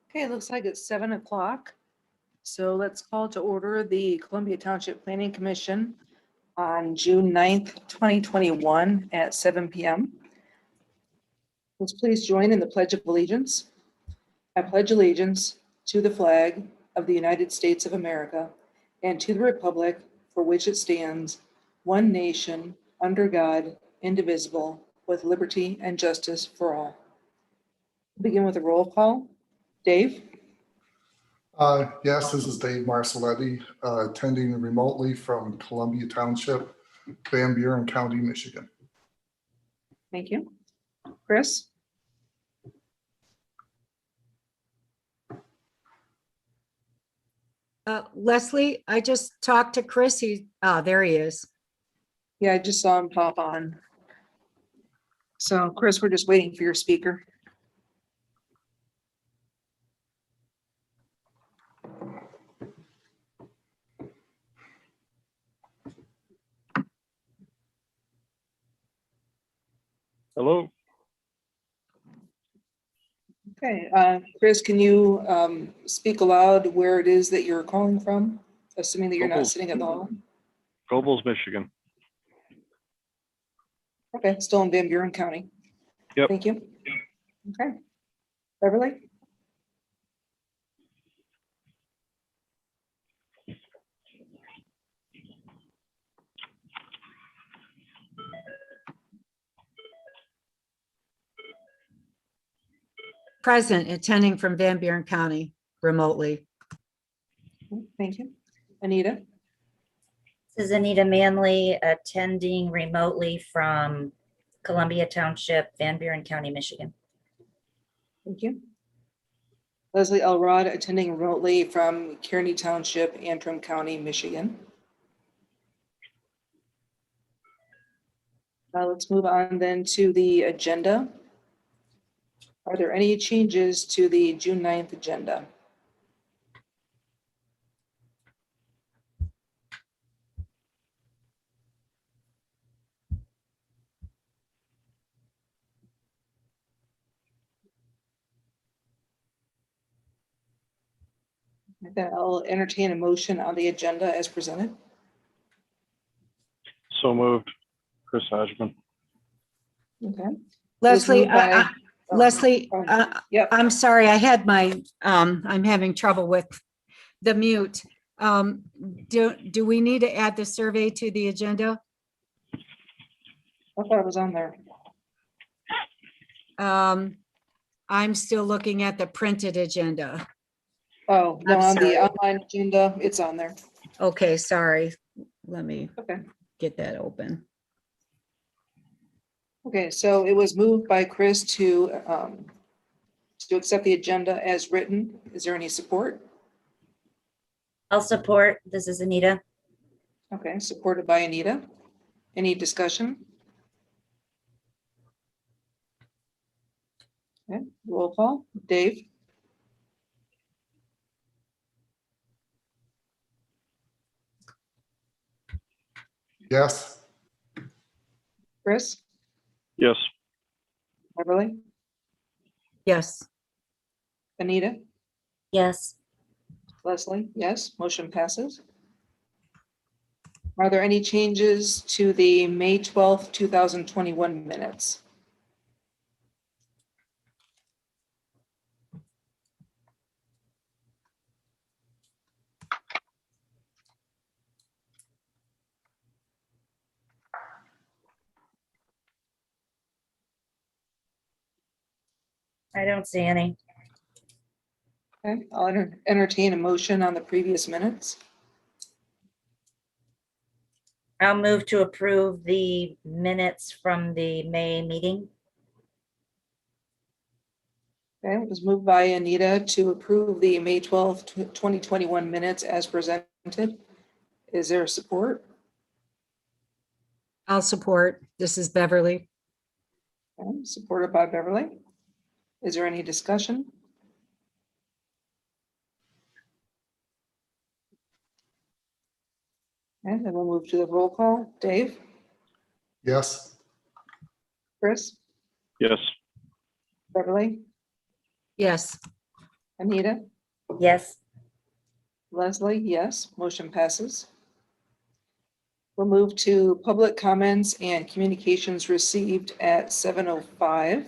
Okay, it looks like it's 7 o'clock. So let's call to order the Columbia Township Planning Commission on June 9th, 2021 at 7 p.m. Let's please join in the Pledge of Allegiance. I pledge allegiance to the flag of the United States of America and to the republic for which it stands, one nation, under God, indivisible, with liberty and justice for all. Begin with a roll call. Dave? Yes, this is Dave Marcelletti, attending remotely from Columbia Township, Van Buren County, Michigan. Thank you. Chris? Leslie, I just talked to Chris. There he is. Yeah, I just saw him pop on. So Chris, we're just waiting for your speaker. Hello. Okay, Chris, can you speak aloud where it is that you're calling from, assuming that you're not Nobles. sitting at the hall? Nobles, Michigan. Okay, still in Van Buren County. Yep. Thank you. Okay. Beverly? Present, attending from Van Buren County remotely. Thank you. Anita? This is Anita Manley, attending remotely from Columbia Township, Van Buren County, Michigan. Thank you. Leslie Elrod, attending remotely from Kearney Township, Antrim County, Michigan. Let's move on then to the agenda. Are there any changes to the June 9th agenda? Okay, I'll entertain a motion on the agenda as presented. So moved. Chris Hodgman. Okay. Leslie, moved by- Leslie, Yep. I'm sorry, I had my, I'm having trouble with the mute. Do we need to add the survey to the agenda? I thought it was on there. I'm still looking at the printed agenda. Oh, no, I'm on the sorry. online agenda, it's on there. Okay, sorry. Let me Okay. get that open. Okay, so it was moved by Chris to accept the agenda as written. Is there any support? I'll support. This is Anita. Okay, supported by Anita. Any discussion? Okay, roll call. Dave? Yes, Chris? Yes. Beverly? Yes, Anita? Yes, Leslie? Yes, motion passes. Are there any changes to the May 12th, 2021 minutes? I don't see any. Okay, I'll entertain a motion on the previous minutes. I'll move to approve the minutes from the May meeting. Okay, it was moved by Anita to approve the May 12th, 2021 minutes as presented. Is there support? I'll support. This is Beverly. Okay, supported by Beverly. Is there any discussion? And then we'll move to the roll call. Dave? yes, Chris? Yes. Beverly? Yes, Anita, Yes. Leslie, yes, motion passes. We'll move to public comments and communications received at 7:05.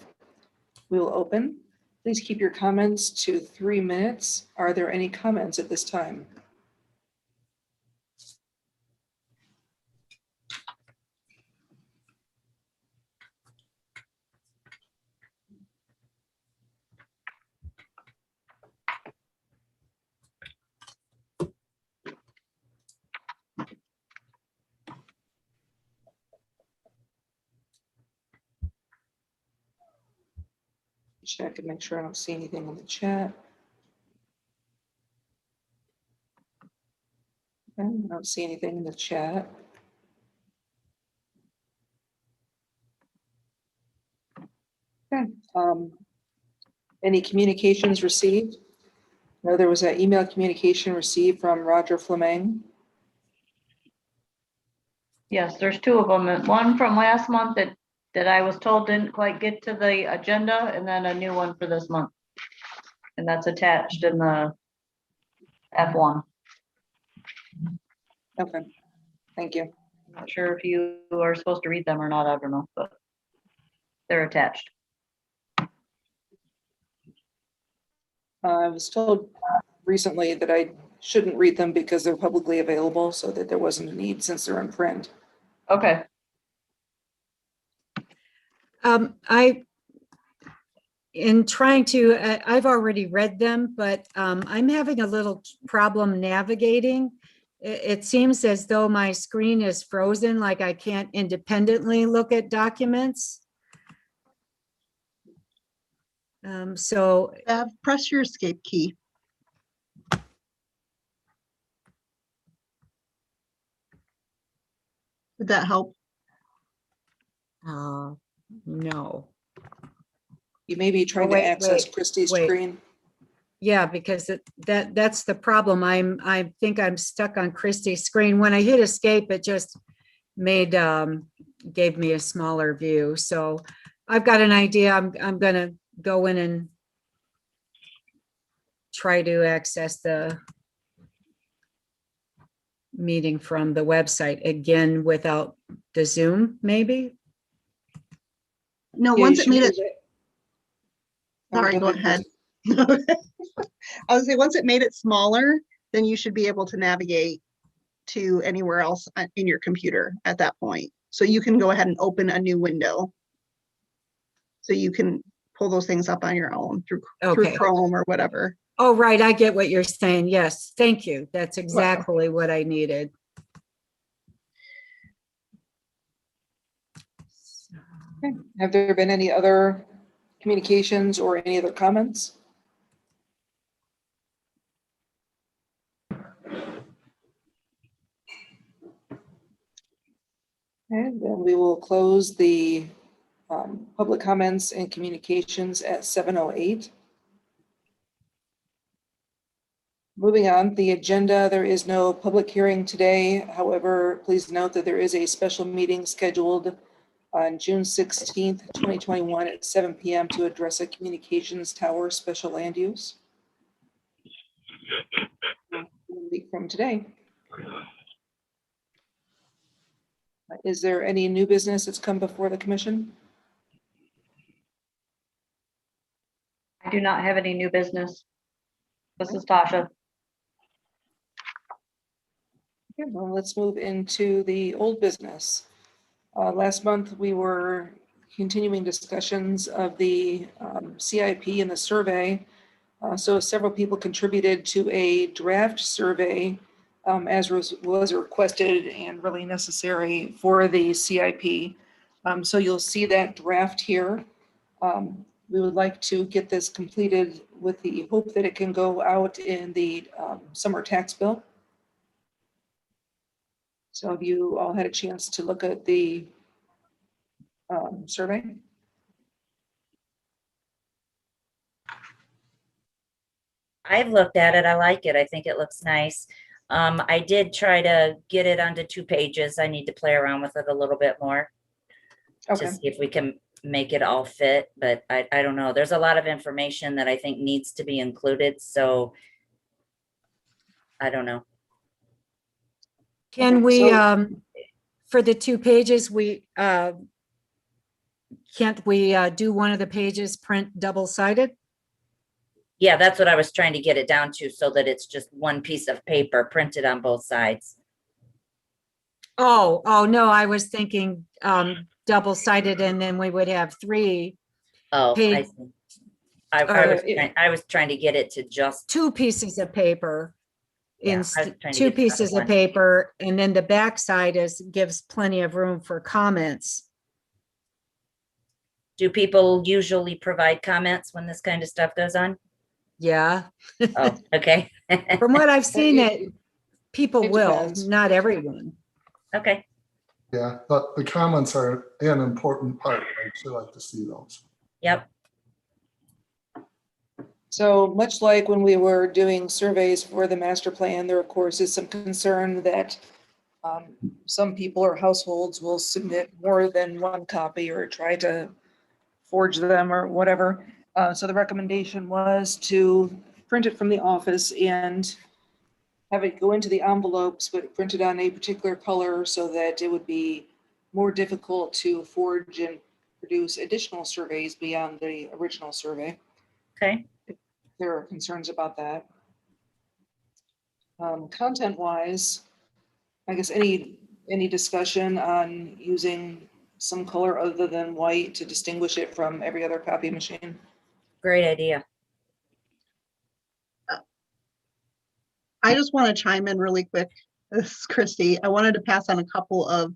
We will open. Please keep your comments to 3 minutes. Are there any comments at this time? Check and make sure I don't see anything in the chat. Okay, I don't see anything in the chat. Okay. Any communications received? No, there was an email communication received from Roger Fleming. Yes, there's two of them. And one from last month that I was told didn't quite get to the agenda, and then a new one for this month. And that's attached in the F1. Okay, thank you. Not sure if you are supposed to read them or not, I don't know, but they're attached. I was told recently that I shouldn't read them because they're publicly available, so that there wasn't a need since they're in print. Okay, In trying to, I've already read them, but I'm having a little problem navigating. It seems as though my screen is frozen, like I can't independently look at documents. So, Press your escape key. Would that help? no. You may be trying Oh, wait, to access wait, Christie's wait. screen. Yeah, because that's the problem. I think I'm stuck on Christie's screen. When I hit escape, it just made, gave me a smaller view. So I've got an idea. I'm gonna go in and try to access the meeting from the website again without the Zoom, maybe? No, Yeah, once you it made should it, move Oh, sorry, go ahead. I was say, once it made it smaller, then you should be able to navigate to anywhere else in your computer at that point. So you can go ahead and open a new window. So you can pull those things up on your own through Okay. Chrome or whatever. Oh, right. I get what you're saying. Yes. Thank you. That's exactly what I needed. Okay. Have there been any other communications or any other comments? Okay, then we will close the public comments and communications at 7:08. Moving on, the agenda, there is no public hearing today. However, please note that there is a special meeting scheduled on June 16th, 2021 at 7 p.m. to address a communications tower special land use. A week from today. Is there any new business that's come before the commission? I do not have any new business. This is Tasha. Okay, well, let's move into the old business. Last month, we were continuing discussions of the CIP and the survey. So several people contributed to a draft survey as was requested and really necessary for the CIP. So you'll see that draft here. We would like to get this completed with the hope that it can go out in the summer tax bill. So have you all had a chance to look at the survey? I've looked at it. I like it. I think it looks nice. I did try to get it onto 2 pages. I need to play around with it a little bit more to Okay, see if we can make it all fit, but I don't know. There's a lot of information that I think needs to be included, so I don't know. Can we, So- for the 2 pages, can't we do one of the pages print double-sided? Yeah, that's what I was trying to get it down to, so that it's just one piece of paper printed on both sides. Oh, no, I was thinking double-sided, and then we would have 3, Oh, I Page- see. I was it- trying, I was trying to get it to just, 2 pieces of paper. Yeah, I In was trying to 2 get down to pieces one. of paper, and then the backside gives plenty of room for comments. do people usually provide comments when this kind of stuff goes on? Yeah, Oh, okay. from what I've seen it, people It will, depends. not everyone. Okay, Yeah, but the comments are an important part. I'd sure like to see those. yep, So much like when we were doing surveys for the master plan, there of course is some concern that some people or households will submit more than one copy or try to forge them or whatever. So the recommendation was to print it from the office and have it go into the envelopes, but printed on a particular color so that it would be more difficult to forge and produce additional surveys beyond the original survey. okay. There are concerns about that. Content wise, I guess any discussion on using some color other than white to distinguish it from every other copy machine? Great idea. I just want to chime in really quick. This is Christy. I wanted to pass on a couple of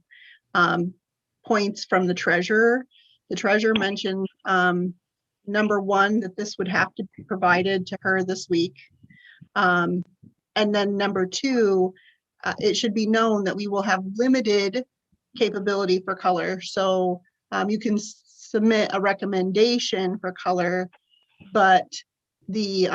points from the treasurer. The treasurer mentioned number 1, that this would have to be provided to her this week. And then number 2, it should be known that we will have limited capability for color. So you can submit a recommendation for color, but the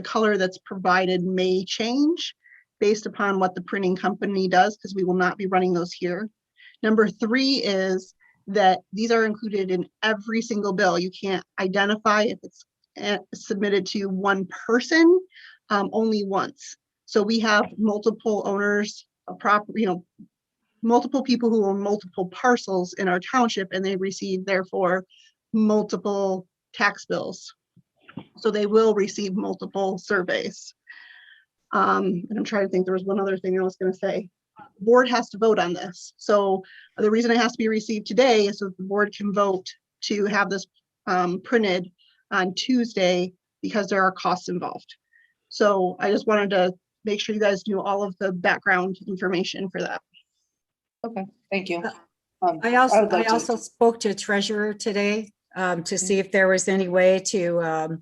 color that's provided may change based upon what the printing company does, because we will not be running those here. Number 3 is that these are included in every single bill. You can't identify if it's submitted to one person only once. So we have multiple owners of property, multiple people who own multiple parcels in our township, and they receive therefore multiple tax bills. So they will receive multiple surveys. And I'm trying to think, there was one other thing I was going to say. Board has to vote on this. So the reason it has to be received today is so the board can vote to have this printed on Tuesday, because there are costs involved. So I just wanted to make sure you guys knew all of the background information for that. Okay, thank you. I would like to- also spoke to treasurer today to see if there was any way to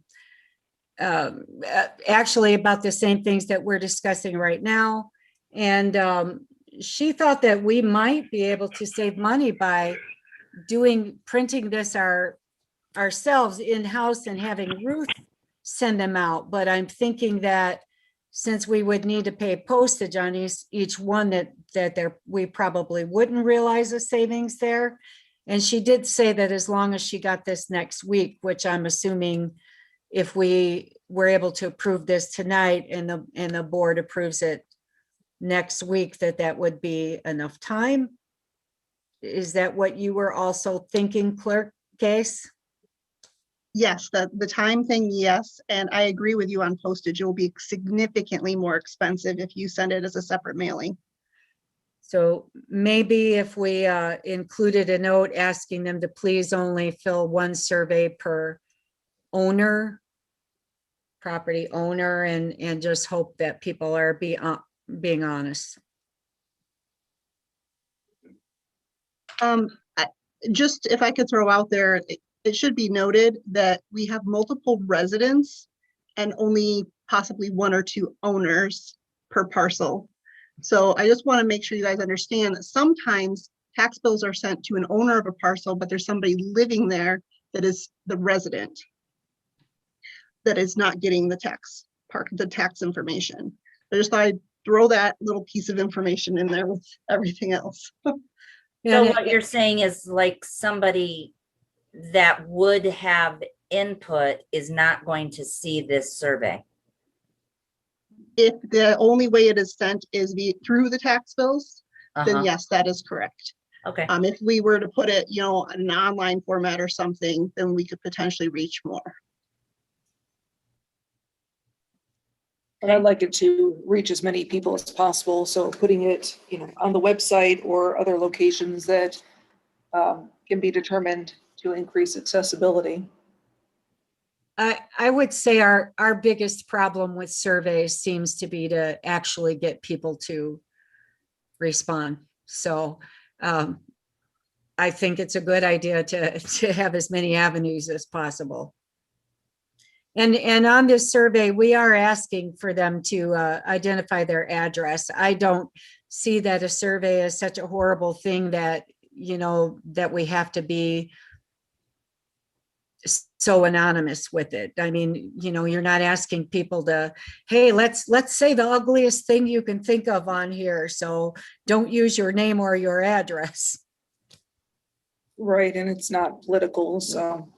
actually about the same things that we're discussing right now. And she thought that we might be able to save money by printing this ourselves in-house and having Ruth send them out. But I'm thinking that since we would need to pay postage on each one, that we probably wouldn't realize the savings there. And she did say that as long as she got this next week, which I'm assuming if we were able to approve this tonight and the board approves it next week, that would be enough time. Is that what you were also thinking, Clerk Case? Yes, the time thing, yes. And I agree with you on postage. It will be significantly more expensive if you send it as a separate mailing. So maybe if we included a note asking them to please only fill one survey per owner, property owner, and just hope that people are being honest. Just if I could throw out there, it should be noted that we have multiple residents and only possibly 1 or 2 owners per parcel. So I just want to make sure you guys understand that sometimes tax bills are sent to an owner of a parcel, but there's somebody living there that is the resident that is not getting the tax information. I just thought I'd throw that little piece of information in there with everything else. So what you're saying is like somebody that would have input is not going to see this survey. If the only way it is sent is through the tax bills, then Uh-huh. yes, that is correct. Okay, If we were to put it, in an online format or something, then we could potentially reach more. But I'd like it to reach as many people as possible, so putting it, on the website or other locations that can be determined to increase accessibility. I would say our biggest problem with surveys seems to be to actually get people to respond. So I think it's a good idea to have as many avenues as possible. And on this survey, we are asking for them to identify their address. I don't see that a survey is such a horrible thing that, that we have to be so anonymous with it. I mean, you're not asking people to, hey, let's say the ugliest thing you can think of on here. So don't use your name or your address. Right, and it's not political, so.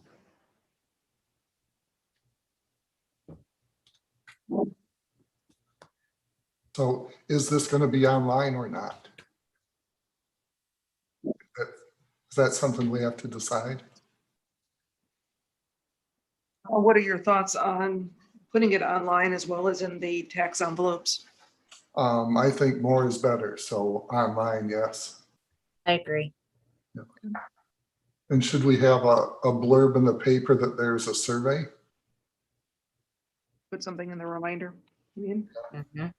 So is this going to be online or not? Is that something we have to decide? What are your thoughts on putting it online as well as in the tax envelopes? I think more is better, so online, yes. I agree. And should we have a blurb in the paper that there's a survey? Put something in the reminder, you mean? Mhm.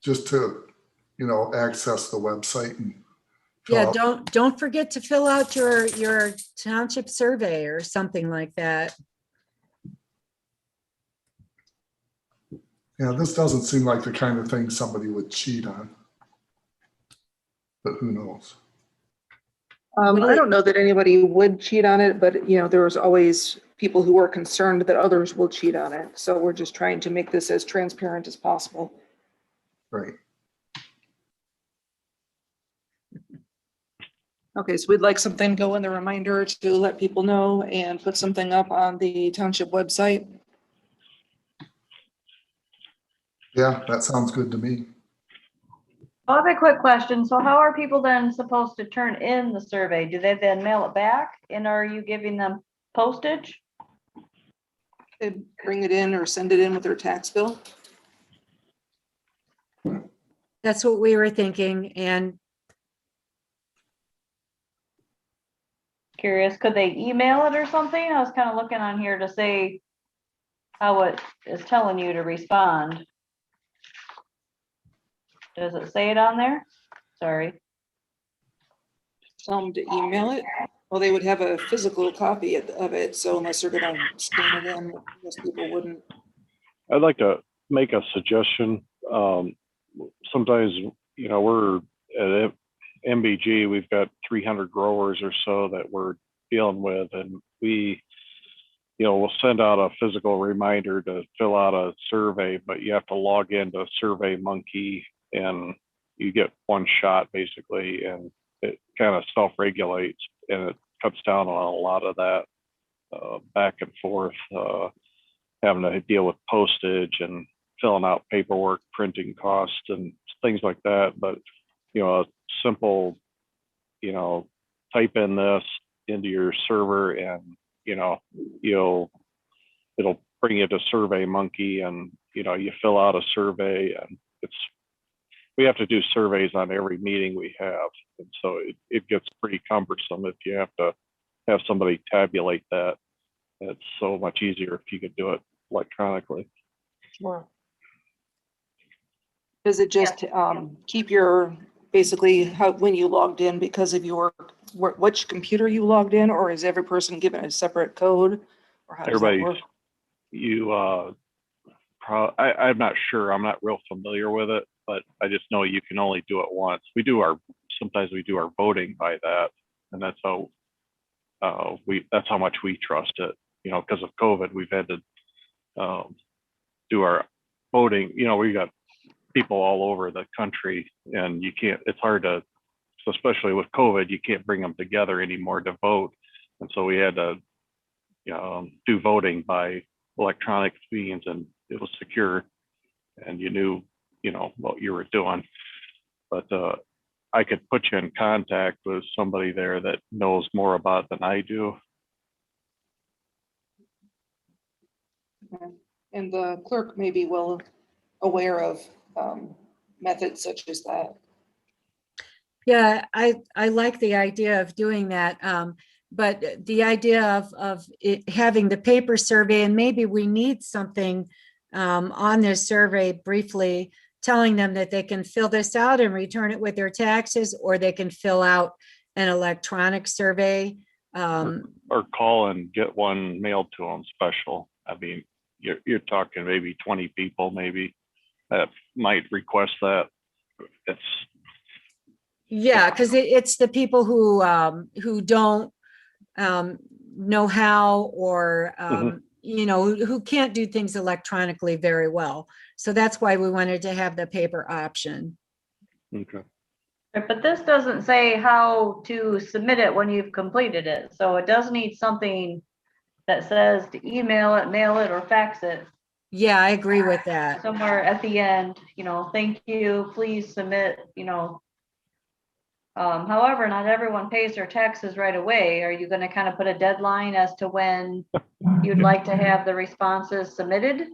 Just to, access the website and. fill Yeah, out- don't forget to fill out your township survey or something like that. Yeah, this doesn't seem like the kind of thing somebody would cheat on. But who knows? I don't know that anybody would cheat on it, but there's always people who are concerned that others will cheat on it. So we're just trying to make this as transparent as possible. Right. Okay, so we'd like something to go in the reminder to let people know and put something up on the township website. Yeah, that sounds good to me. I have a quick question. So how are people then supposed to turn in the survey? Do they then mail it back? And are you giving them postage? They'd bring it in or send it in with their tax bill. That's what we were thinking. And Curious, could they email it or something? I was kind of looking on here to say how it is telling you to respond. Does it say it on there? Sorry. Tell them to email it. Well, they would have a physical copy of it, so unless they're gonna scan it in, most people wouldn't. I'd like to make a suggestion. Sometimes, we're at MBG, we've got 300 growers or so that we're dealing with, and we'll send out a physical reminder to fill out a survey, but you have to log into SurveyMonkey and you get one shot basically, and it kind of self-regulates and it cuts down on a lot of that back and forth, having to deal with postage and filling out paperwork, printing costs and things like that. But, a simple, type in this into your server and, it'll bring you to SurveyMonkey and, you fill out a survey, and we have to do surveys on every meeting we have. And so it gets pretty cumbersome if you have to have somebody tabulate that. It's so much easier if you could do it electronically. Sure. Does it just keep your, basically, when you logged in because of which computer you logged in, or is every person given a separate code? Or how does that work? I'm not sure. I'm not real familiar with it, but I just know you can only do it once. Sometimes we do our voting by that, and that's how much we trust it. Because of COVID, we've had to do our voting. We got people all over the country, and it's hard to, especially with COVID, you can't bring them together anymore to vote. And so we had to, do voting by electronic means, and it was secure, and you knew, what you were doing. But I could put you in contact with somebody there that knows more about it than I do. And the clerk may be well aware of methods such as that. Yeah, I like the idea of doing that. But the idea of it having the paper survey, and maybe we need something on this survey briefly, telling them that they can fill this out and return it with their taxes, or they can fill out an electronic survey. Or call and get one mailed to them special. I mean, you're talking maybe 20 people maybe that might request that. It's, Yeah, because it's the people who don't know how, or Mhm. who can't do things electronically very well. So that's why we wanted to have the paper option. okay. But this doesn't say how to submit it when you've completed it, so it does need something that says to email it, mail it, or fax it Yeah, I agree with that. somewhere at the end, thank you, please submit, however, not everyone pays their taxes right away. Are you gonna kind of put a deadline as to when you'd like to have the responses submitted?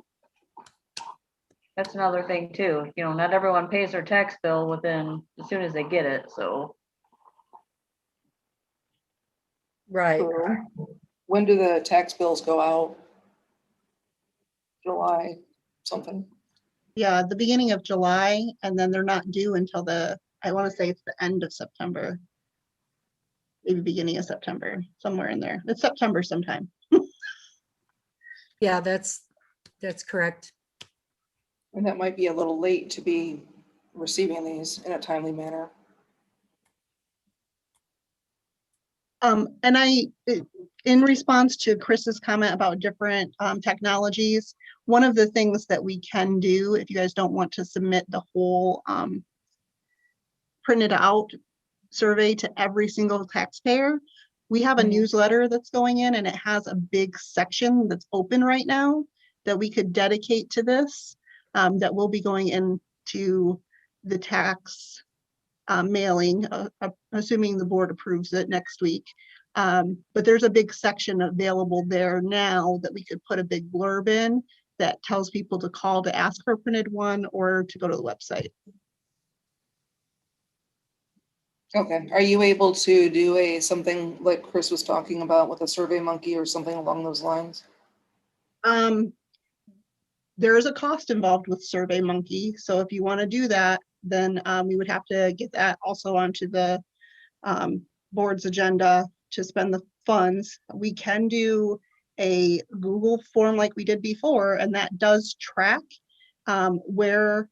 That's another thing too, not everyone pays their tax bill within, as soon as they get it, so. Right. When do the tax bills go out? July, something. Yeah, the beginning of July, and then they're not due until I want to say it's the end of September. Maybe beginning of September, somewhere in there. It's September sometime. Yeah, that's correct. And that might be a little late to be receiving these in a timely manner. And in response to Chris's comment about different technologies, one of the things that we can do, if you guys don't want to submit the whole printed out survey to every single taxpayer, we have a newsletter that's going in, and it has a big section that's open right now that we could dedicate to this, that will be going into the tax mailing, assuming the board approves it next week. But there's a big section available there now that we could put a big blurb in that tells people to call to ask for a printed one or to go to the website. Okay, are you able to do something like Chris was talking about with a Survey Monkey or something along those lines? There is a cost involved with Survey Monkey, so if you want to do that, then we would have to get that also onto the board's agenda to spend the funds. We can do a Google form like we did before, and that does track where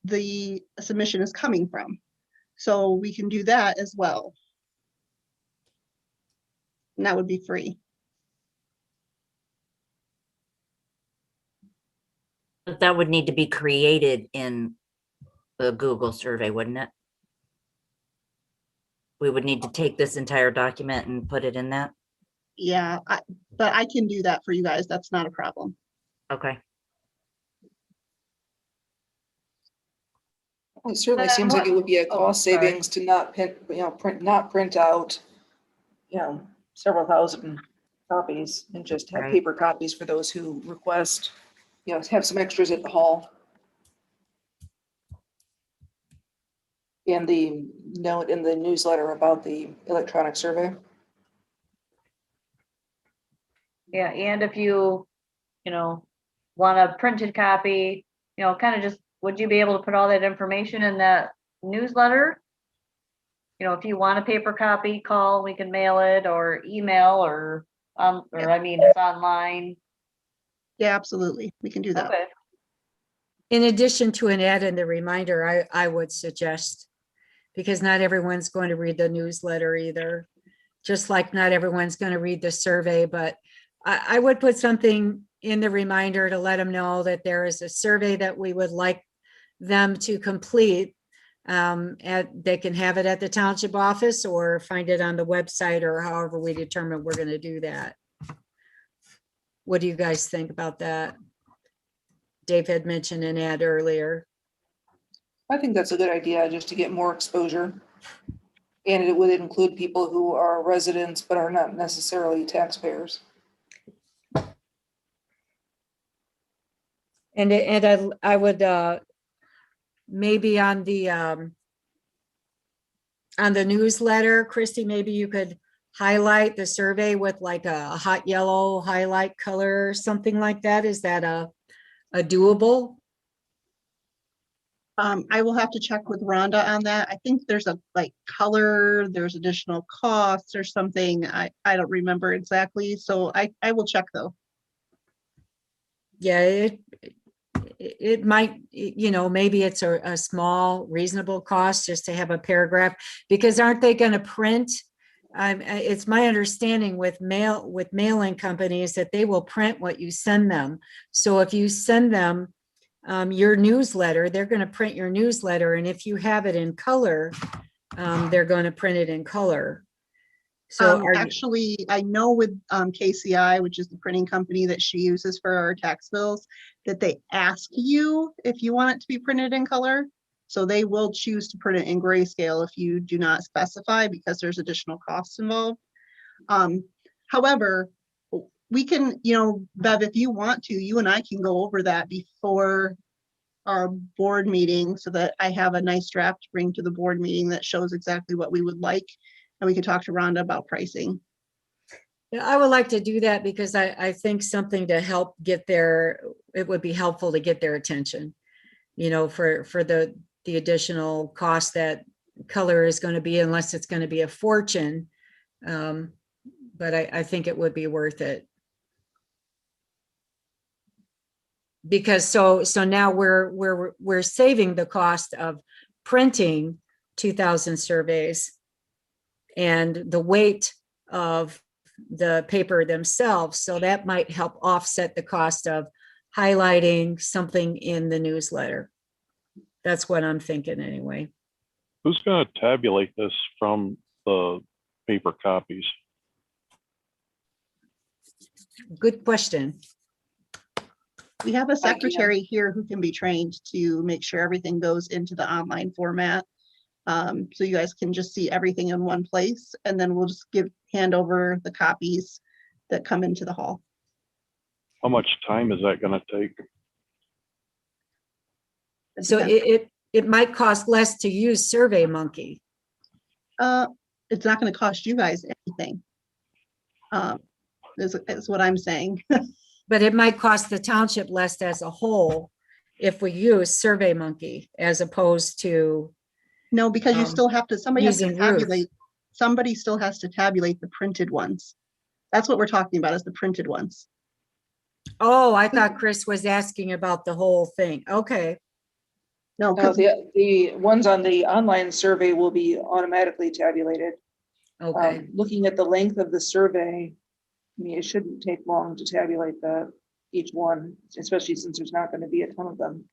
the submission is coming from. So we can do that as well. And that would be free. But that would need to be created in the Google survey, wouldn't it? We would need to take this entire document and put it in that? Yeah, but I can do that for you guys. That's not a problem. Okay. It certainly seems like it would be a Oh, cost sorry. savings to not print out, several thousand copies and just have Right. paper copies for those who request, have some extras at the hall. And the note in the newsletter about the electronic survey. Yeah, and if you, want a printed copy, kind of just, would you be able to put all that information in that newsletter? If you want a paper copy, call, we can mail it, or email, or it's online. Yeah, absolutely. We can do that. Okay. In addition to an ad and the reminder, I would suggest, because not everyone's going to read the newsletter either, just like not everyone's going to read the survey, but I would put something in the reminder to let them know that there is a survey that we would like them to complete, they can have it at the township office or find it on the website, or however we determine we're gonna do that. What do you guys think about that? Dave had mentioned an ad earlier. I think that's a good idea, just to get more exposure. And it would include people who are residents but are not necessarily taxpayers. And I would, maybe on the newsletter, Christy, maybe you could highlight the survey with like a hot yellow highlight color or something like that. Is that a doable? I will have to check with Rhonda on that. I think there's a like color, there's additional costs or something. I don't remember exactly. So I will check though. Yeah, it might, maybe it's a small reasonable cost just to have a paragraph, because aren't they going to print? It's my understanding with mailing companies that they will print what you send them. So if you send them your newsletter, they're going to print your newsletter, and if you have it in color, they're going to print it in color. So actually, I know with KCI, which is the printing company that she uses for our tax bills, that they ask you if you want it to be printed in color. So they will choose to print it in grayscale if you do not specify, because there's additional costs involved. However, we can, Bev, if you want to, you and I can go over that before our board meeting so that I have a nice draft to bring to the board meeting that shows exactly what we would like. And we can talk to Rhonda about pricing. yeah, I would like to do that, because I think something to help get it would be helpful to get their attention, for the additional cost that color is going to be, unless it's going to be a fortune. But I think it would be worth it. Because so now we're saving the cost of printing 2,000 surveys and the weight of the paper themselves. So that might help offset the cost of highlighting something in the newsletter. That's what I'm thinking anyway. Who's going to tabulate this from the paper copies? Good question. We have a I can. secretary here who can be trained to make sure everything goes into the online format. So you guys can just see everything in one place, and then we'll just hand over the copies that come into the hall. How much time is that going to take? It So depends. it might cost less to use SurveyMonkey. It's not going to cost you guys anything. Is what I'm saying. But it might cost the township less as a whole if we use SurveyMonkey as opposed to. No, because you still have to, somebody has to using Ruth. tabulate. Somebody still has to tabulate the printed ones. That's what we're talking about, is the printed ones. Oh, I thought Chris was asking about the whole thing. Okay. No, No, because the ones on the online survey will be automatically tabulated. Okay. Looking at the length of the survey, I mean, it shouldn't take long to tabulate each one, especially since there's not going to be a ton of them.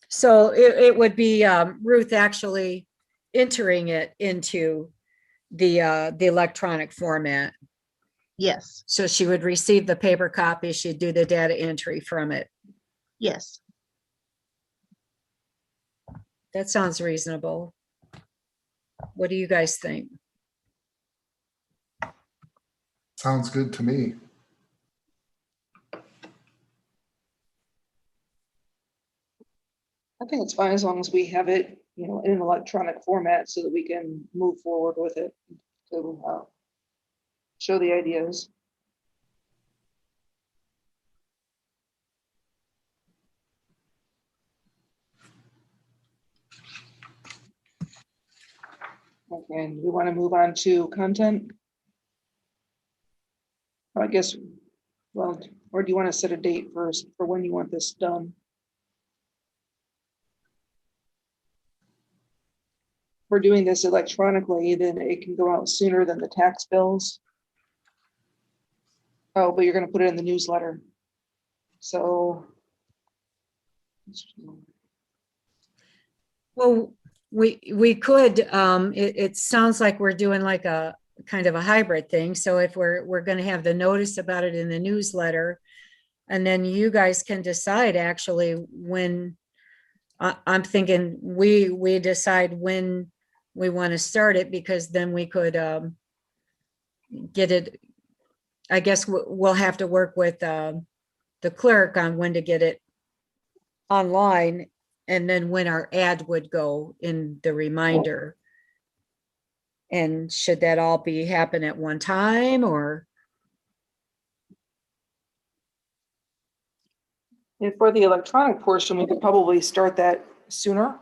So it would be Ruth actually entering it into the electronic format. yes, So she would receive the paper copy, she'd do the data entry from it. yes. That sounds reasonable. What do you guys think? Sounds good to me. I think it's fine as long as we have it, in an electronic format so that we can move forward with it to show the ideas. Okay, and we want to move on to content. I guess, well, or do you want to set a date first for when you want this done? we're doing this electronically, then it can go out sooner than the tax bills. Oh, but you're gonna put it in the newsletter. So. Well, we could, it sounds like we're doing like a kind of a hybrid thing. So if we're gonna have the notice about it in the newsletter, and then you guys can decide actually when, I'm thinking we decide when we want to start it, because then we could get it. I guess we'll have to work with the clerk on when to get it online, and then when our ad would go in the reminder. And should that all be happen at one time, or? And for the electronic portion, we could probably start that sooner.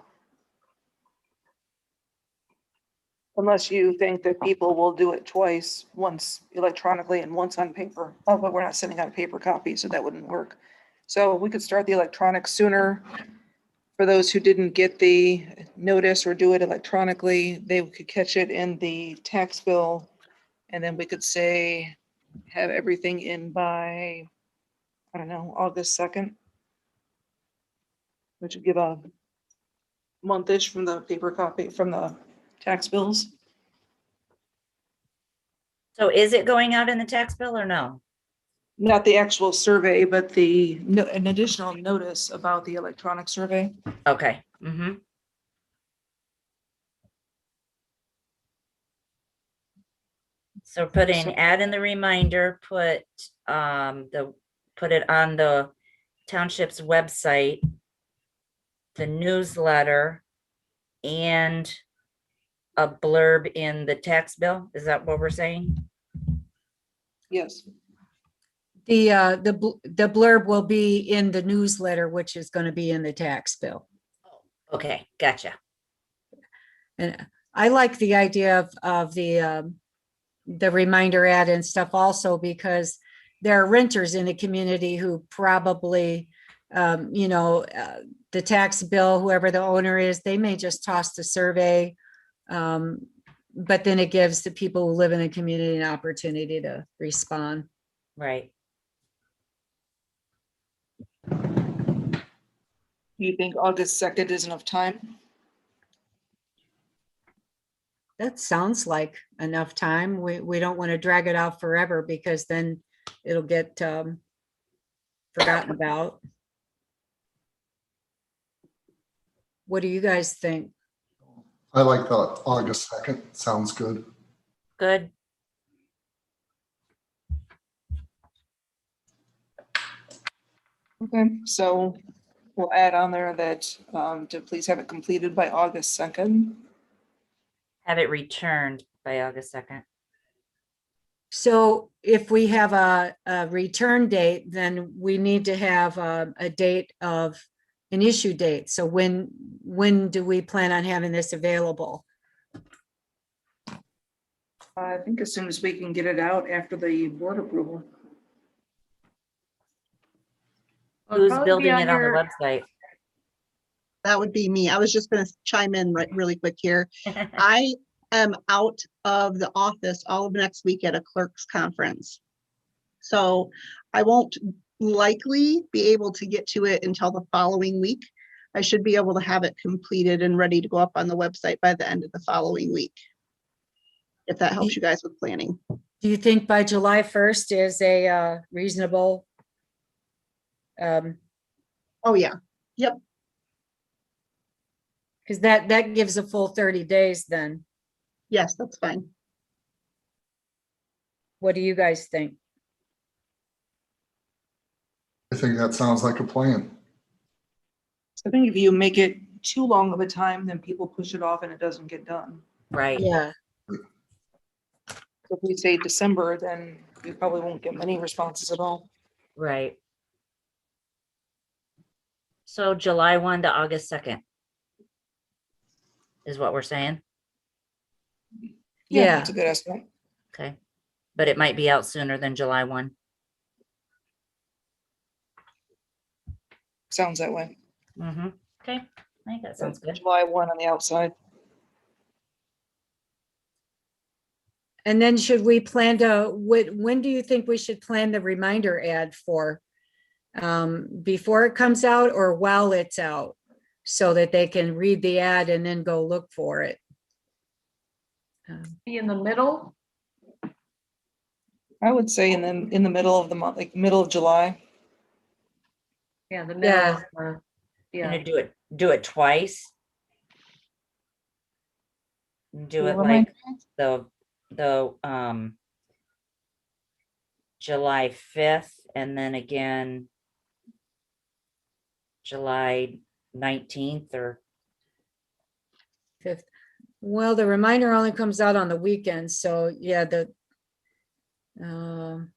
Unless you think that people will do it twice, once electronically and once on paper. Oh, but we're not sending out a paper copy, so that wouldn't work. So we could start the electronic sooner. For those who didn't get the notice or do it electronically, they could catch it in the tax bill. And then we could say, have everything in by, I don't know, August 2nd. Which would give a month-ish from the paper copy, from the tax bills. So is it going out in the tax bill or no? Not the actual survey, but an additional notice about the electronic survey. Okay. Mm-hmm. So put in, add in the reminder, put it on the township's website, the newsletter, and a blurb in the tax bill. Is that what we're saying? Yes. The blurb will be in the newsletter, which is going to be in the tax bill. Okay, gotcha. And I like the idea of the reminder ad and stuff also, because there are renters in the community who probably, the tax bill, whoever the owner is, they may just toss the survey. But then it gives the people who live in the community an opportunity to respond. Right. You think August 2nd is enough time? That sounds like enough time. We don't want to drag it out forever, because then it'll get forgotten about. What do you guys think? I like the August 2nd. Sounds good. Good. Okay, so we'll add on there that to please have it completed by August 2nd. Have it returned by August 2nd. So if we have a return date, then we need to have a date of an issue date. So when do we plan on having this available? I think as soon as we can get it out after the board approval. Who's probably be building on it on the your- website? That would be me. I was just gonna chime in really quick here. I am out of the office all of next week at a clerk's conference. So I won't likely be able to get to it until the following week. I should be able to have it completed and ready to go up on the website by the end of the following week. If that helps you guys with planning. Do you think by July 1st is a reasonable? Oh, yeah. Yep. Because that gives a full 30 days then. Yes, that's fine. What do you guys think? I think that sounds like a plan. So I think if you make it too long of a time, then people push it off and it doesn't get done. Right. Yeah, So if we say December, then you probably won't get many responses at all. Right. So July 1 to August 2nd is what we're saying. yeah. That's a good estimate. Okay. But it might be out sooner than July 1. Sounds that way. Mm-hmm. Okay. I think that sounds good. July 1 on the outside. And then should we plan to, when do you think we should plan the reminder ad for? Before it comes out or while it's out? So that they can read the ad and then go look for it. Be in the middle. I would say in the middle of the month, like middle of July. Yeah, the middle. Yeah. Yeah. Gonna do it twice. Do The it like the July 5th and then again July 19th or Fifth. Well, the reminder only comes out on the weekends, so yeah, I'm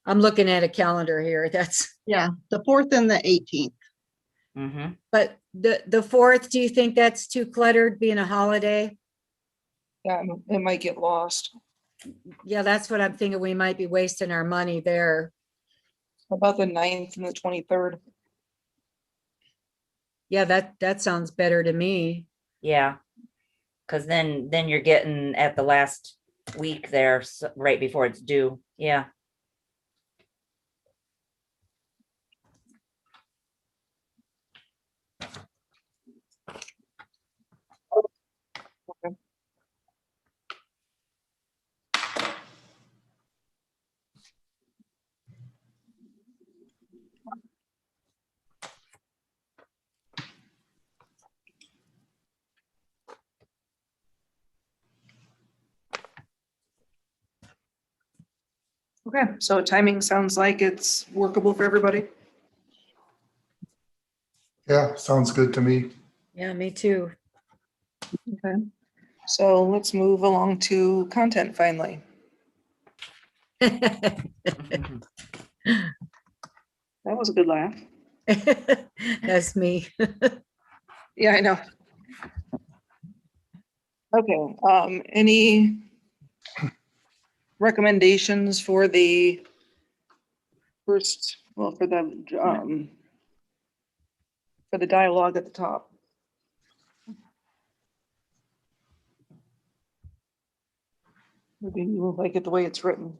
looking at a calendar here, Yeah, the 4th and the 18th. mhm. but the 4th, do you think that's too cluttered being a holiday? Yeah, it might get lost. Yeah, that's what I'm thinking. We might be wasting our money there. How about the 9th and the 23rd? Yeah, that sounds better to me. Yeah. Cause then you're getting at the last week there, right before it's due. Yeah. Okay, so timing sounds like it's workable for everybody. Yeah, sounds good to me. Yeah, me too. Okay, so let's move along to content finally. Mhm. That was a good laugh. That's me. Yeah, I know. Okay, any recommendations for the first, well, for the dialogue at the top? Maybe you like it the way it's written.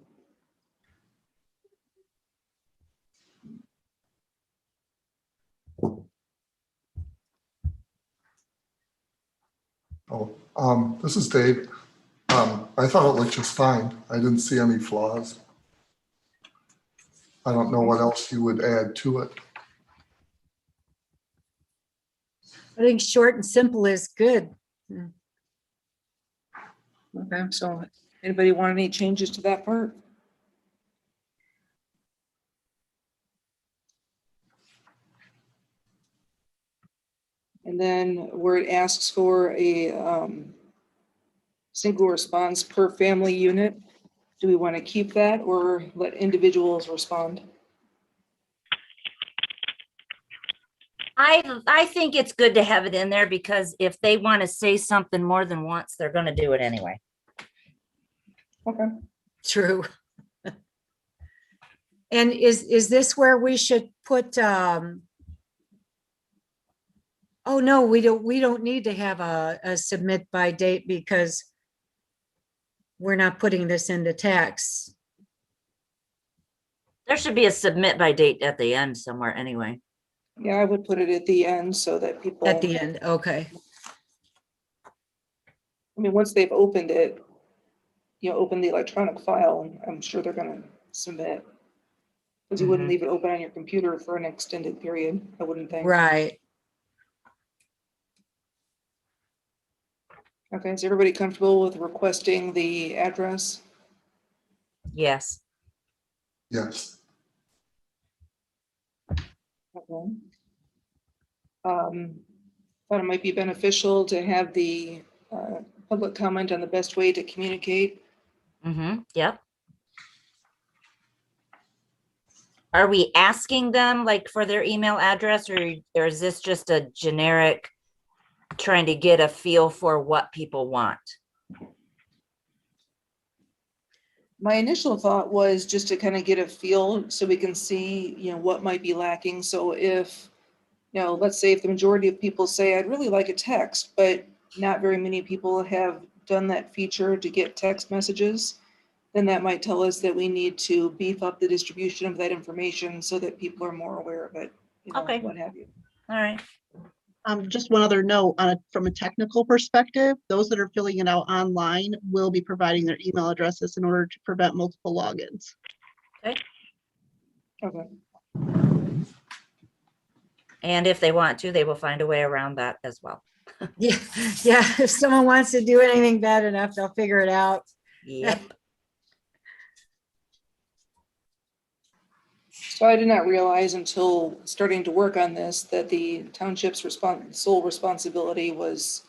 This is Dave. I thought it looked just fine. I didn't see any flaws. I don't know what else you would add to it. I think short and simple is good. Okay, so anybody want any changes to that part? And then where it asks for a single response per family unit, do we want to keep that or let individuals respond? I think it's good to have it in there because if they want to say something more than once, they're gonna do it anyway. Okay. True. And is this where we should put, oh no, we don't need to have a submit by date because we're not putting this into tax. There should be a submit by date at the end somewhere anyway. Yeah, I would put it at the end so that people, At the end, okay. I mean, once they've opened it, open the electronic file, I'm sure they're gonna submit. Because you wouldn't Mhm. leave it open on your computer for an extended period, I wouldn't think. Right. Okay, is everybody comfortable with requesting the address? Yes. Yes. Okay. Thought it might be beneficial to have the public comment on the best way to communicate. Mm-hmm. Yep. Are we asking them like for their email address or is this just a generic trying to get a feel for what people want? My initial thought was just to kind of get a feel so we can see, what might be lacking. So if, let's say if the majority of people say, I'd really like a text, but not very many people have done that feature to get text messages, then that might tell us that we need to beef up the distribution of that information so that people are more aware of it, you know, Okay. what have you. All right. Just one other note from a technical perspective, those that are filling it out online will be providing their email addresses in order to prevent multiple logins. Okay. And if they want to, they will find a way around that as well. Yeah, yeah. If someone wants to do anything bad enough, they'll figure it out. Yep. So I did not realize until starting to work on this that the township's sole responsibility was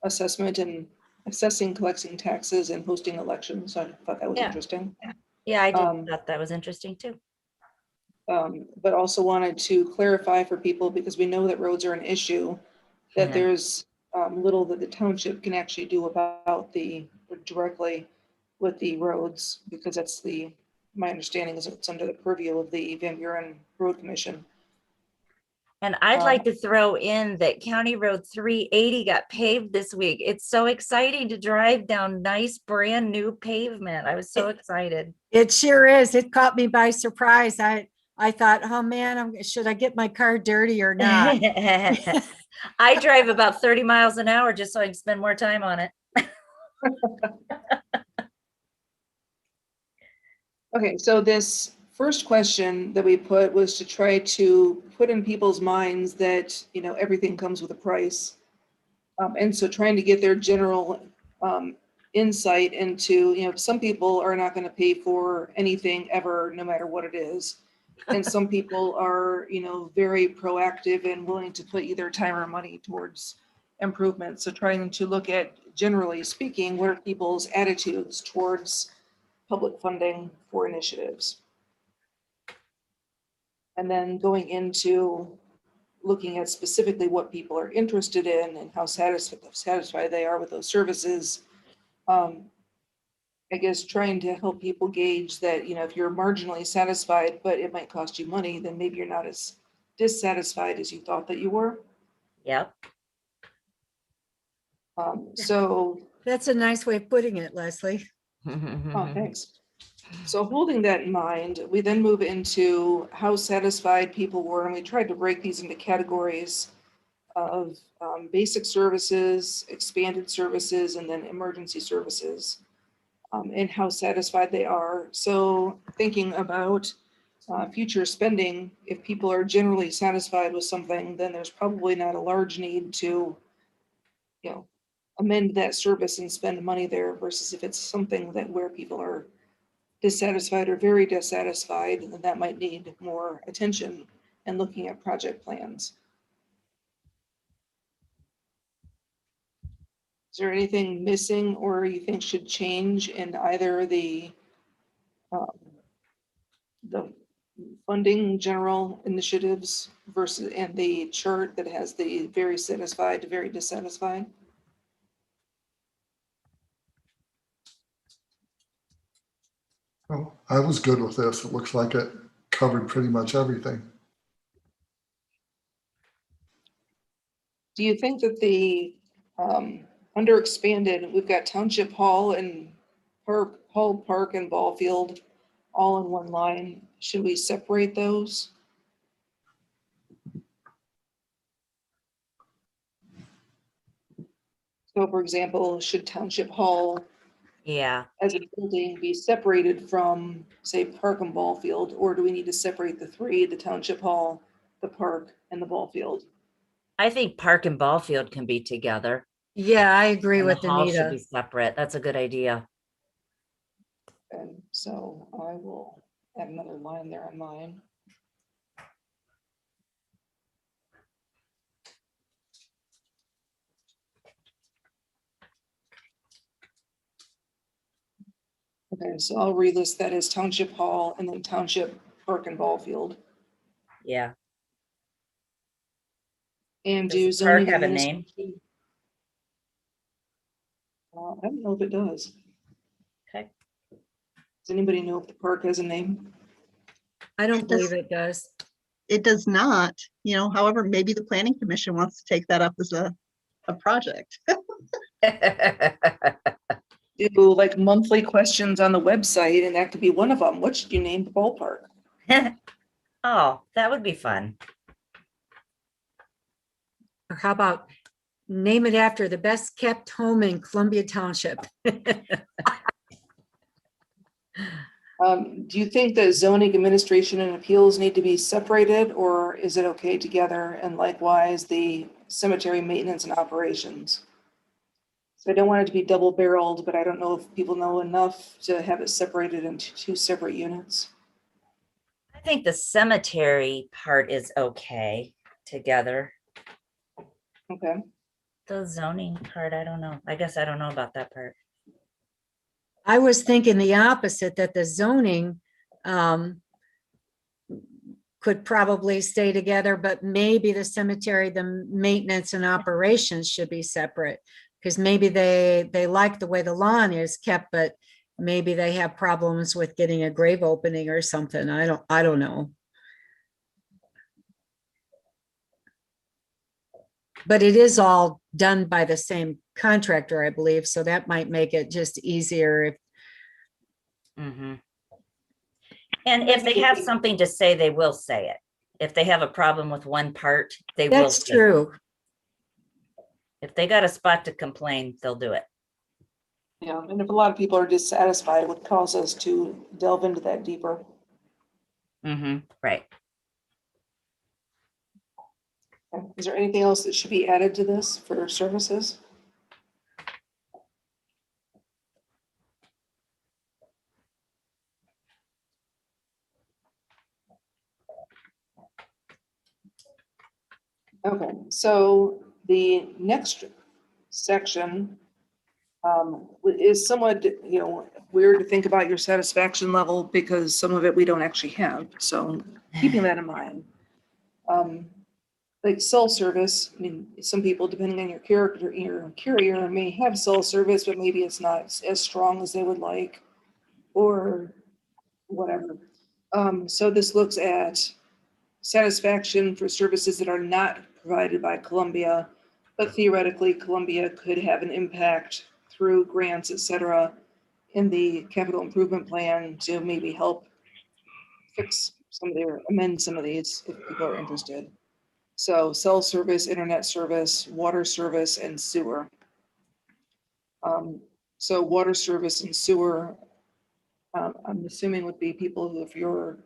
assessment and assessing, collecting taxes and hosting elections. So I thought that was Yeah. interesting. Yeah, I did. Um, Thought that was interesting too. But also wanted to clarify for people, because we know that roads are an issue, that Yeah. there's little that the township can actually do about directly with the roads, because that's my understanding is it's under the purview of the Van Buren Road Commission. And I'd like to throw in that County Road 380 got paved this week. It's so exciting to drive down nice brand new pavement. I was so excited. It sure is. It caught me by surprise. I thought, oh man, should I get my car dirty or not? I drive about 30 miles an hour just so I can spend more time on it. Okay, so this first question that we put was to try to put in people's minds that, you know, everything comes with a price. And so trying to get their general insight into, you know, some people are not going to pay for anything ever, no matter what it is. And some people are, you know, very proactive and willing to put either time or money towards improvement. So trying to look at, generally speaking, what are people's attitudes towards public funding for initiatives. And then going into looking at specifically what people are interested in and how satisfied they are with those services. I guess trying to help people gauge that, you know, if you're marginally satisfied, but it might cost you money, then maybe you're not as dissatisfied as you thought that you were. Yep. So, That's a nice way of putting it, Leslie. oh, thanks. So holding that in mind, we then move into how satisfied people were, and we tried to break these into categories of basic services, expanded services, and then emergency services, and how satisfied they are. So thinking about future spending, if people are generally satisfied with something, then there's probably not a large need to, you know, amend that service and spend money there, versus if it's something that where people are dissatisfied or very dissatisfied, then that might need more attention and looking at project plans. Is there anything missing or you think should change in either the funding general initiatives versus and the chart that has the very satisfied to very dissatisfied? Well, I was good with this. It looks like it covered pretty much everything. Do you think that the under expanded, we've got Township Hall and Park and Ball Field all in one line? Should we separate those? So for example, should Township Hall Yeah. as a building be separated from, say, Park and Ball Field, or do we need to separate the three, the Township Hall, the park, and the ball field? I think Park and Ball Field can be together. Yeah, I agree And the with hall should be Anita. separate. That's a good idea. And so I will add another line there on mine. Okay, so I'll relist that as Township Hall and then Township Park and Ball Field. Yeah. And do Does the park zoning have a name? administration- I don't know if it does. Okay. Does anybody know if the park has a name? I don't It does- believe it does. It does not, however, maybe the planning commission wants to take that up as a project. Do like monthly questions on the website, and that could be one of them. What should you name the ballpark? Oh, that would be fun. Or how about name it after the best kept home in Columbia Township? Do you think that zoning administration and appeals need to be separated, or is it okay together? And likewise, the cemetery maintenance and operations. So I don't want it to be double barreled, but I don't know if people know enough to have it separated into two separate units. I think the cemetery part is okay together. Okay. The zoning part, I don't know. I guess I don't know about that part. I was thinking the opposite, that the zoning could probably stay together, but maybe the cemetery, the maintenance and operations should be separate. Because maybe they like the way the lawn is kept, but maybe they have problems with getting a grave opening or something. I don't know. But it is all done by the same contractor, I believe, so that might make it just easier if Mhm. And if they have something to say, they will say it. If they have a problem with one part, they will. that's say it. true. If they got a spot to complain, they'll do it. Yeah, and if a lot of people are dissatisfied, it would cause us to delve into that deeper. Right. Okay. Is there anything else that should be added to this for services? Okay, so the next section is somewhat, weird to think about your satisfaction level because some of it we don't actually have. So keeping that in mind. Like cell service, I mean, some people, depending on your character, your carrier may have cell service, but maybe it's not as strong as they would like or whatever. So this looks at satisfaction for services that are not provided by Columbia, but theoretically Columbia could have an impact through grants, et cetera, in the capital improvement plan to maybe help fix some of their, amend some of these if people are interested. So cell service, internet service, water service, and sewer. So water service and sewer, I'm assuming would be people who, if you're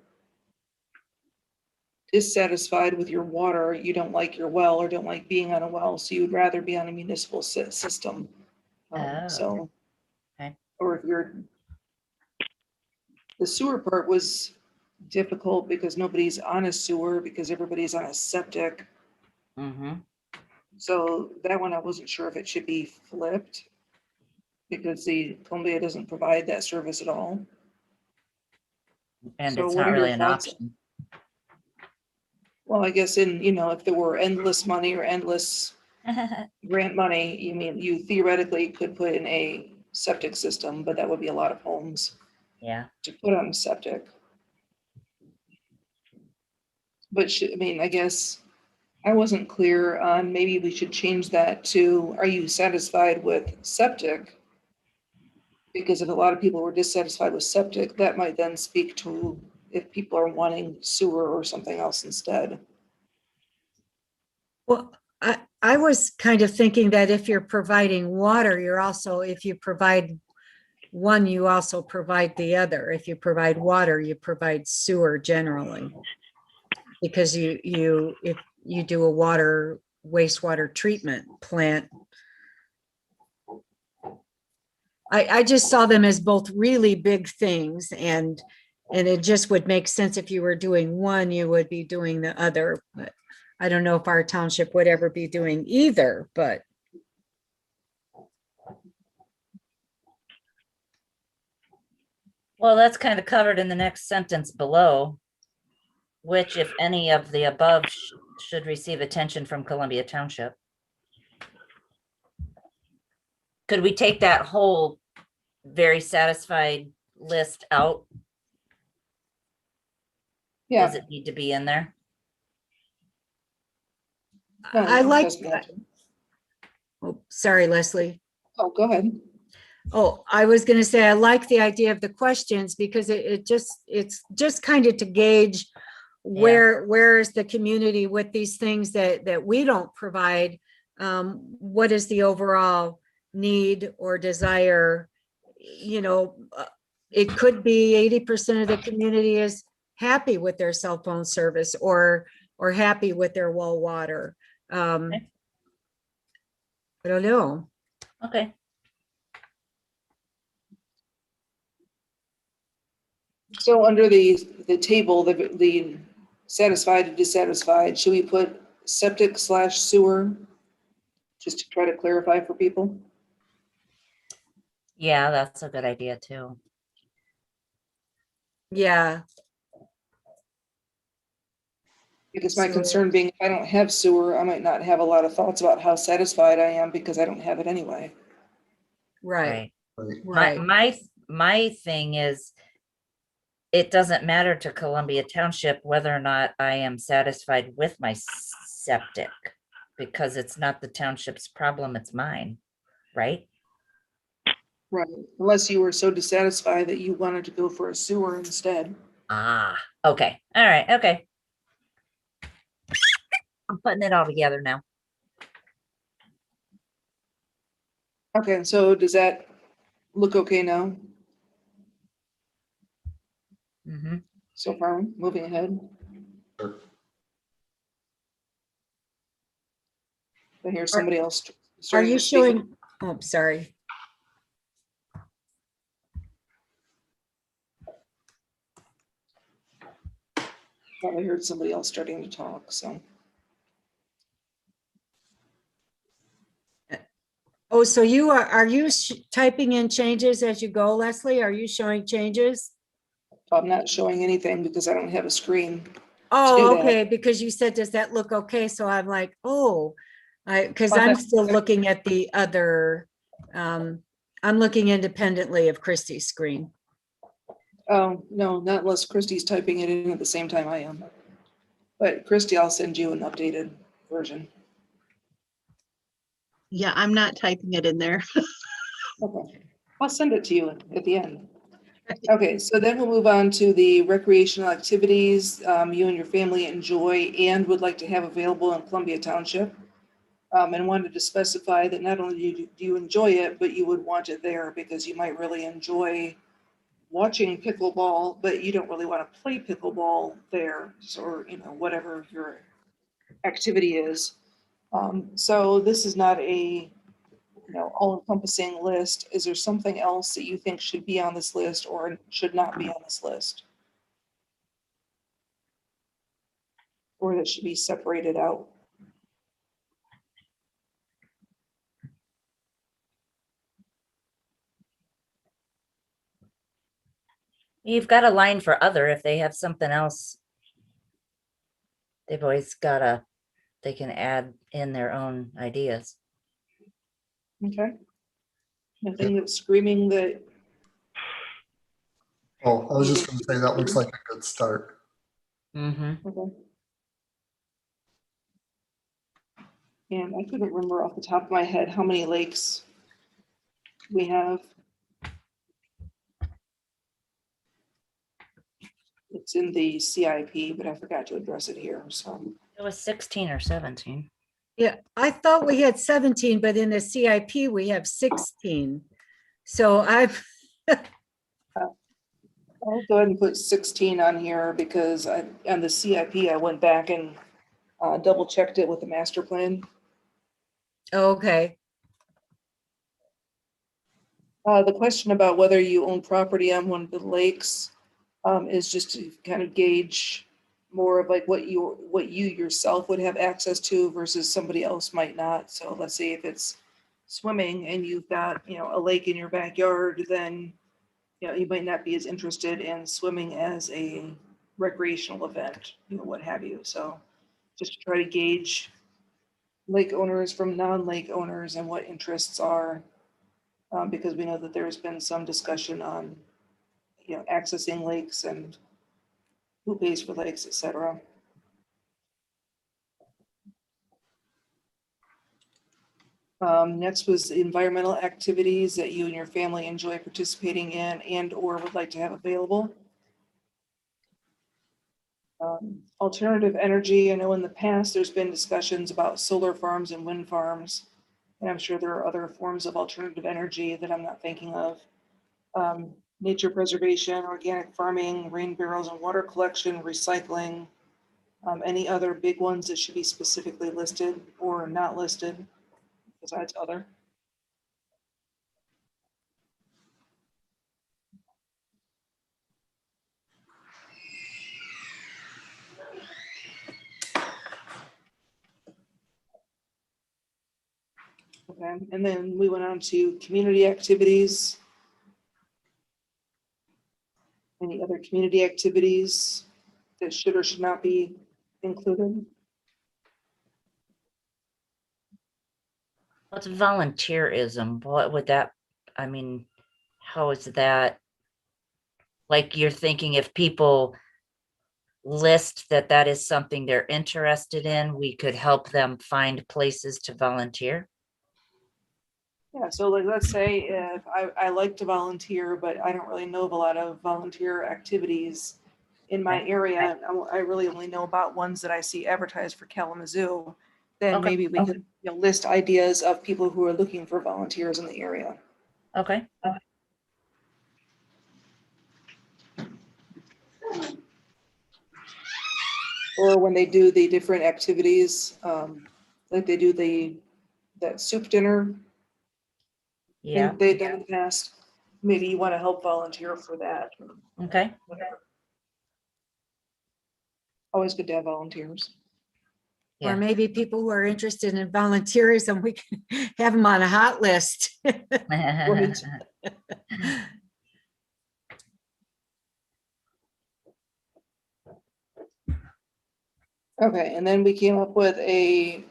dissatisfied with your water, you don't like your well or don't like being on a well, so you would rather be on a municipal system. So, okay. or if you're, the sewer part was difficult because nobody's on a sewer because everybody's on a septic. So that one, I wasn't sure if it should be flipped because the Columbia doesn't provide that service at all. And So it's what not are your really an thoughts? option. Well, I guess if there were endless money or endless grant money, you mean you theoretically could put in a septic system, but that would be a lot of homes Yeah. to put on septic. But I guess I wasn't clear on, maybe we should change that to, are you satisfied with septic? Because if a lot of people were dissatisfied with septic, that might then speak to if people are wanting sewer or something else instead. Well, I was kind of thinking that if you're providing water, you're also, if you provide one, you also provide the other. If you provide water, you provide sewer generally. Because if you do a wastewater treatment plant. I just saw them as both really big things, and it just would make sense if you were doing one, you would be doing the other. But I don't know if our township would ever be doing either, but. Well, that's kind of covered in the next sentence below, which if any of the above should receive attention from Columbia Township. Could we take that whole very satisfied list out? Yeah. Does it need to be in there? No, I like, doesn't have to. oh, sorry, Leslie. Oh, go ahead. Oh, I was gonna say, I like the idea of the questions because it's just kind of to gauge where is the community with these things that we don't provide? What is the overall need or desire? You know, it could be 80% of the community is happy with their cell phone service or happy with their well water. Okay. I don't know. Okay. So under the table, the satisfied and dissatisfied, should we put septic / sewer? Just to try to clarify for people. Yeah, that's a good idea too. Yeah. Because my Sewer. concern being, if I don't have sewer, I might not have a lot of thoughts about how satisfied I am because I don't have it anyway. Right, Right. right. My thing is, it doesn't matter to Columbia Township whether or not I am satisfied with my septic, because it's not the township's problem, it's mine, right? Right. Unless you were so dissatisfied that you wanted to go for a sewer instead. Ah, okay, all right, okay. I'm putting it all together now. Okay, so does that look okay now? Mm-hmm. So far, moving ahead. Sure. I hear somebody else Are starting you to speak. showing, oh, sorry. Thought I heard somebody else starting to talk, so. Oh, so are you typing in changes as you go, Leslie? Are you showing changes? I'm not showing anything because I don't have a screen. Oh, that. okay, because you said, does that look okay? So I'm like, oh, because Well, I'm that's- still looking at the other, I'm looking independently of Christie's screen. Oh, no, not unless Christie's typing it in at the same time I am. But Christie, I'll send you an updated version. Yeah, I'm not typing it in there. Okay, I'll send it to you at the end. Okay, so then we'll move on to the recreational activities you and your family enjoy and would like to have available in Columbia Township. And wanted to specify that not only do you enjoy it, but you would want it there because you might really enjoy watching pickleball, but you don't really want to play pickleball there, or, you know, whatever your activity is. So this is not a, you know, all-encompassing list. Is there something else that you think should be on this list or should not be on this list? Or that should be separated out? You've got a line for other if they have something else. They've always got they can add in their own ideas. Okay. Nothing that's screaming that, Oh, I was just gonna say that looks like a good start. Mm-hmm. okay. And I couldn't remember off the top of my head how many lakes we have. It's in the CIP, but I forgot to address it here, so. It was 16 or 17. Yeah, I thought we had 17, but in the CIP, we have 16. So I've, I'll go ahead and put 16 on here because on the CIP, I went back and double checked it with the master plan. okay, The question about whether you own property on one of the lakes is just to kind of gauge more of like what you yourself would have access to versus somebody else might not. So let's say if it's swimming and you've got, you know, a lake in your backyard, then, you know, you might not be as interested in swimming as a recreational event, you know, what have you. So just to try to gauge lake owners from non-lake owners and what interests are, because we know that there's been some discussion on, you know, accessing lakes and who pays for lakes, et cetera. Next was environmental activities that you and your family enjoy participating in and or would like to have available. Alternative energy, I know in the past, there's been discussions about solar farms and wind farms. And I'm sure there are other forms of alternative energy that I'm not thinking of. Nature preservation, organic farming, rain barrels and water collection, recycling. Any other big ones that should be specifically listed or not listed besides other? Okay, and then we went on to community activities. Any other community activities that should or should not be included? What's volunteerism? What would that, I mean, how is that? Like you're thinking if people list that that is something they're interested in, we could help them find places to volunteer? Yeah, so like, let's say if I like to volunteer, but I don't really know of a lot of volunteer activities in my area. I really only know about ones that I see advertised for Kalamazoo. Then Okay, maybe we could, list ideas of people who are looking for volunteers in the area. Okay, Or when they do the different activities, like they do that soup dinner yeah, they've done in the past, maybe you want to help volunteer for that. okay. Always good to have volunteers. Or Yeah. maybe people who are interested in volunteerism, we can have them on a hot list. Okay, and then we came up with a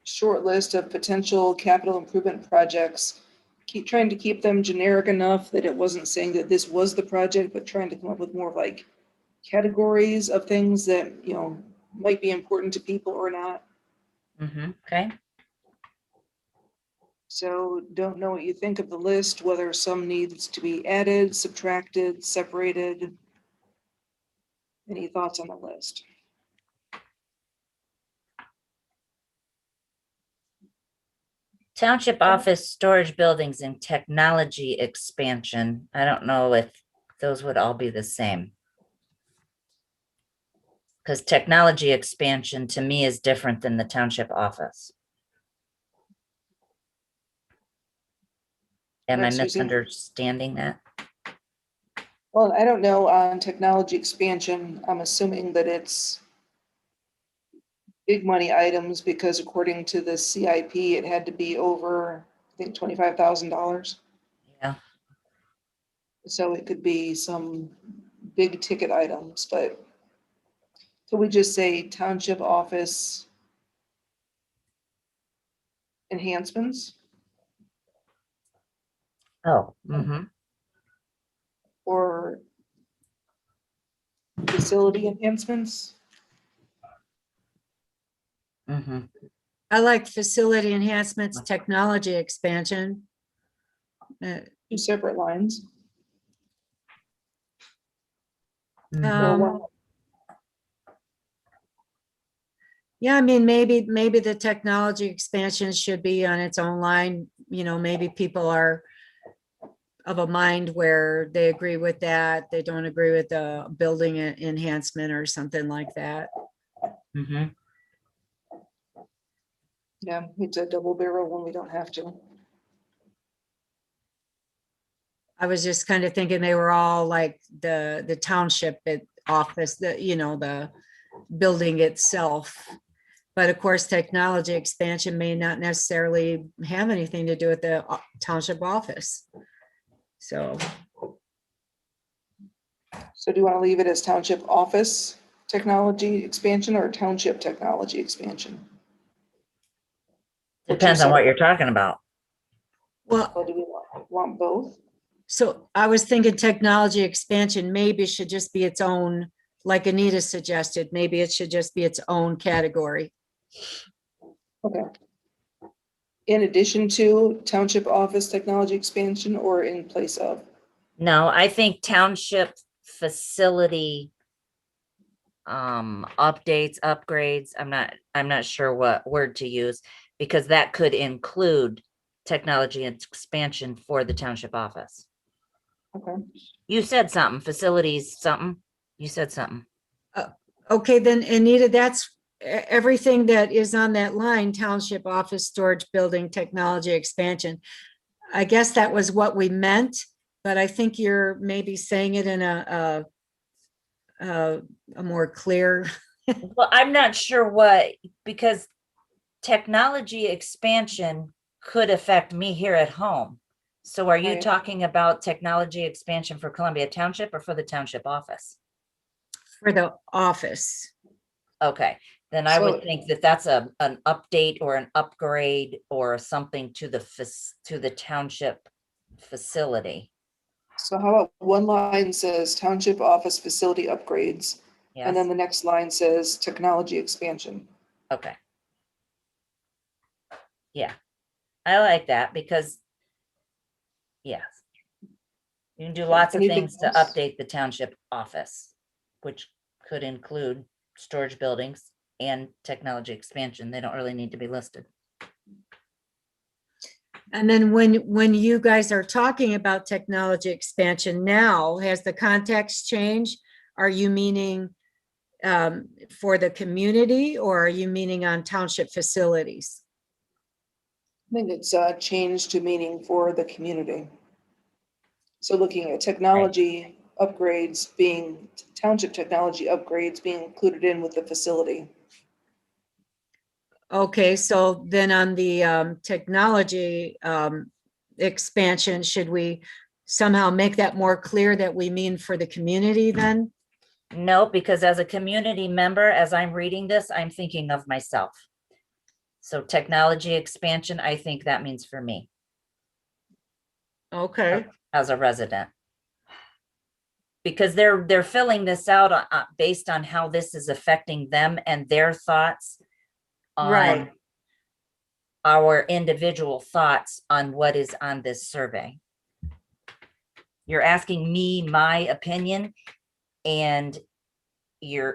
short list of potential capital improvement projects. Keep trying to keep them generic enough that it wasn't saying that this was the project, but trying to come up with more of like categories of things that, might be important to people or not. Okay, So don't know what you think of the list, whether some needs to be added, subtracted, separated. Any thoughts on the list? township office, storage buildings and technology expansion. I don't know if those would all be the same. Because technology expansion to me is different than the township office. Am I Right, so you see- misunderstanding that? Well, I don't know on technology expansion. I'm assuming that it's big money items because according to the CIP, it had to be over, I think, $25,000. Yeah, So it could be some big ticket items, but could we just say township office enhancements oh, or facility enhancements? I like facility enhancements, technology expansion. Two separate lines. Or Um, one. Yeah, I mean, maybe the technology expansion should be on its own line, maybe people are of a mind where they agree with that, they don't agree with the building enhancement or something like that. Yeah, it's a double barrel when we don't have to. I was just kind of thinking they were all like the township office, the building itself. But of course, technology expansion may not necessarily have anything to do with the township office. So, So do you want to leave it as township office technology expansion or township technology expansion? Depends on what you're talking about. well, Or do we want both? so I was thinking technology expansion maybe should just be its own, like Anita suggested, maybe it should just be its own category. Okay. In addition to township office technology expansion or in place of? No, I think township facility updates, upgrades. I'm not sure what word to use because that could include technology and expansion for the township office. Okay. You said something, facilities, something. You said something. Okay, then Anita, that's everything that is on that line, township office, storage, building, technology, expansion. I guess that was what we meant, but I think you're maybe saying it in a more clear. Well, I'm not sure what, because technology expansion could affect me here at home. So are you Right. talking about technology expansion for Columbia Township or for the township office? For the office. Okay, then I would So- think that that's an update or an upgrade or something to the township facility. So how about one line says township office facility upgrades, and then Yes, the next line says technology expansion. okay. Yeah, I like that because, yes. You can do lots of Anything things to else? update the township office, which could include storage buildings and technology expansion. They don't really need to be listed. And then when you guys are talking about technology expansion now, has the context changed? Are you meaning for the community or are you meaning on township facilities? I think it's changed to meaning for the community. So looking at technology upgrades being, township technology upgrades being included in with the facility. Okay, so then on the technology expansion, should we somehow make that more clear that we mean for the community then? No, because as a community member, as I'm reading this, I'm thinking of myself. So technology expansion, I think that means for me Okay, as a resident. Because they're filling this out based on how this is affecting them and their thoughts on right. our individual thoughts on what is on this survey. You're asking me my opinion and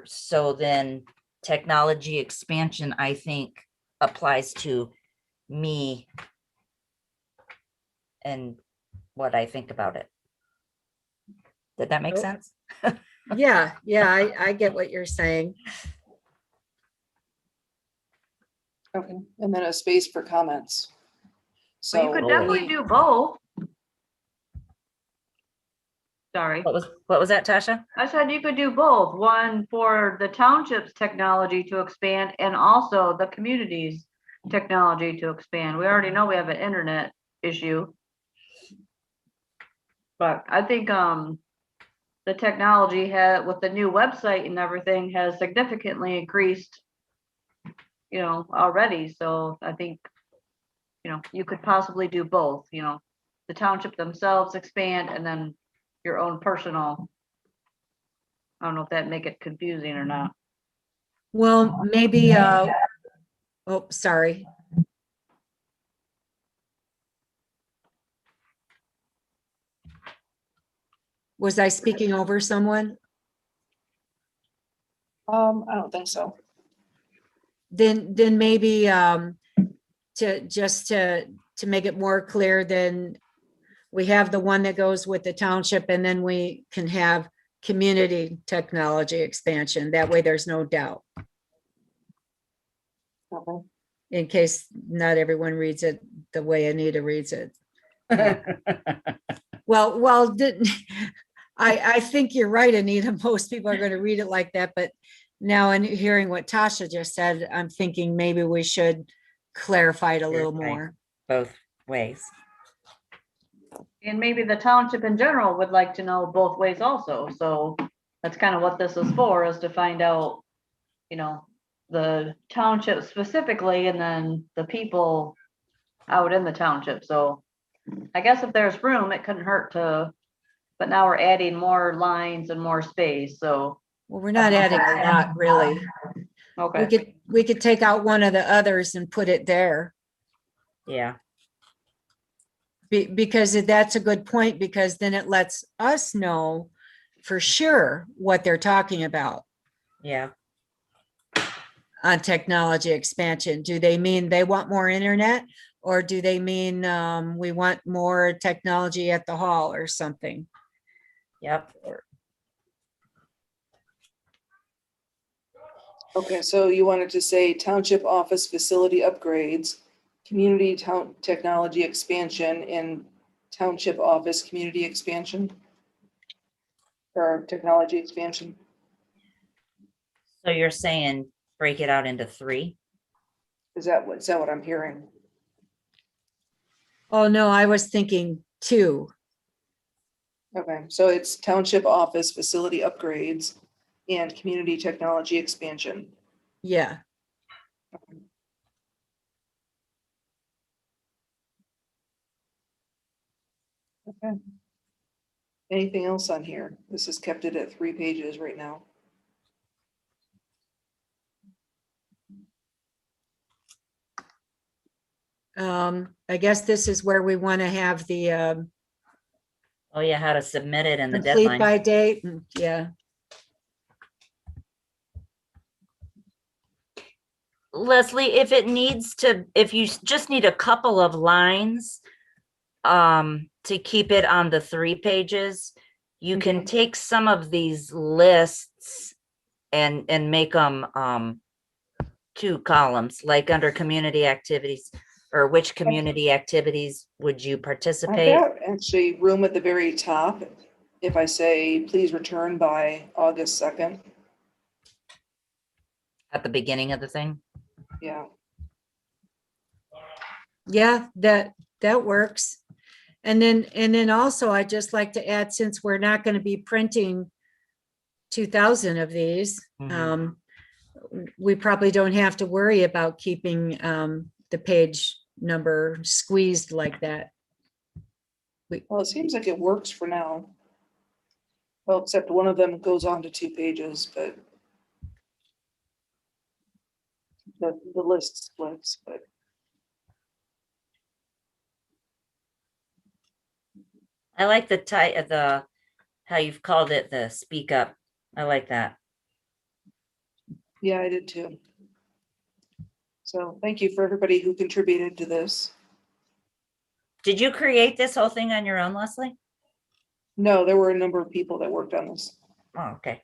so then technology expansion, I think, applies to me and what I think about it. Did that make Oh. sense? Yeah, I get what you're saying. Okay. And then a space for comments. Well, you So could definitely do both. Sorry, What was that, Tasha? I said you could do both, one for the township's technology to expand and also the community's technology to expand. We already know we have an internet issue. But I think the technology with the new website and everything has significantly increased, already. So I think, you could possibly do both, the township themselves expand and then your own personal. I don't know if that make it confusing or not. Well, maybe, oh, sorry. Was I speaking over someone? I don't think so. Then maybe to make it more clear, then we have the one that goes with the township and then we can have community technology expansion. That way there's no doubt, Okay. in case not everyone reads it the way Anita reads it. Well, I think you're right, Anita. Most people are going to read it like that, but now in hearing what Tasha just said, I'm thinking maybe we should clarify it a little Clarify. more. Both ways. And maybe the township in general would like to know both ways also. So that's kind of what this is for, is to find out, the township specifically and then the people out in the township. So I guess if there's room, it couldn't hurt but now we're adding more lines and more space. So, Well, we're not adding a lot, really. okay. We could take out one of the others and put it there. Yeah, Because that's a good point, because then it lets us know for sure what they're talking about yeah. on technology expansion. Do they mean they want more internet? Or do they mean we want more technology at the hall or something? Yep. Okay, so you wanted to say township office facility upgrades, community town technology expansion, and township office community expansion? Or technology expansion? So you're saying break it out into 3? Is that what I'm hearing? Oh, no, I was thinking two. Okay, so it's township office facility upgrades and community technology expansion. Yeah. Okay. Anything else on here? This has kept it at 3 pages right now. I guess this is where we want to have the Oh yeah, how to submit it and the complete deadline. by date. Yeah. Leslie, if it needs to, if you just need a couple of lines to keep it on the 3 pages, you can Mhm. take some of these lists and make them 2 columns, like under community activities, or which community activities would you I've participate? got actually room at the very top. If I say, please return by August 2nd, At the beginning of the thing? yeah. Yeah, that works. And then also I'd just like to add, since we're not going to be printing 2,000 of these, Mhm. we probably don't have to worry about keeping the page number squeezed like that. Well, it seems like it works for now. Well, except one of them goes on to 2 pages, but the list splits, but I like the how you've called it the speak up. I like that. yeah, I did too. So thank you for everybody who contributed to this. Did you create this whole thing on your own, Leslie? No, there were a number of people that worked on this. Oh, okay.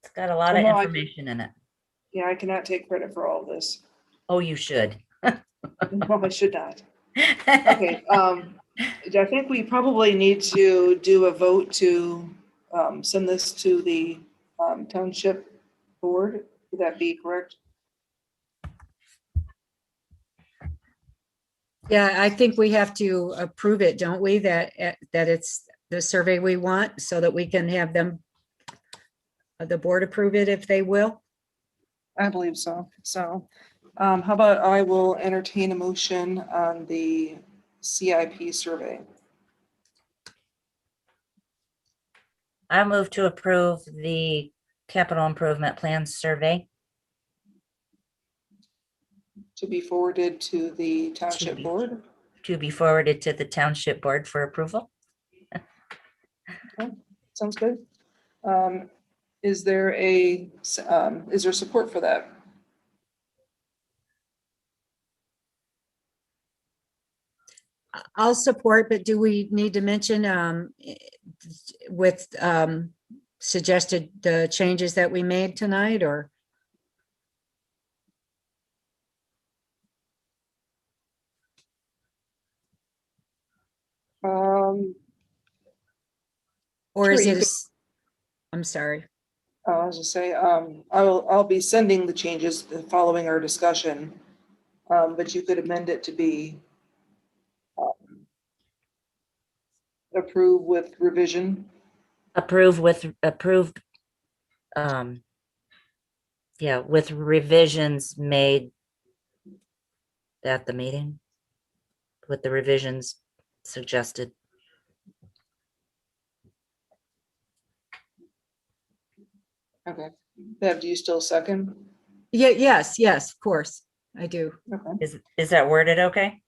It's got a lot Well, of no, information in it. Yeah, I cannot take credit for all of this. Oh, you should. No, I should not. Okay, I think we probably need to do a vote to send this to the township board. Would that be correct? Yeah, I think we have to approve it, don't we? That it's the survey we want, so that we can have them, the board approve it if they will. I believe so. So how about I will entertain a motion on the CIP survey. I move to approve the capital improvement plan survey To be forwarded to the township be- board. to be forwarded to the township board for approval. Sounds good. Is there support for that? I'll support, but do we need to mention with suggested the changes that we made tonight, or? Or Sure, is you it, could- I'm sorry. I was just say, I'll be sending the changes following our discussion. But you could amend it to be approve with revision. Approved. Yeah, with revisions made at the meeting, with the revisions suggested. Okay. Bev, do you still second? Yeah, yes, of course. I do. Okay. Is that worded okay?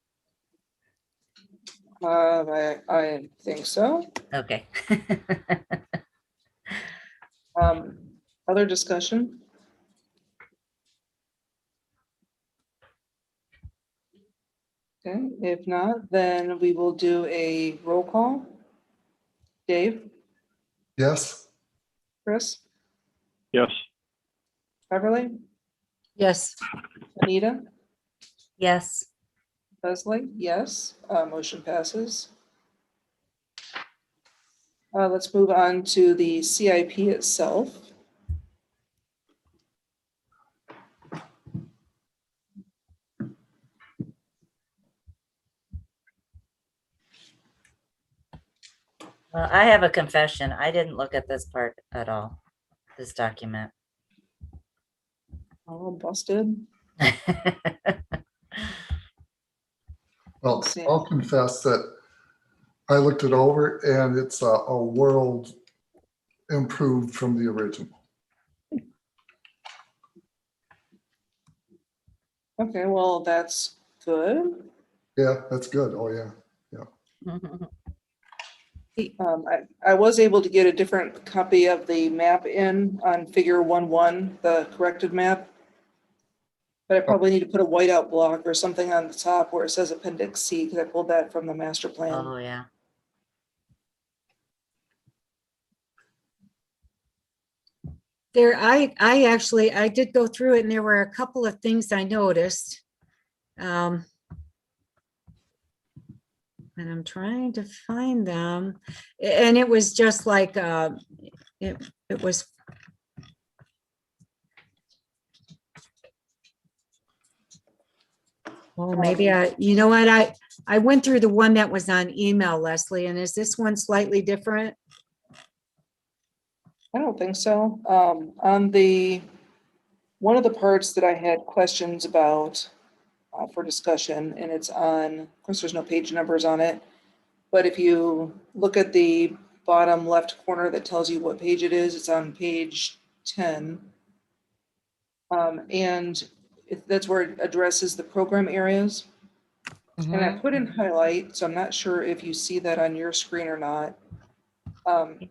I think so. Okay. Other discussion? Okay, if not, then we will do a roll call. Dave, Yes, Chris, Yes, Beverly, Yes, Anita, Yes. Leslie, yes, motion passes. Let's move on to the CIP itself. Well, I have a confession. I didn't look at this part at all, this document. All busted. well, Let's see. I'll confess that I looked it over and it's a world improved from the original. Okay, well, that's good. Yeah, that's good. Oh, yeah. I was able to get a different copy of the map in on figure 1-1, the corrected map. But I probably need to put a whiteout block or something on the top where it says Appendix C, because I pulled that from the master plan. Oh, yeah. there, I did go through it and there were a couple of things I noticed. And I'm trying to find them. And it was just like, it was. Well, maybe you know what, I went through the one that was on email, Leslie, and is this one slightly different? I don't think so. One of the parts that I had questions about for discussion, and it's on, of course, there's no page numbers on it. But if you look at the bottom left corner that tells you what page it is, it's on page 10. And that's where it addresses the program areas. And I put in highlight, so I'm not sure if you see that on your screen or not.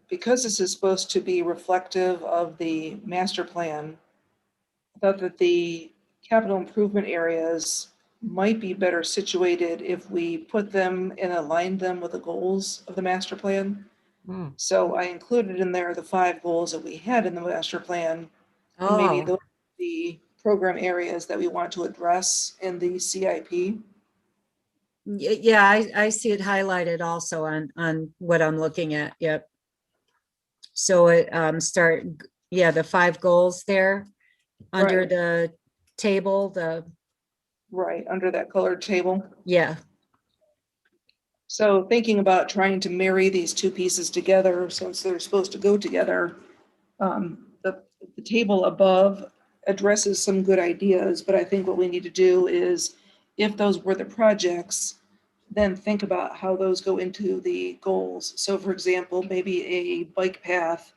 Because this is supposed to be reflective of the master plan, I thought that the capital improvement areas might be better situated if we put them and aligned them with the goals of the master plan. So I included in there the 5 goals that we had in the master plan, and maybe Oh, those are the program areas that we want to address in the CIP. yeah, I see it highlighted also on what I'm looking at, yep. So it, the 5 goals there under Right. the table, Right, under that colored table. yeah. So thinking about trying to marry these 2 pieces together, since they're supposed to go together, the table above addresses some good ideas, but I think what we need to do is, if those were the projects, then think about how those go into the goals. So for example, maybe a bike path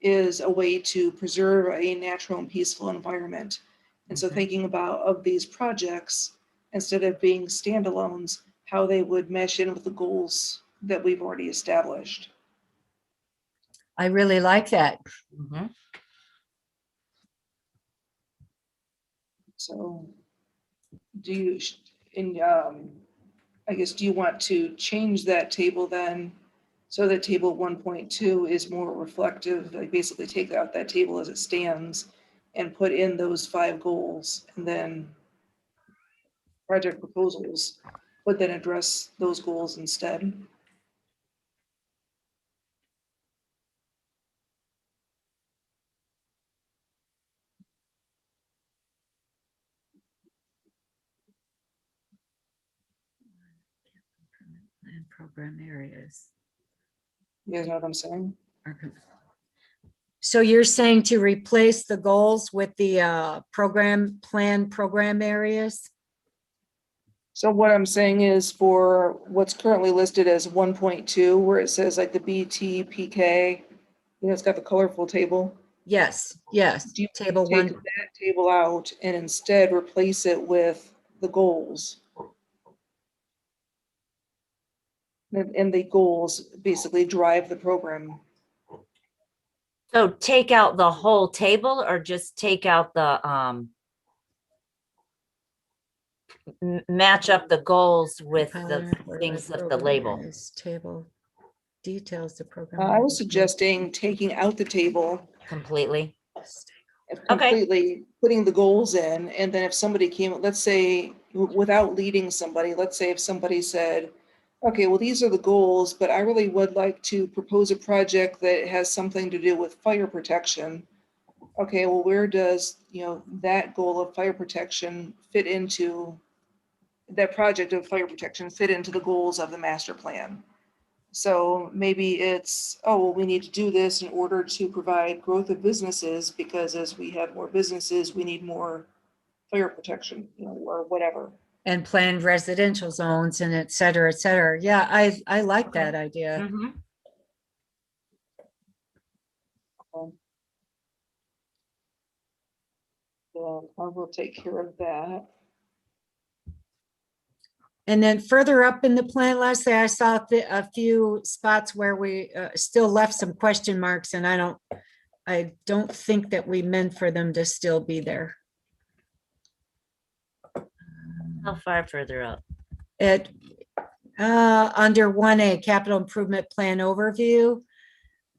is a way to preserve a natural and peaceful environment. And so thinking about of these projects, instead of being standalones, how they would mesh in with the goals that we've already established. I really like that. So do you, I guess, do you want to change that table then? So that table 1.2 is more reflective, like basically take out that table as it stands and put in those 5 goals, and then project proposals would then address those goals instead. And program areas. You guys know what I'm saying? So you're saying to replace the goals with the program areas? So what I'm saying is for what's currently listed as 1.2, where it says like the BTPK, it's got the colorful table. Yes, yes, Do you table take one. that table out and instead replace it with the goals? And the goals basically drive the program. So take out the whole table or just take out the, match up the goals with the things of the label. Table details the program. I was suggesting taking out the table Completely. and completely putting the goals in, and then if somebody came, let's say, without leading somebody, let's say if somebody said, okay, well, these are the goals, but I really would like to propose a project that has something to do with fire protection. Okay, well, where does, that goal of fire protection fit into, that project of fire protection fit into the goals of the master plan? So maybe it's, oh, well, we need to do this in order to provide growth of businesses, because as we have more businesses, we need more fire protection, or whatever. And planned residential zones and et cetera, et cetera. Yeah, I like that idea. Mhm. So I will take care of that. And then further up in the plan, Leslie, I saw a few spots where we still left some question marks, and I don't think that we meant for them to still be there. How far further up? It, under 1A, capital improvement plan overview,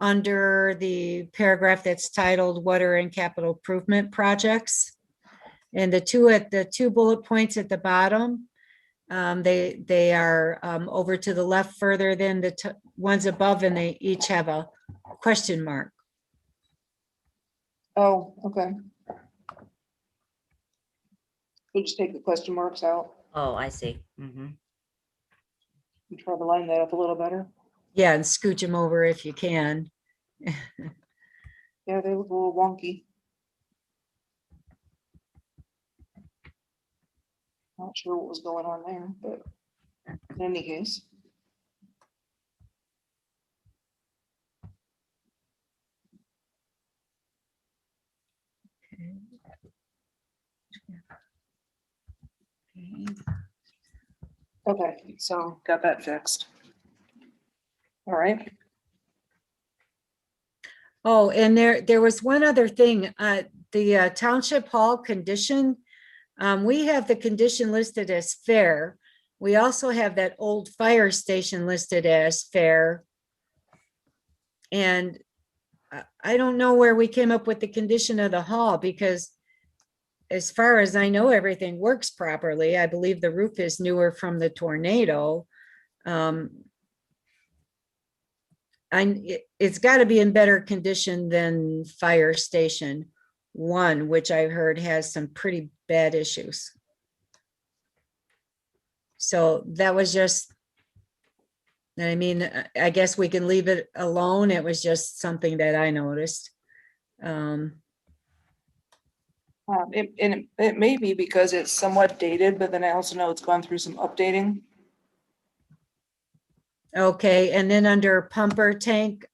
under the paragraph that's titled water and capital improvement projects. And the two bullet points at the bottom, they are over to the left further than the ones above, and they each have a question mark. Oh, okay. We'll just take the question marks out Oh, I see. Mhm. and try to line that up a little better. Yeah, and scooch them over if you can. Yeah, they look a little wonky. Not sure what was going on there, but in any case. Okay, so got that fixed. All right. Oh, and there was one other thing, the township hall condition. We have the condition listed as fair. We also have that old fire station listed as fair. And I don't know where we came up with the condition of the hall, because as far as I know, everything works properly. I believe the roof is newer from the tornado. It's got to be in better condition than Fire Station 1, which I heard has some pretty bad issues. So that was just, I mean, I guess we can leave it alone. It was just something that I noticed. It may be because it's somewhat dated, but then I also know it's gone through some updating. Okay, and then under pumper tank,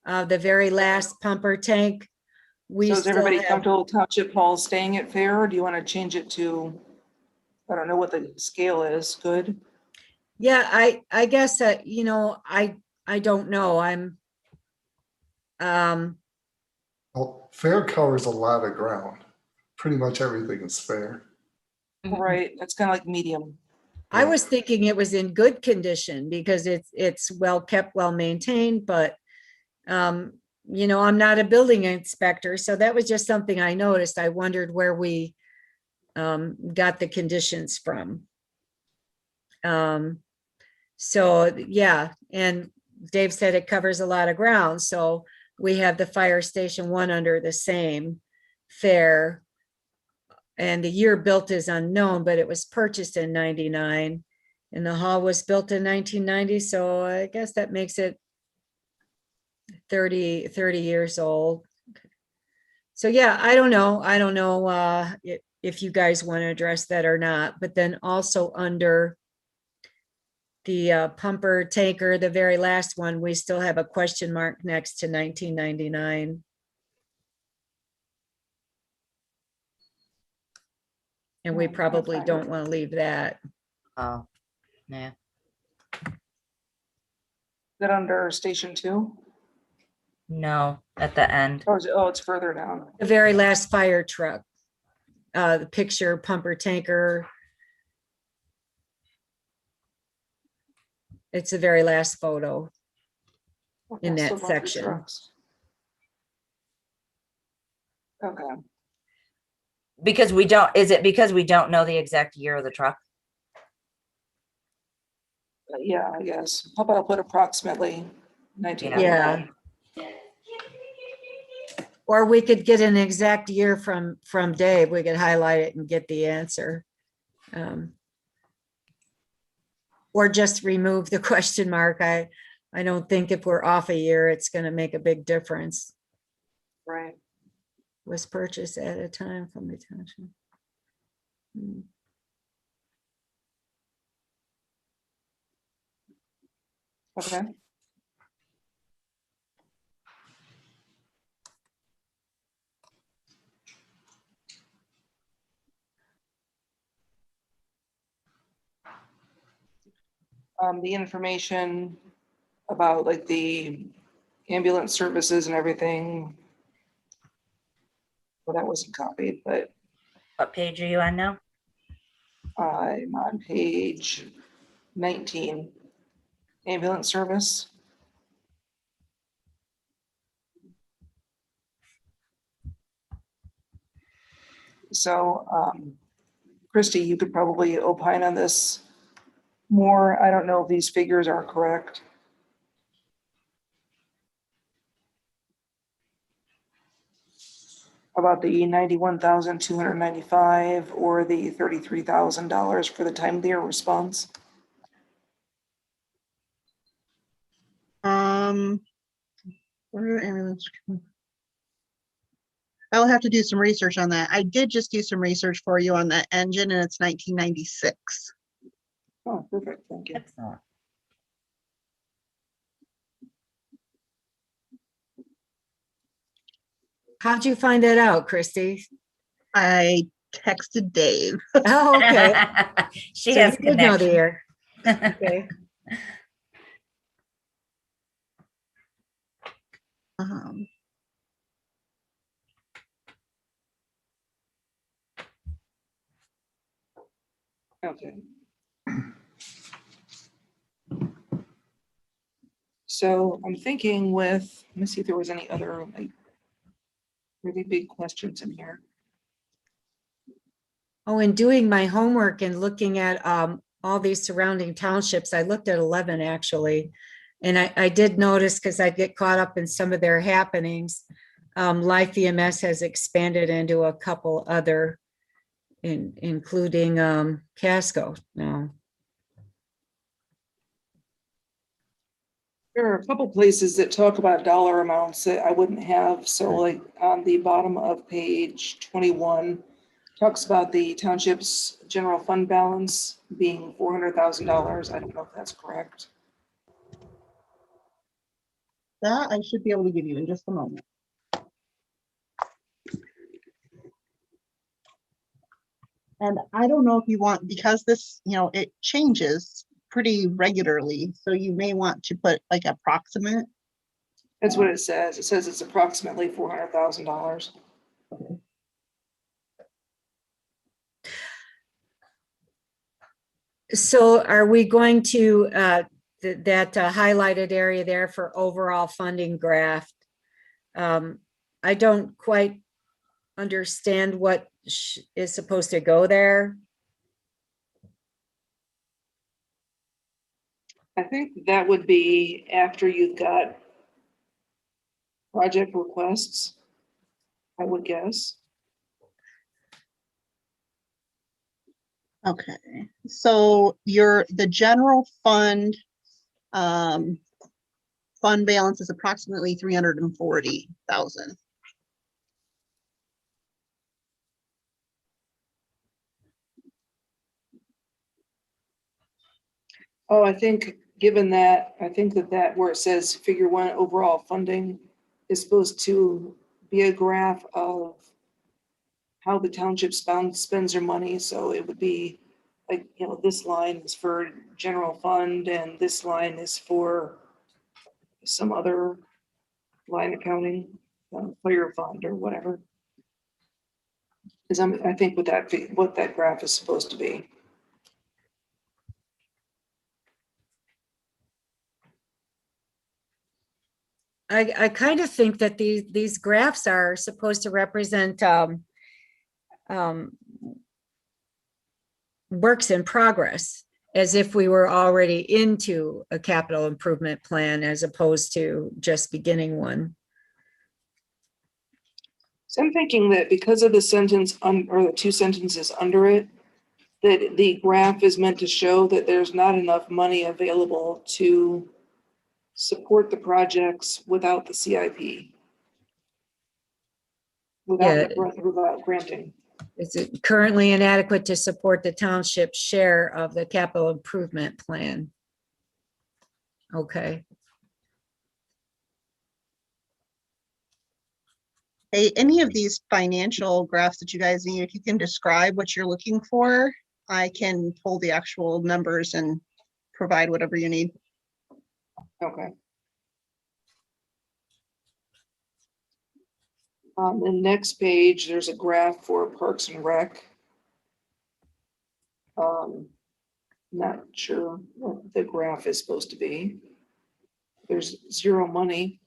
the very last pumper tank, we So is still everybody have, comfortable Township Hall staying at fair, or do you want to change it to, I don't know what the scale is, good? yeah, I guess that, I don't know. I'm, Well, fair covers a lot of ground. Pretty much everything is fair. Right, that's kind of like medium. I was thinking it was in good condition because it's well kept, well maintained, but I'm not a building inspector, so that was just something I noticed. I wondered where we got the conditions from. So yeah, and Dave said it covers a lot of ground, so we have the Fire Station 1 under the same fair. And the year built is unknown, but it was purchased in 99 and the hall was built in 1990. So I guess that makes it 30 years old. So yeah, I don't know. If you guys want to address that or not, but then also under the pumper tanker, the very last one, we still have a question mark next to 1999. And we Oh, probably okay. don't want to leave that. Oh, yeah. Is that under station 2? No, at the end. Or is it, oh, it's further down. The very last fire truck, the picture pumper tanker. It's the very last photo. In Okay, that still going through section. trucks. Okay, Because we don't, is it because we don't know the exact year of the truck? yeah, I guess. How about I'll put approximately 19. Yeah. Or we could get an exact year from Dave. We could highlight it and get the answer. Or just remove the question mark. I don't think if we're off a year, it's going to make a big difference. Right. Was purchased at a time from the township. Hmm. Okay. The information about like the ambulance services and everything. Well, that wasn't copied, but What page are you on now? I'm on page 19. Ambulance service. So, Christie, you could probably opine on this more. I don't know if these figures are correct. About the 91,295 or the $33,000 for the timely response. Where ambulance? I'll have to do some research on that. I did just do some research for you on that engine and it's 1996. Oh, perfect, thank you. Excellent. How'd you find that out, Christy? I texted Dave. Oh, okay. She So has you did know the connection. year. Okay. Um, Okay. So I'm thinking with, let me see if there was any other like really big questions in here. Oh, in doing my homework and looking at all these surrounding townships, I looked at 11 actually. And I did notice, because I get caught up in some of their happenings, Life EMS has expanded into a couple other, including Casco now. There are a couple places that talk about dollar amounts that I wouldn't have. So like on the bottom of page 21, talks about the township's general fund balance being $400,000. I don't know if that's correct. that I should be able to give you in just a moment. And I don't know if you want, because this, it changes pretty regularly. So you may want to put like approximate. That's what it says. It says it's approximately $400,000. So are we going to, that highlighted area there for overall funding graph? I don't quite understand what is supposed to go there. I think that would be after you've got project requests, I would guess. Okay, so the general fund fund balance is approximately 340,000. Oh, I think given that, I think that where it says figure 1 overall funding is supposed to be a graph of how the township spends their money. So it would be like, this line is for general fund and this line is for some other line accounting, fire fund or whatever. Because I think what that graph is supposed to be. I kind of think that these graphs are supposed to represent works in progress, as if we were already into a capital improvement plan as opposed to just beginning one. So I'm thinking that because of the sentence or the two sentences under it, that the graph is meant to show that there's not enough money available to support the projects without the CIP. Yeah. Without granting. Is it currently inadequate to support the township share of the capital improvement plan? Okay. Hey, any of these financial graphs that you guys need, if you can describe what you're looking for, I can pull the actual numbers and provide whatever you need. Okay. On the next page, there's a graph for Parks and Rec. Not sure what the graph is supposed to be. There's zero money,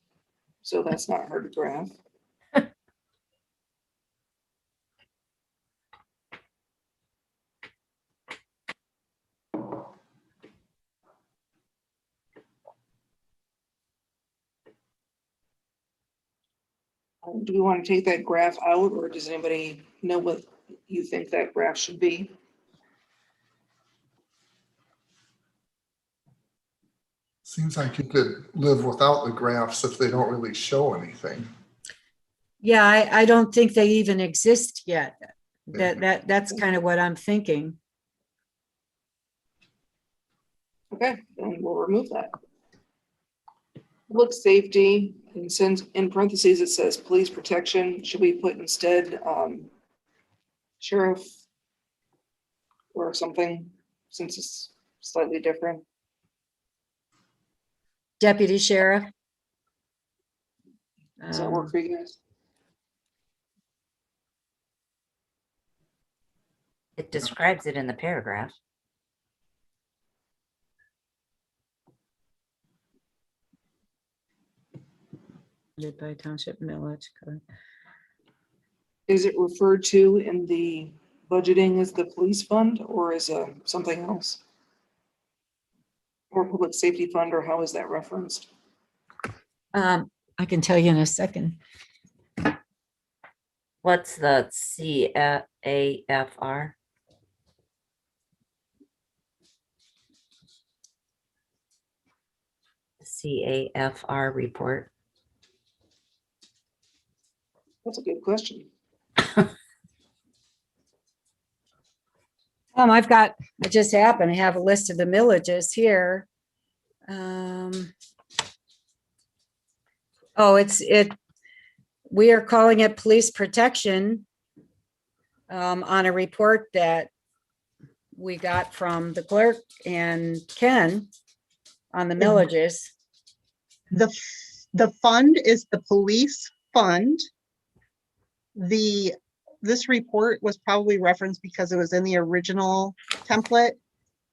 so that's not hard to graph. Do we want to take that graph out, or does anybody know what you think that graph should be? Seems like you could live without the graphs if they don't really show anything. Yeah, I don't think they even exist yet. That's kind of what I'm thinking. Okay, then we'll remove that. Public safety, and since in parentheses it says police protection, should we put instead sheriff or something, since it's slightly different? Deputy sheriff. Does that work for you guys? It describes it in the paragraph. By township millage. Is it referred to in the budgeting as the police fund, or is it something else? Or public safety fund, or how is that referenced? I can tell you in a second. What's the CAFR? CAFR report. That's a good question. I just happen to have a list of the millages here. We are calling it police protection on a report that we got from the clerk and Ken on the millages. The fund is the police fund. This report was probably referenced because it was in the original template,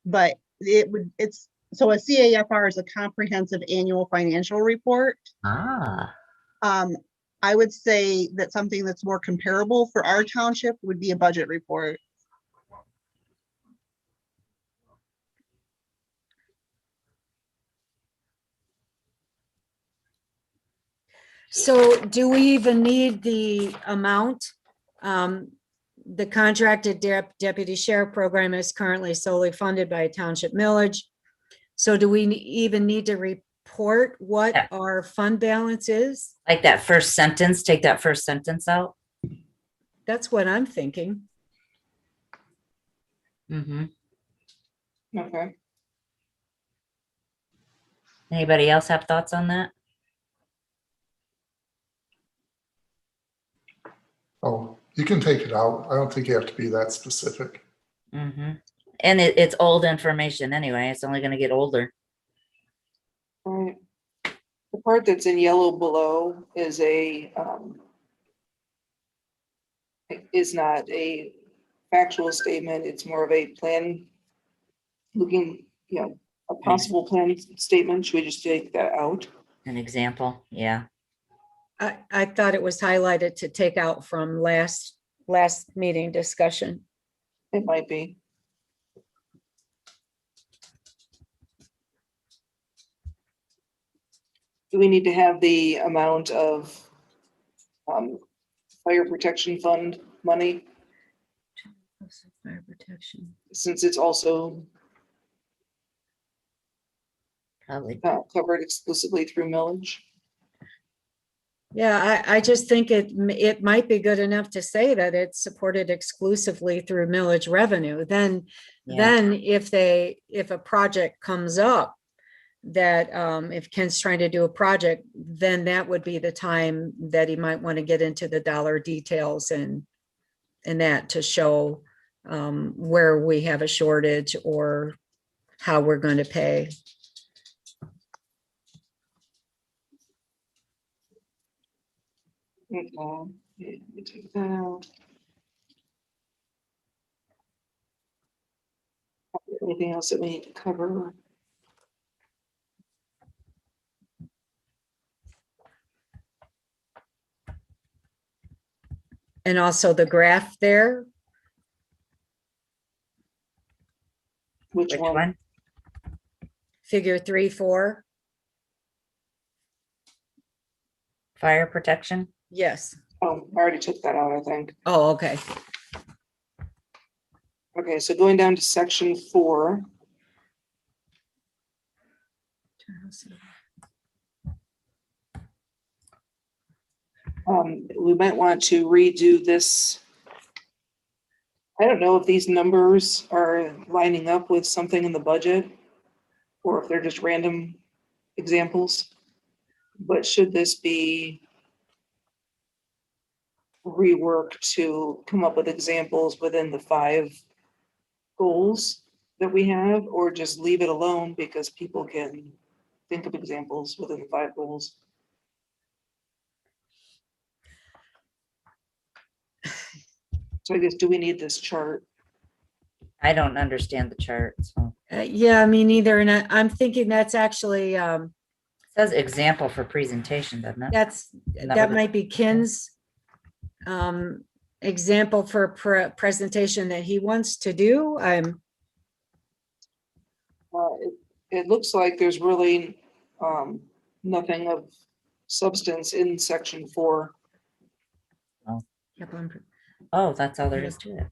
but so a CAFR is a comprehensive annual financial report. Ah. I would say that something that's more comparable for our township would be a budget report. So do we even need the amount? The contracted deputy sheriff program is currently solely funded by township millage. So do we even need to report what Yeah. our fund balance is? Like that first sentence, take that first sentence out. That's what I'm thinking. Mm-hmm. Okay. Anybody else have thoughts on that? Oh, You can take it out. I don't think you have to be that specific. Mm-hmm. And it's old information anyway. It's only gonna get older. Right. The part that's in yellow below is is not a factual statement. It's more of a plan looking, a possible plan statement. Should we just take that out? An example, yeah. I thought it was highlighted to take out from last meeting discussion. It might be. Do we need to have the amount of fire protection fund money, Fire protection. since it's also Probably. covered exclusively through millage? Yeah, I just think it might be good enough to say that it's supported exclusively through millage revenue. Then Yeah. if a project comes up that if Ken's trying to do a project, then that would be the time that he might want to get into the dollar details and that to show where we have a shortage or how we're going to pay. Okay, yeah, let me take that out. Anything else that we need to cover? And also the graph there, Which Which one? one? figure 3-4. Fire protection? Yes. Oh, I already took that out, I think. Oh, okay. Okay, so going down to section 4. We might want to redo this. I don't know if these numbers are lining up with something in the budget or if they're just random examples. But should this be reworked to come up with examples within the 5 goals that we have, or just leave it alone because people can think of examples within the 5 goals? So I guess, do we need this chart? I don't understand the chart, so. Yeah, me neither. And I'm thinking that's actually, It says example for presentation, doesn't it? that Number- might be Ken's example for presentation that he wants to do. It looks like there's really nothing of substance in section 4. Oh, that's all there is to it.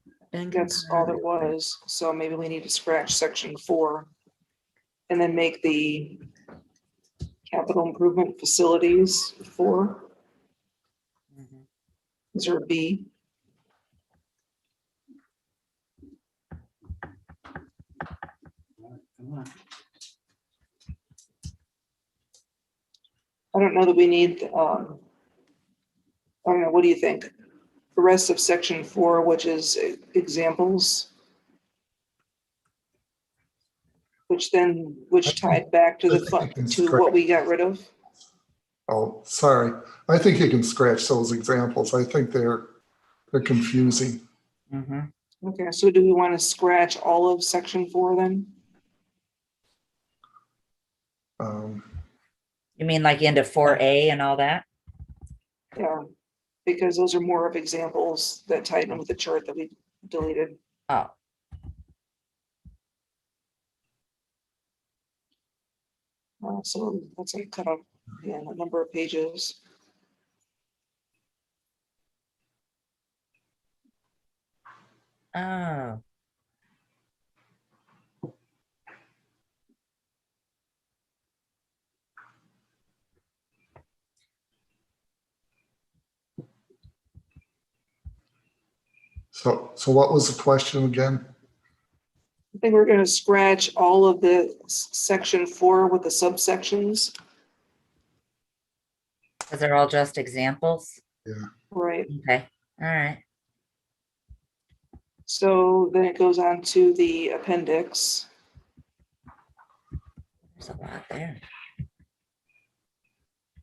That's all there was. So maybe we need to scratch section 4 and then make the capital improvement facilities 4. Mhm. Is there a B? I don't know that we need, I don't know, what do you think? The rest of section 4, which is examples. Which tied back to the fund, to what we got rid of. Oh, sorry. I think you can scratch those examples. I think they're confusing. Mhm. Okay, so do we want to scratch all of section 4 then? You mean like into 4A and all that? Yeah, because those are more of examples that tied in with the chart that we deleted. Oh, So that's like cut off, yeah, a number of pages. oh. So what was the question again? I think we're gonna scratch all of the section 4 with the subsections, Because they're all just examples? right? Okay, all right. So then it goes on to the appendix. There's a lot there.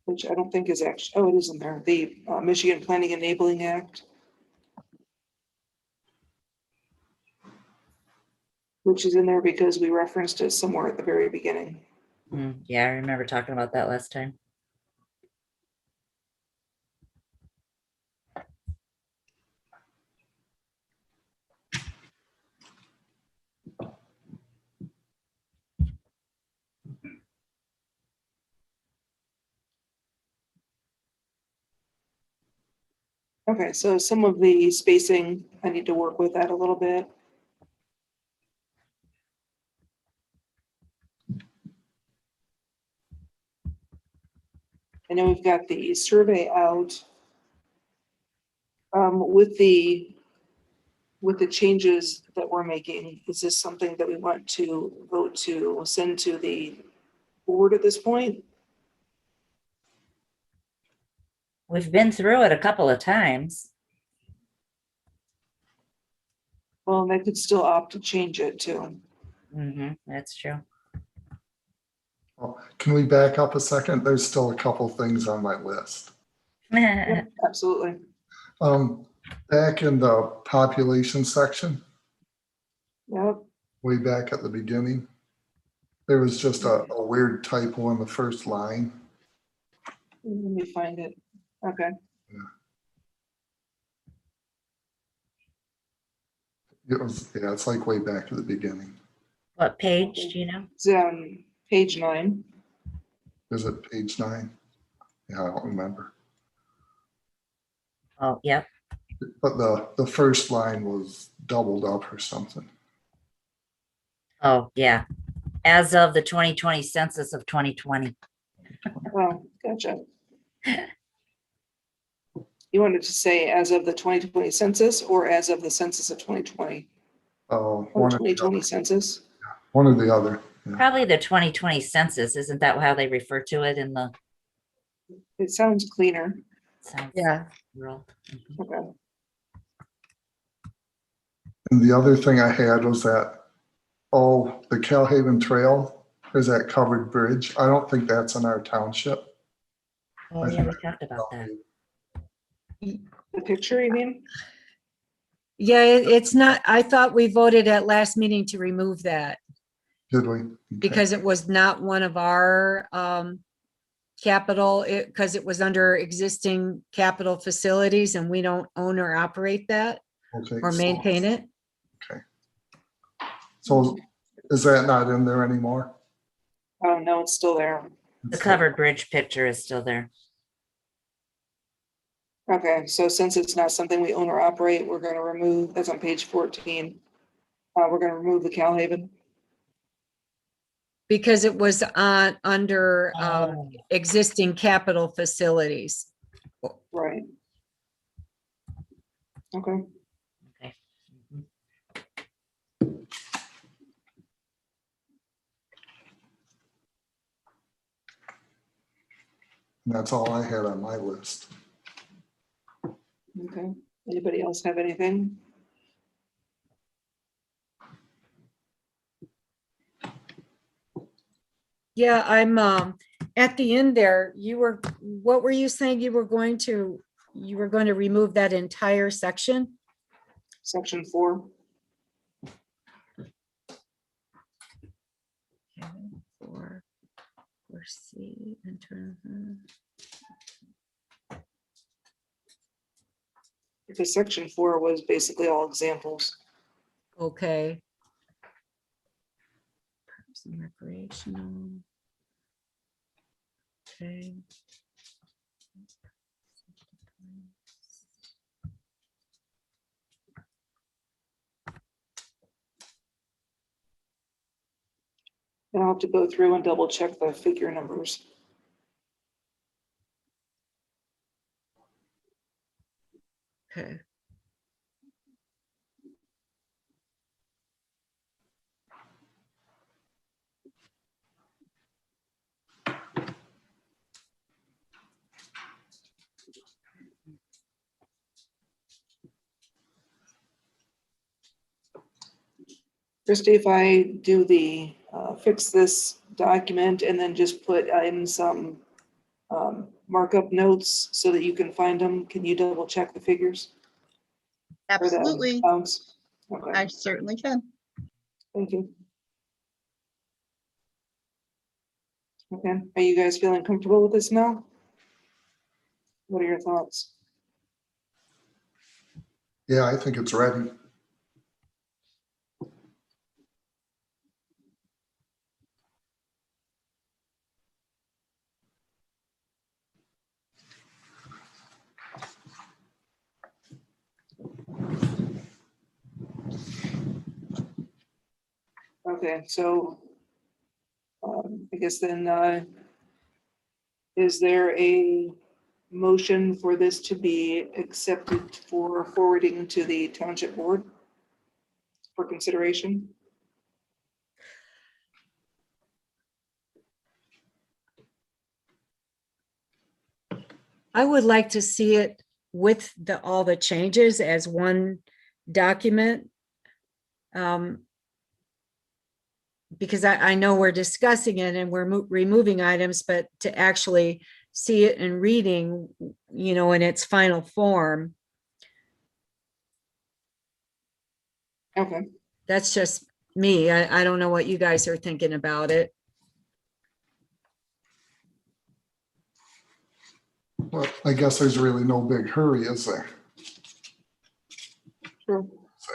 Which I don't think is actually, oh, it is in there, the Michigan Planning Enabling Act. Which is in there because we referenced it somewhere at the very beginning. Yeah, I remember talking about that last time. Okay, so some of the spacing, I need to work with that a little bit. I know we've got the survey out. With the changes that we're making, is this something that we want to vote to send to the board at this point? We've been through it a couple of times. Well, they could still opt to change it too. That's true. Oh, can we back up a second? There's still a couple things on my list. Yep, absolutely. Back in the population section, Yep. way back at the beginning, there was just a weird typo in the first line. Let me find it. Okay. It was, yeah, it's like way back at the beginning. What page, do you know? It's page 9. Is it page 9? Yeah, I don't remember. Oh, yep. But the first line was doubled up or something. Oh, yeah. As of the 2020 census of 2020. Oh, gotcha. You wanted to say as of the 2020 census or as of the census of 2020? Oh, Or one or the 2020 other. census? One or the other. Yeah. Probably the 2020 census. Isn't that how they refer to it in the? It sounds cleaner. Sounds Yeah. rural. Okay. And the other thing I had was that, the Calhaven Trail is that covered bridge. I don't think that's in our township. Oh, yeah, we talked about that. The picture, you mean? Yeah, it's not, I thought we voted at last meeting to remove that Did we? Okay. because it was not one of our capital, because it was under existing capital facilities and we don't own or operate that Okay, or maintain it. so is that not in there anymore? Oh, no, it's still there. The covered bridge picture is still there. Okay, so since it's not something we own or operate, we're gonna remove, that's on page 14. We're gonna remove the Calhaven. Because it was on, under Oh. existing capital facilities. Right. Okay. Okay. Mhm. And that's all I had on my list. Okay. Anybody else have anything? Yeah, I'm at the end there, what were you saying you were going to remove that entire section? Section 4. For C in terms Because section 4 was basically all examples. okay. Parks and recreational. Okay. And I'll have to go through and double check the figure numbers. Okay. Christie, if I do the, fix this document and then just put in some markup notes so that you can find them, can you double check the figures? for the Absolutely. amounts? Okay, I certainly can. thank you. Okay, are you guys feeling comfortable with this now? What are your thoughts? Yeah, I think it's ready. Okay, so I guess then, is there a motion for this to be accepted for forwarding to the township board for consideration? I would like to see it with all the changes as one document. Because I know we're discussing it and we're removing items, but to actually see it in reading, in its final form, Okay, that's just me. I don't know what you guys are thinking about it. Well, I guess there's really no big hurry, is there? sure. So,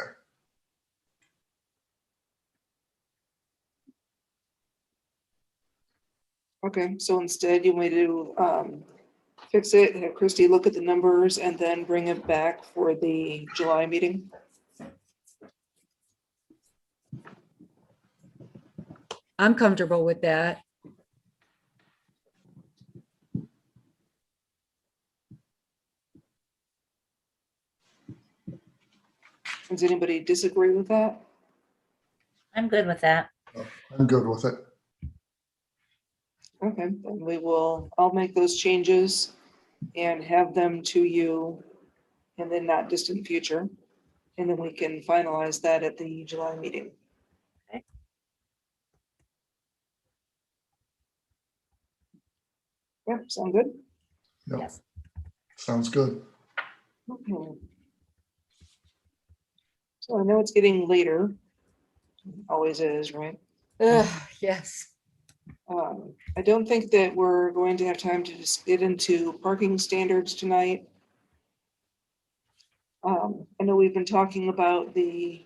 Okay, so instead you want me to fix it, have Christie look at the numbers and then bring it back for the July meeting? I'm comfortable with that. Does anybody disagree with that? I'm good with that. I'm good with it. Okay, then I'll make those changes and have them to you in the not distant future. And then we can finalize that at the July meeting. Okay. Yep, sound good? Yep. Yes. Sounds good. Okay. So I know it's getting later. Always is, right? Yes. I don't think that we're going to have time to just get into parking standards tonight. I know we've been talking about the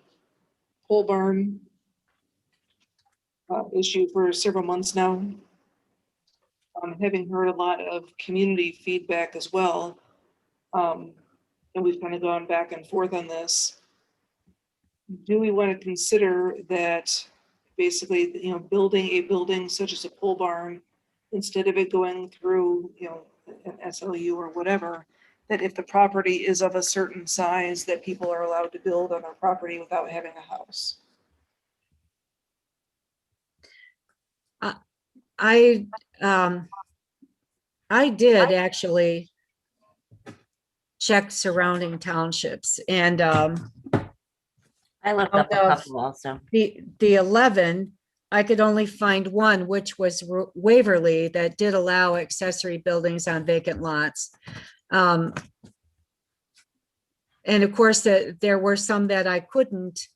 pole barn issue for several months now. Having heard a lot of community feedback as well. And we've kind of gone back and forth on this. Do we want to consider that basically, building a building such as a pole barn, instead of it going through, an SLU or whatever, that if the property is of a certain size, that people are allowed to build on their property without having a house? I did actually check surrounding townships, and I looked Out up a of- couple also. the 11, I could only find one, which was Waverly, that did allow accessory buildings on vacant lots. And of course, there were some that I couldn't.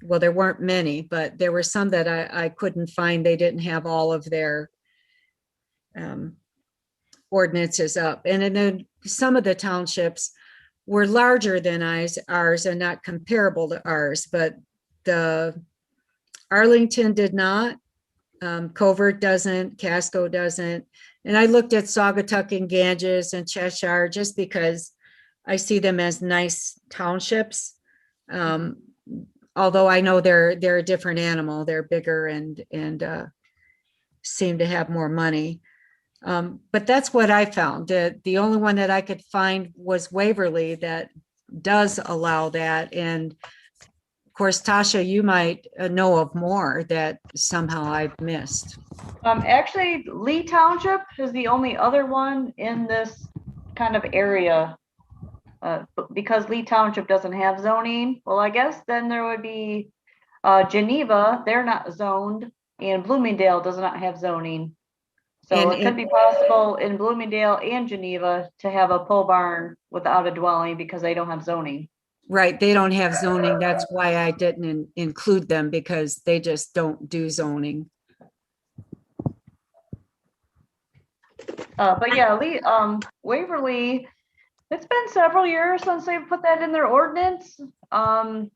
Well, there weren't many, but there were some that I couldn't find. They didn't have all of their ordinances up. And then some of the townships were larger than ours and not comparable to ours, but the Arlington did not, Covert doesn't, Casco doesn't. And I looked at Saugatuck and Ganges and Cheshire just because I see them as nice townships. Although I know they're a different animal, they're bigger and seem to have more money. But that's what I found. The only one that I could find was Waverly that does allow that. And of course, Tasha, you might know of more that somehow I've missed. Actually, Lee Township is the only other one in this kind of area. Because Lee Township doesn't have zoning, well, I guess then there would be Geneva, they're not zoned, and Bloomingdale does not have zoning. So And it could be possible in Bloomingdale and Geneva to have a pole barn without a dwelling because they don't have zoning. right, they don't have zoning. That's why I didn't include them, because they just don't do zoning. But yeah, Waverly, it's been several years since they've put that in their ordinance. So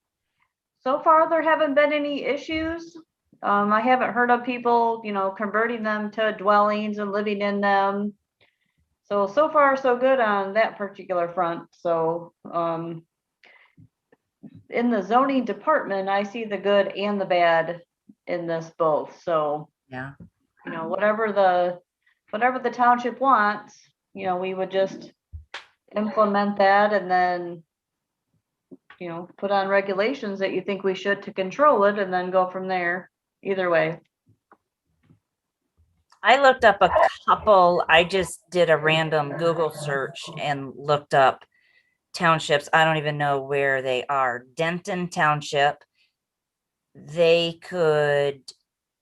far, there haven't been any issues. I haven't heard of people, converting them to dwellings and living in them. So far, so good on that particular front. So, in the zoning department, I see the good and the bad in this both. So, Yeah. whatever the township wants, we would just implement that and then, put on regulations that you think we should to control it and then go from there. Either way. I looked up a couple, I just did a random Google search and looked up townships. I don't even know where they are. Denton Township. They could,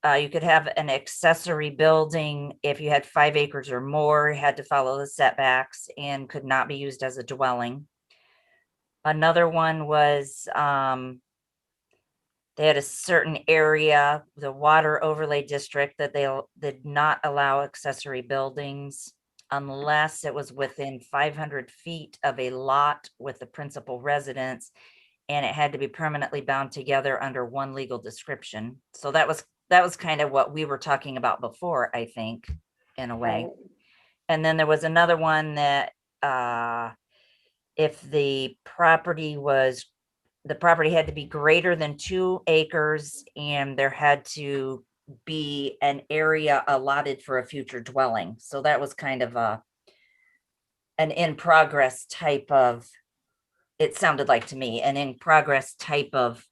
you could have an accessory building if you had 5 acres or more, had to follow the setbacks and could not be used as a dwelling. Another one was, they had a certain area, the water overlay district, that they did not allow accessory buildings unless it was within 500 feet of a lot with the principal residence, and it had to be permanently bound together under one legal description. So that was kind of what we were talking about before, I think, in a way. And then there was another one that if the property had to be greater than 2 acres and there had to be an area allotted for a future dwelling. So that was kind of an in progress type of, it sounded like to me, an in progress type of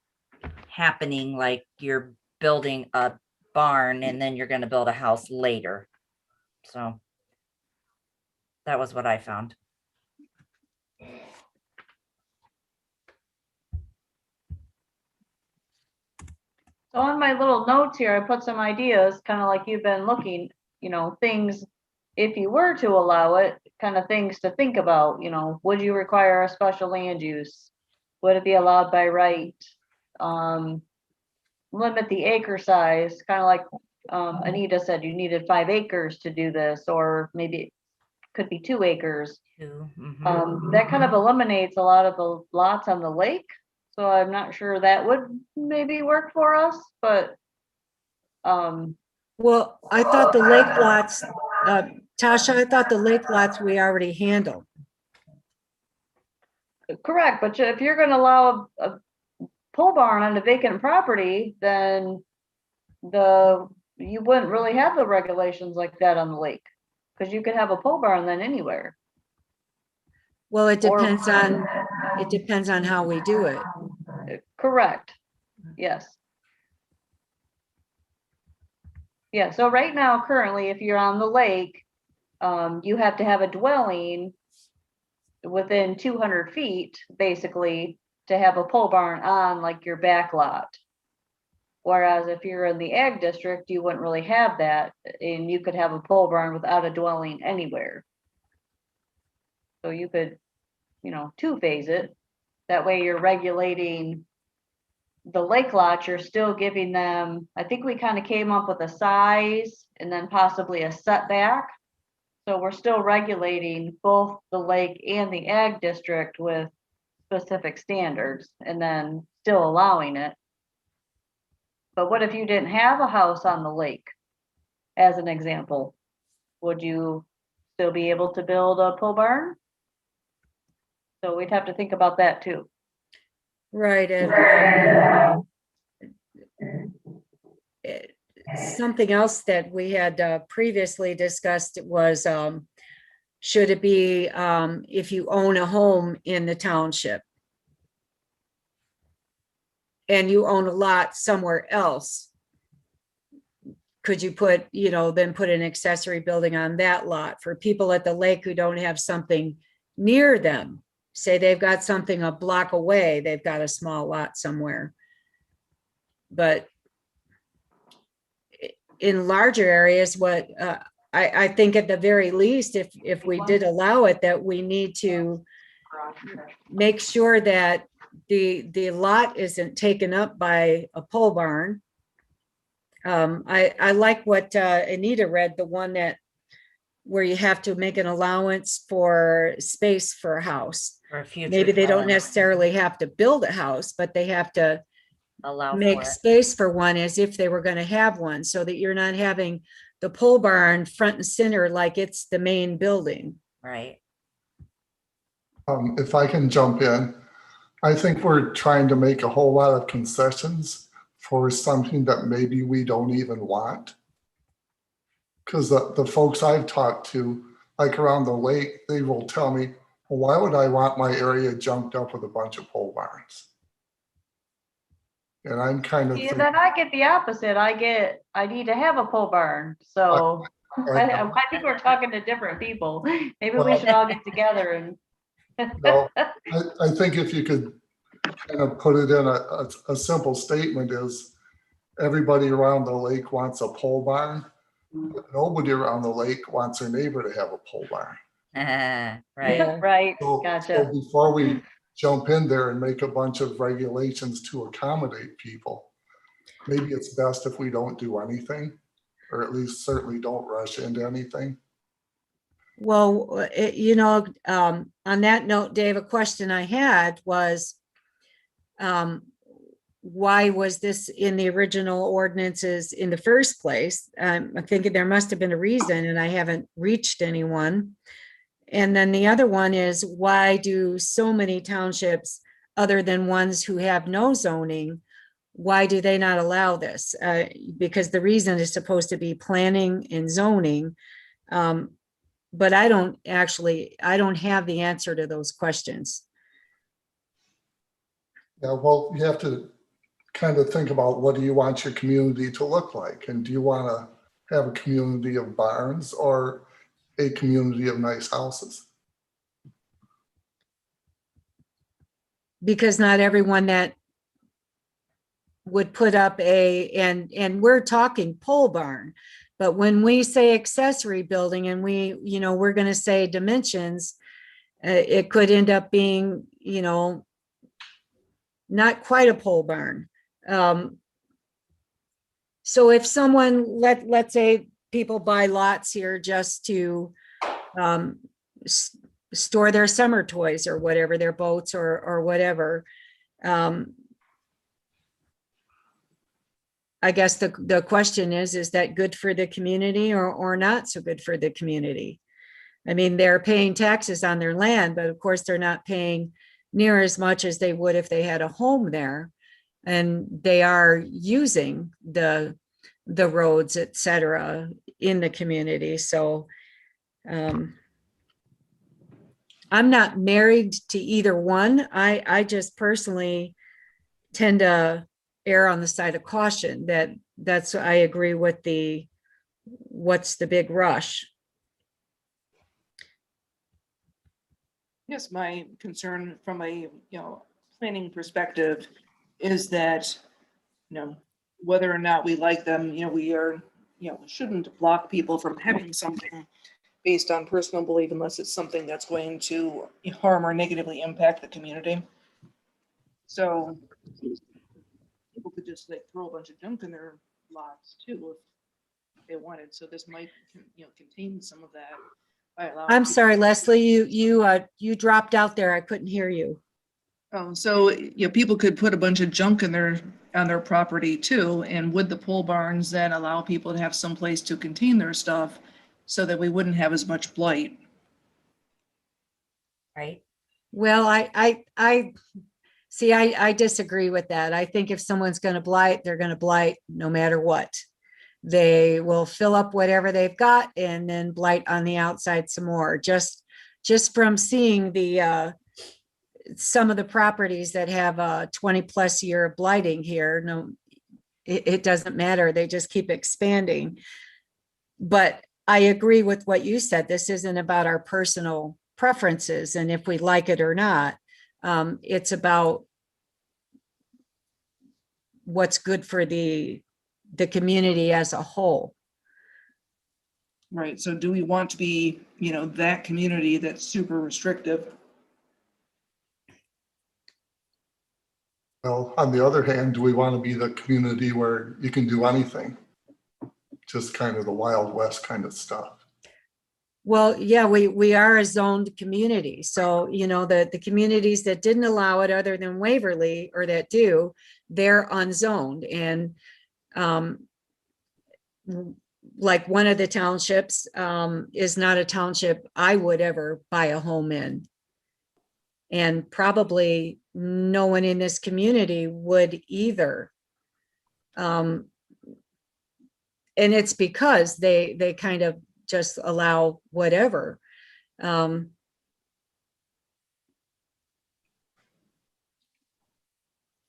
happening, like you're building a barn and then you're going to build a house later. So that was what I found. So on my little notes here, I put some ideas, kind of like you've been looking, things, if you were to allow it, kind of things to think about, would you require a special land use? Would it be allowed by right? Limit the acre size, kind of like Anita said, you needed 5 acres to do this, or maybe it could be 2 acres. That kind of eliminates a lot of the lots on the lake. So I'm not sure that would maybe work for us, but Well, I thought the lake lots, Tasha, I thought the lake lots we already handled. correct. But if you're going to allow a pole barn on a vacant property, then you wouldn't really have the regulations like that on the lake, because you could have a pole barn then anywhere. Well, it depends on how we do it. Correct. Yes. Yeah, so right now, currently, if you're on the lake, you have to have a dwelling within 200 feet, basically, to have a pole barn on like your back lot. Whereas if you're in the ag district, you wouldn't really have that, and you could have a pole barn without a dwelling anywhere. So you could, two-phase it. That way you're regulating the lake lots, you're still giving them, I think we kind of came up with a size and then possibly a setback. So we're still regulating both the lake and the ag district with specific standards and then still allowing it. But what if you didn't have a house on the lake, as an example? Would you still be able to build a pole barn? So we'd have to think about that too. Right, and something else that we had previously discussed was, should it be if you own a home in the township and you own a lot somewhere else, could you put, then put an accessory building on that lot for people at the lake who don't have something near them say they've got something a block away, they've got a small lot somewhere. But in larger areas, what I think at the very least, if we did allow it, that we need to make sure that the lot isn't taken up by a pole barn. I like what Anita read, the one that where you have to make an allowance for space for a house. For a future Maybe they don't dwelling, necessarily have to build a house, but they have to allow for make it, space for one as if they were going to have one, so that you're not having the pole barn front and center like it's the main building. right? If I can jump in, I think we're trying to make a whole lot of concessions for something that maybe we don't even want. Because the folks I've talked to, like around the lake, they will tell me, well, why would I want my area junked up with a bunch of pole barns? And I'm kind of See, thinking, then I get the opposite. I need to have a pole barn, so I think we're talking to different people. Maybe we should all get together and. no, I think if you could kind of put it in a simple statement is everybody around the lake wants a pole barn, but nobody around the lake wants their neighbor to have a pole barn. Right, Yeah. Right, So gotcha. before we jump in there and make a bunch of regulations to accommodate people, maybe it's best if we don't do anything, or at least certainly don't rush into anything. Well, on that note, Dave, a question I had was, why was this in the original ordinances in the first place? I'm thinking there must have been a reason, and I haven't reached anyone. And then the other one is, why do so many townships, other than ones who have no zoning, why do they not allow this? Because the reason is supposed to be planning and zoning. But I don't have the answer to those questions. Yeah, well, you have to kind of think about what do you want your community to look like? And do you want to have a community of barns or a community of nice houses? Because not everyone that would put up and we're talking pole barn, but when we say accessory building and we're going to say dimensions, it could end up being, not quite a pole barn. So if someone, let's say people buy lots here just to store their summer toys or whatever, their boats or whatever. I guess the question is that good for the community or not so good for the community? I mean, they're paying taxes on their land, but of course they're not paying near as much as they would if they had a home there. And they are using the roads, et cetera, in the community. So I'm not married to either one. I just personally tend to err on the side of caution. That's I agree with what's the big rush. Yes, my concern from a, planning perspective is that, whether or not we like them, we are, shouldn't block people from having something based on personal belief unless it's something that's going to harm or negatively impact the community. So people could just like throw a bunch of junk in their lots too if they wanted. So this might, contain some of that. I'm sorry, Leslie, you dropped out there. I couldn't hear you. So people could put a bunch of junk on their property too, and would the pole barns then allow people to have some place to contain their stuff so that we wouldn't have as much blight? Right. Well, I see, I disagree with that. I think if someone's going to blight, they're going to blight no matter what. They will fill up whatever they've got and then blight on the outside some more. Just from seeing some of the properties that have a 20+ year blighting here, no, it doesn't matter. They just keep expanding. But I agree with what you said. This isn't about our personal preferences and if we like it or not. It's about what's good for the community as a whole. Right, so do we want to be, that community that's super restrictive? Well, on the other hand, do we want to be the community where you can do anything? Just kind of the Wild West kind of stuff. Well, yeah, we are a zoned community. So, the communities that didn't allow it other than Waverly or that do, they're unzoned. And like one of the townships is not a township I would ever buy a home in. And probably no one in this community would either. And it's because they kind of just allow whatever.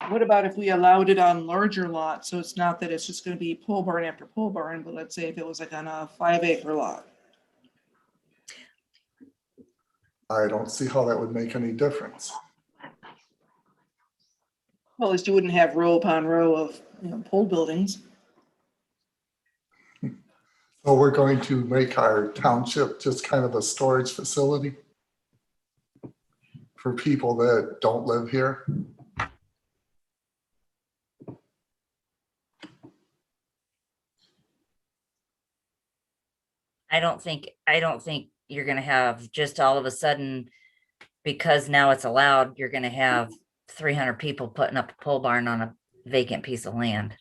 What about if we allowed it on larger lots? So it's not that it's just going to be pole barn after pole barn, but let's say if it was like on a 5-acre lot. I don't see how that would make any difference. Well, at least you wouldn't have row upon row of, pole buildings. So we're going to make our township just kind of a storage facility for people that don't live here. I don't think you're gonna have just all of a sudden, because now it's allowed, you're gonna have 300 people putting up a pole barn on a vacant piece of land.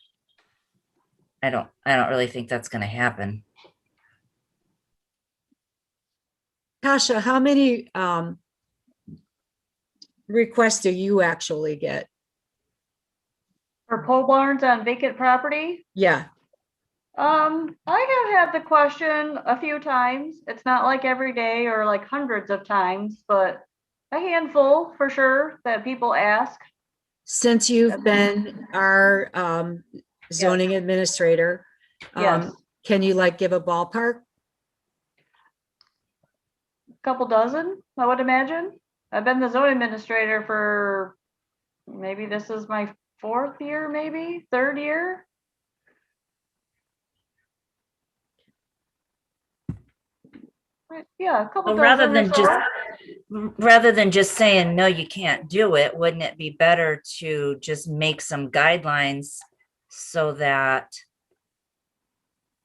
I don't really think that's gonna happen. Tasha, how many requests do you actually get? For pole barns on vacant property, Yeah, I have had the question a few times. It's not like every day or like hundreds of times, but a handful for sure that people ask. since you've been our zoning administrator, Yes, can you give a ballpark? couple dozen, I would imagine. I've been the zoning administrator for, maybe this is my 4th year, maybe 3rd year. Right, yeah, a couple Well, dozen or so. rather than just saying, no, you can't do it, wouldn't it be better to just make some guidelines so that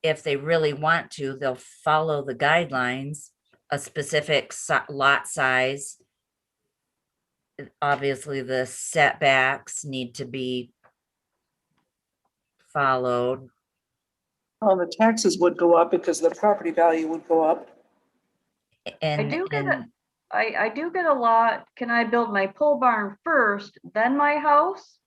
if they really want to, they'll follow the guidelines, a specific lot size. Obviously, the setbacks need to be followed. Well, the taxes would go up because the property value would go up. And, I do get a lot, can I build my pole barn first, then my house?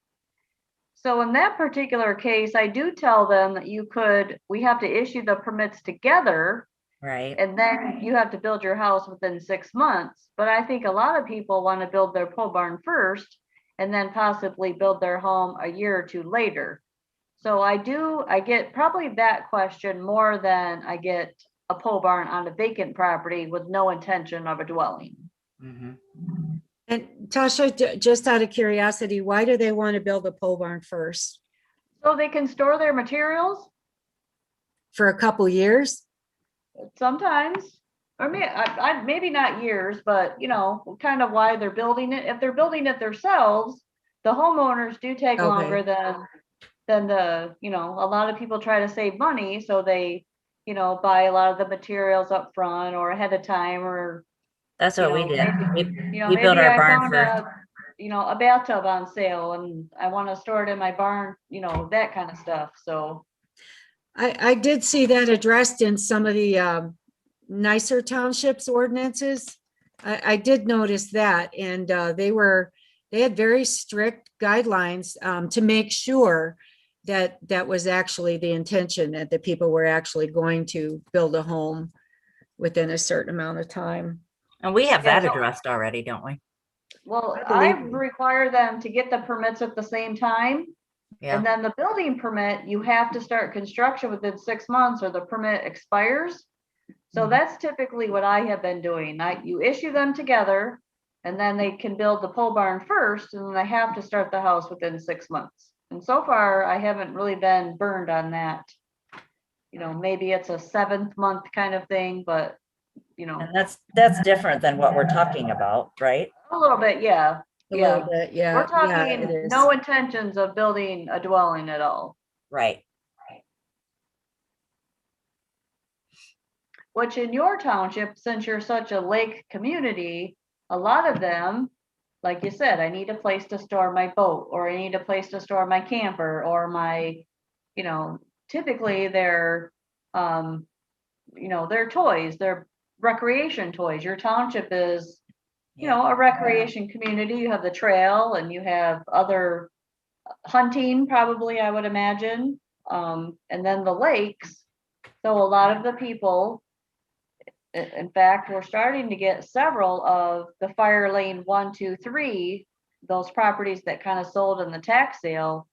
So in that particular case, I do tell them that we have to issue the permits together, right, and then you have to build your house within 6 months. But I think a lot of people want to build their pole barn first and then possibly build their home a year or two later. So I get probably that question more than I get a pole barn on a vacant property with no intention of a dwelling. mhm. And Tasha, just out of curiosity, why do they want to build a pole barn first? So they can store their materials For a couple years? sometimes, or maybe not years, but kind of why they're building it. If they're building it themselves, the homeowners do take Okay. longer than a lot of people try to save money. So they, buy a lot of the materials up front or ahead of time, or That's what we did. We maybe built our I barn found first. a bathtub on sale and I want to store it in my barn, that kind of stuff. So I did see that addressed in some of the nicer townships ordinances. I did notice that, and they had very strict guidelines to make sure that was actually the intention, that the people were actually going to build a home within a certain amount of time. And we have Yeah, that addressed already, don't we? well, I I believe you. require them to get the permits at the same time. Yeah, And then the building permit, you have to start construction within 6 months or the permit expires. So Mhm. that's typically what I have been doing. You issue them together and then they can build the pole barn first and then they have to start the house within 6 months. And so far, I haven't really been burned on that. You know, maybe it's a 7th month kind of thing, but you know, And that's different than what we're talking about, right? a little bit, yeah. A little Yeah. bit, We're yeah, yeah, it talking is. no intentions of building a dwelling at all. Right. Which in your township, since you're such a lake community, a lot of them, like you said, I need a place to store my boat, or I need a place to store my camper, or my, you know, typically they're, they're toys, they're recreation toys. Your township is, a recreation community. You have the trail and you have other hunting, probably, I would imagine. And then the lakes. So a lot of the people, in fact, we're starting to get several of the fire lane 1, 2, 3, those properties that kind of sold in the tax sale.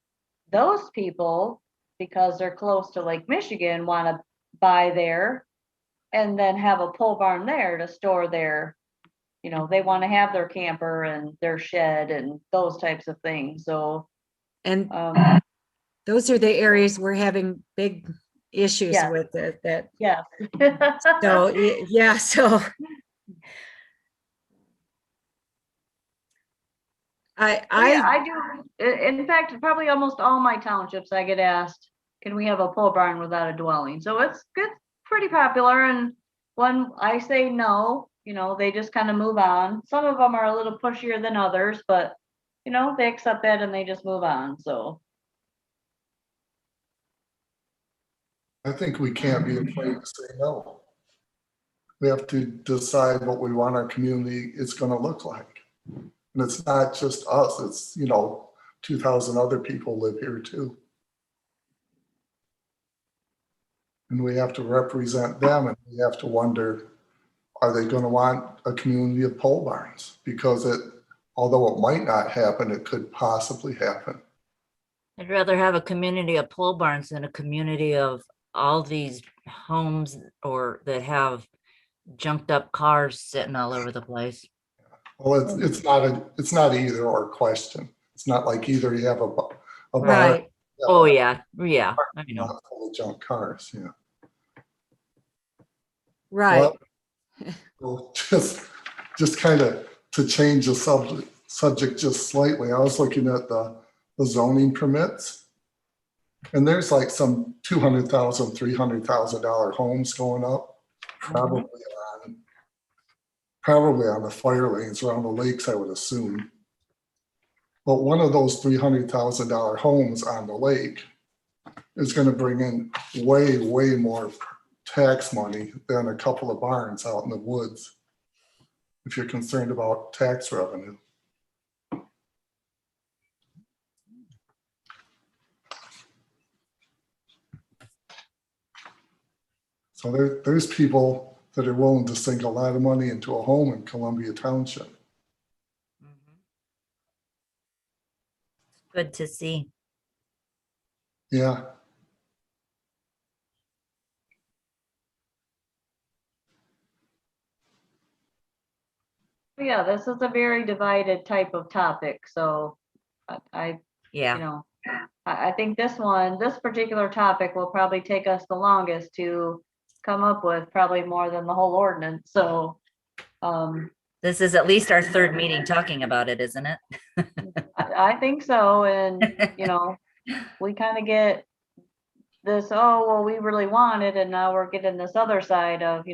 Those people, because they're close to Lake Michigan, want to buy there and then have a pole barn there to store their, they want to have their camper and their shed and those types of things. So, And um, those are the areas we're having big issues Yeah. with that. yeah. So, yeah, so Yeah, I do. In fact, probably almost all my townships, I get asked, can we have a pole barn without a dwelling? So it's good, pretty popular. And when I say no, they just kind of move on. Some of them are a little pushier than others, but they accept that and they just move on. So I think we can't be afraid to say no. We have to decide what we want our community is going to look like. And it's not just us, it's, 2,000 other people live here too. And we have to represent them and we have to wonder, are they going to want a community of pole barns? Because although it might not happen, it could possibly happen. I'd rather have a community of pole barns than a community of all these homes or that have junked up cars sitting all over the place. Well, it's not either or question. It's not like either you have a barn. right, Oh, yeah, yeah, I know. Not full of junk cars, yeah. right. Well, just kind of to change the subject just slightly, I was looking at the zoning permits. And there's like some $200,000, $300,000 homes going up, probably on the fire lanes around the lakes, I would assume. But one of those $300,000 homes on the lake is going to bring in way, way more tax money than a couple of barns out in the woods, if you're concerned about tax revenue. So there's people that are willing to sink a lot of money into a home in Columbia Township. Good to see. Yeah. yeah, this is a very divided type of topic. So I Yeah, I think this particular topic will probably take us the longest to come up with, probably more than the whole ordinance. So, this is at least our third meeting talking about it, isn't it? I think so. And, we kind of get this, oh, well, we really want it. And now we're getting this other side of,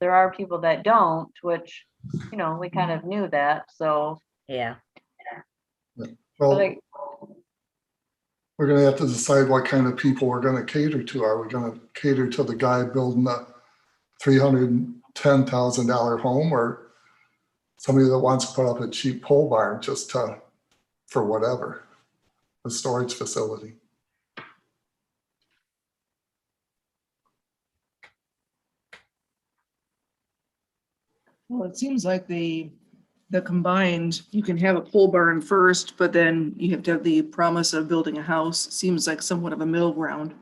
there are people that don't, which, we kind of knew that. So, Yeah, Well, but we're going to have to decide what kind of people we're going to cater to. Are we going to cater to the guy building a $310,000 home, or somebody that wants to put up a cheap pole barn just for whatever, a storage facility? Well, it seems like the combined, you can have a pole barn first, but then you have to have the promise of building a house. Seems like somewhat of a middle ground.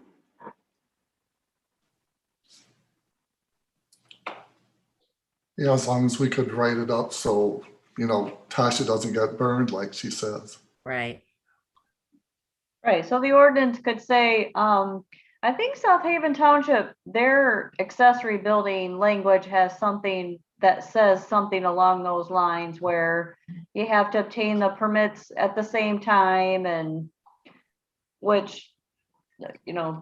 Yeah, as long as we could write it up so, Tasha doesn't get burned like she says. Right. Right, so the ordinance could say, I think South Haven Township, their accessory building language has something that says something along those lines where you have to obtain the permits at the same time and which,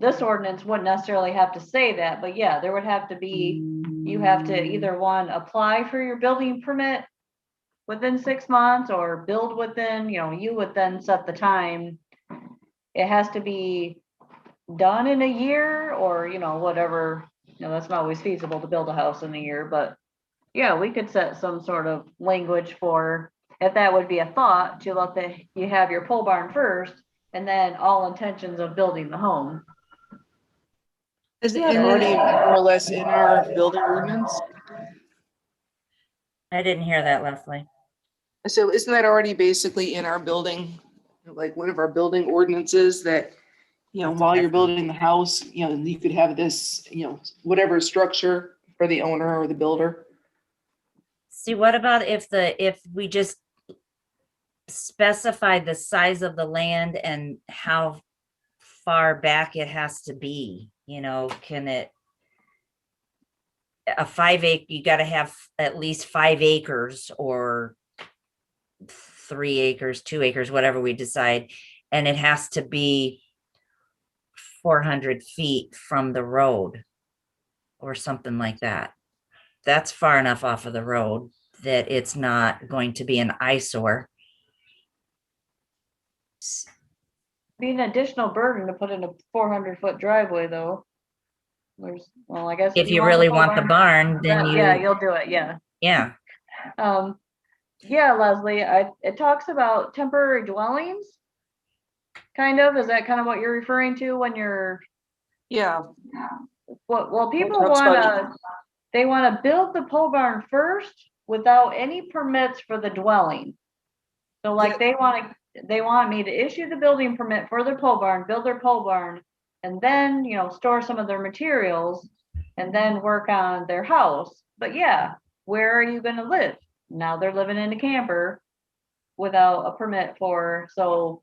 this ordinance wouldn't necessarily have to say that, but yeah, there would have to be, you have to either one, apply for your building permit within 6 months or build within, you would then set the time. It has to be done in a year or, whatever, that's not always feasible to build a house in a year, but yeah, we could set some sort of language for, if that would be a thought, to let you have your pole barn first and then all intentions of building the home. Is- Isn't that and already then- more or less in our building ordinance? I didn't hear that, Leslie. So isn't that already basically in our building, like one of our building ordinances that, while you're building the house, you could have this, whatever structure for the owner or the builder? See, what about if we just specify the size of the land and how far back it has to be, can it a 5 acre, you got to have at least 5 acres or 3 acres, 2 acres, whatever we decide. And it has to be 400 feet from the road or something like that. That's far enough off of the road that it's not going to be an eyesore. Be an additional burden to put in a 400-foot driveway though. Well, I guess. If you really want the barn, then Yeah, you, you'll do it, yeah. yeah. Yeah, Leslie, it talks about temporary dwellings. Kind of, is that kind of what you're referring to when you're, Yeah. well, people talks about- they wanna build the pole barn first without any permits for the dwelling. So like they want me to issue the building permit for their pole barn, build their pole barn, and then, store some of their materials and then work on their house. But yeah, where are you gonna live? Now they're living in a camper without a permit so,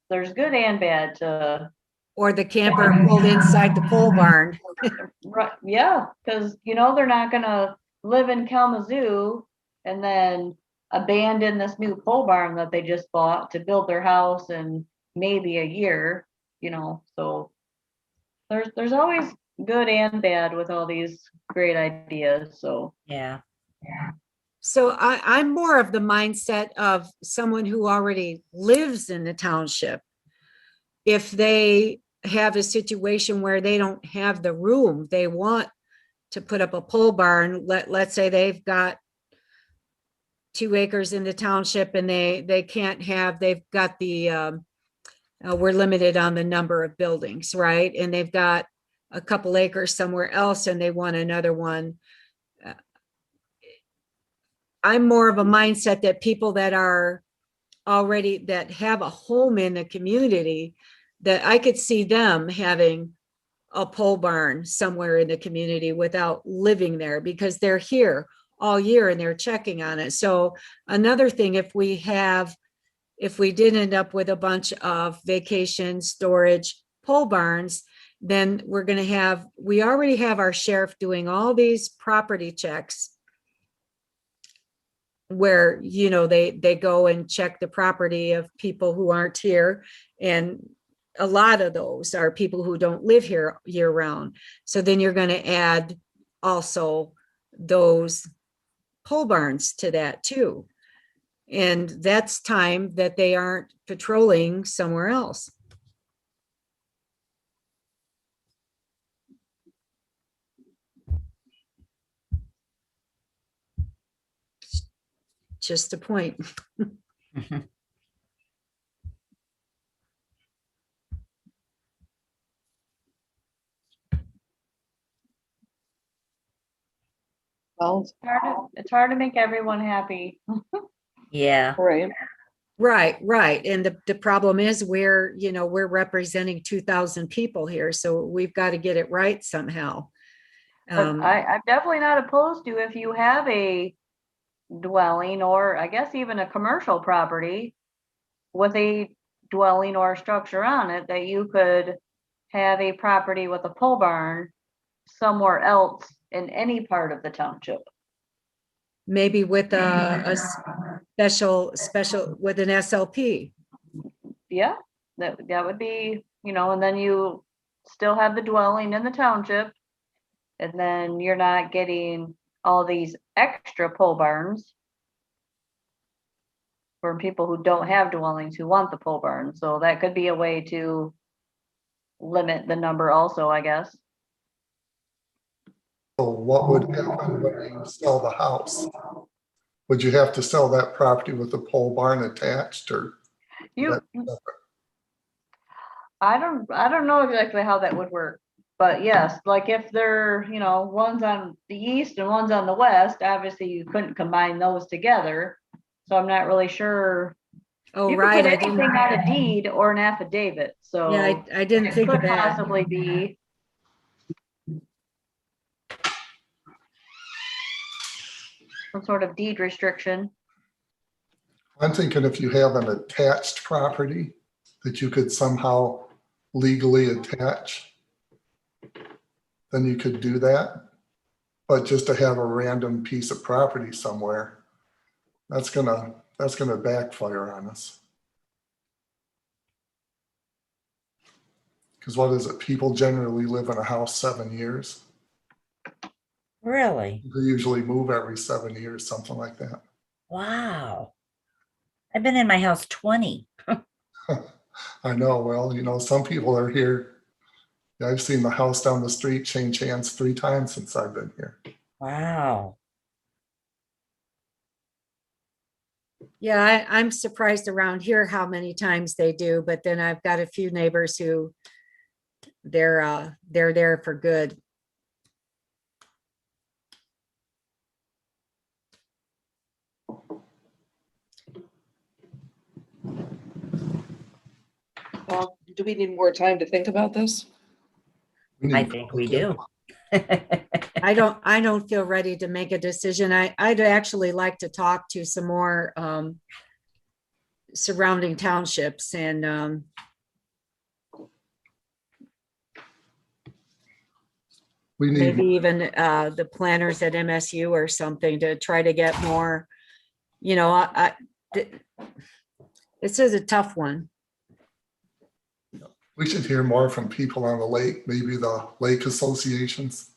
there's good and bad to, Or the camper pulled inside the pole barn. right, yeah, because, they're not gonna live in Kalamazoo and then abandon this new pole barn that they just bought to build their house in maybe a year, so there's always good and bad with all these great ideas, so. Yeah. So I'm more of the mindset of someone who already lives in the township. If they have a situation where they don't have the room, they want to put up a pole barn, let's say they've got 2 acres in the township and they've got the, we're limited on the number of buildings, right? And they've got a couple acres somewhere else and they want another one. I'm more of a mindset that people that are already, that have a home in the community, that I could see them having a pole barn somewhere in the community without living there because they're here all year and they're checking on it. So another thing, if we did end up with a bunch of vacation storage pole barns, then we already have our sheriff doing all these property checks where, they go and check the property of people who aren't here. And a lot of those are people who don't live here year round. So then you're going to add also those pole barns to that too. And that's time that they aren't patrolling somewhere else. Just a point. Well, It's hard to make everyone happy. Yeah. right. Right. And the problem is we're representing 2,000 people here. So we've got to get it right somehow. But Um, I'm definitely not opposed to if you have a dwelling or I guess even a commercial property with a dwelling or a structure on it, that you could have a property with a pole barn somewhere else in any part of the township. maybe with a special with an SLP. Yeah, that would be, and then you still have the dwelling in the township. And then you're not getting all these extra pole barns for people who don't have dwellings who want the pole barn. So that could be a way to limit the number also, I guess. So what would happen when you sell the house? Would you have to sell that property with the pole barn attached or? You, I don't know exactly how that would work. But yes, like if they're, one's on the east and one's on the west, obviously you couldn't combine those together. So I'm not really sure. Oh, You could right. put I didn't, anything on a deed or an affidavit, so. yeah, I didn't It think of could that. possibly be. Some sort of deed restriction. I'm thinking if you have an attached property that you could somehow legally attach, then you could do that. But just to have a random piece of property somewhere, that's gonna backfire on us. Because what is it? People generally live in a house 7 years. Really? They usually move every 7 years, something like that. Wow. I've been in my house 20. I know, well, some people are here. I've seen the house down the street change hands 3 times since I've been here. Wow. Yeah, I'm surprised around here how many times they do, but then I've got a few neighbors who they're there for good. Well, do we need more time to think about this? I think we do. I don't feel ready to make a decision. I'd actually like to talk to some more surrounding townships and We need, maybe even the planners at MSU or something to try to get more, this is a tough one. we should hear more from people on the lake, maybe the lake associations.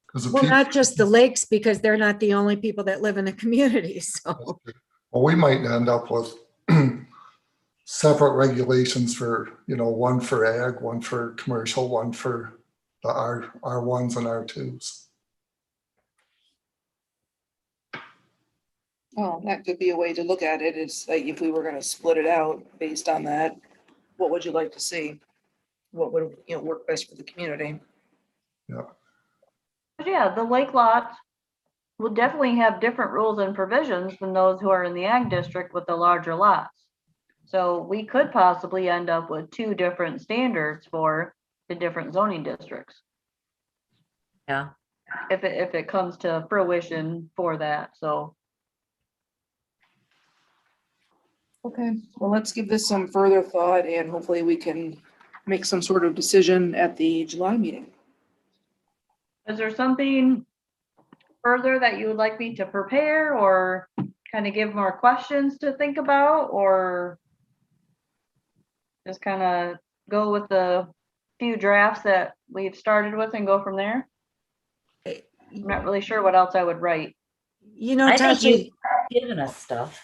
Because Well, not just the lakes, because they're not the only people that live in the community, so. well, we might end up with separate regulations for, one for ag, one for commercial, one for the R1s and R2s. Well, that could be a way to look at it. It's like if we were gonna split it out based on that, what would you like to see? What would, work best for the community? Yeah, the lake lots will definitely have different rules and provisions than those who are in the ag district with the larger lots. So we could possibly end up with 2 different standards for the different zoning districts. Yeah. If it comes to fruition for that, so. Okay, well, let's give this some further thought and hopefully we can make some sort of decision at the July meeting. Is there something further that you would like me to prepare or kind of give more questions to think about, or just kind of go with the few drafts that we've started with and go from there? I'm not really sure what else I would write. I think Tasha, you've given us stuff.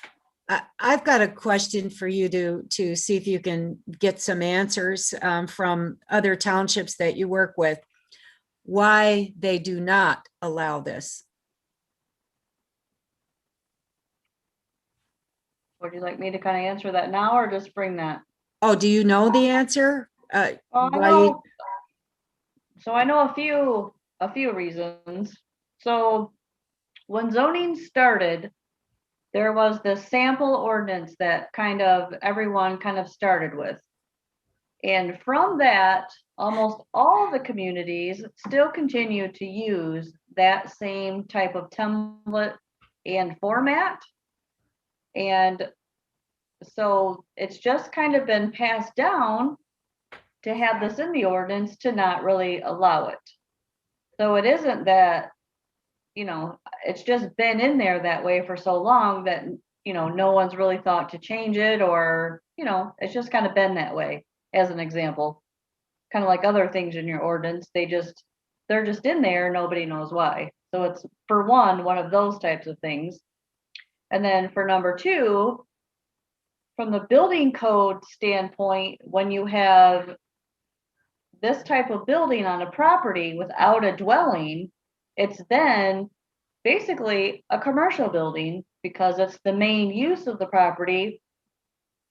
I've got a question for you to see if you can get some answers from other townships that you work with. Why they do not allow this? Would you like me to kind of answer that now or just bring that? Oh, do you know the answer? Well, Why I know a few reasons. So when zoning started, there was this sample ordinance that everyone kind of started with. And from that, almost all the communities still continue to use that same type of template and format. And so it's just kind of been passed down to have this in the ordinance to not really allow it. So it isn't that, it's just been in there that way for so long that, no one's really thought to change it, or, it's just kind of been that way, as an example. Kind of like other things in your ordinance, they're just in there, nobody knows why. So it's, for one of those types of things. And then for number two, from the building code standpoint, when you have this type of building on a property without a dwelling, it's then basically a commercial building because it's the main use of the property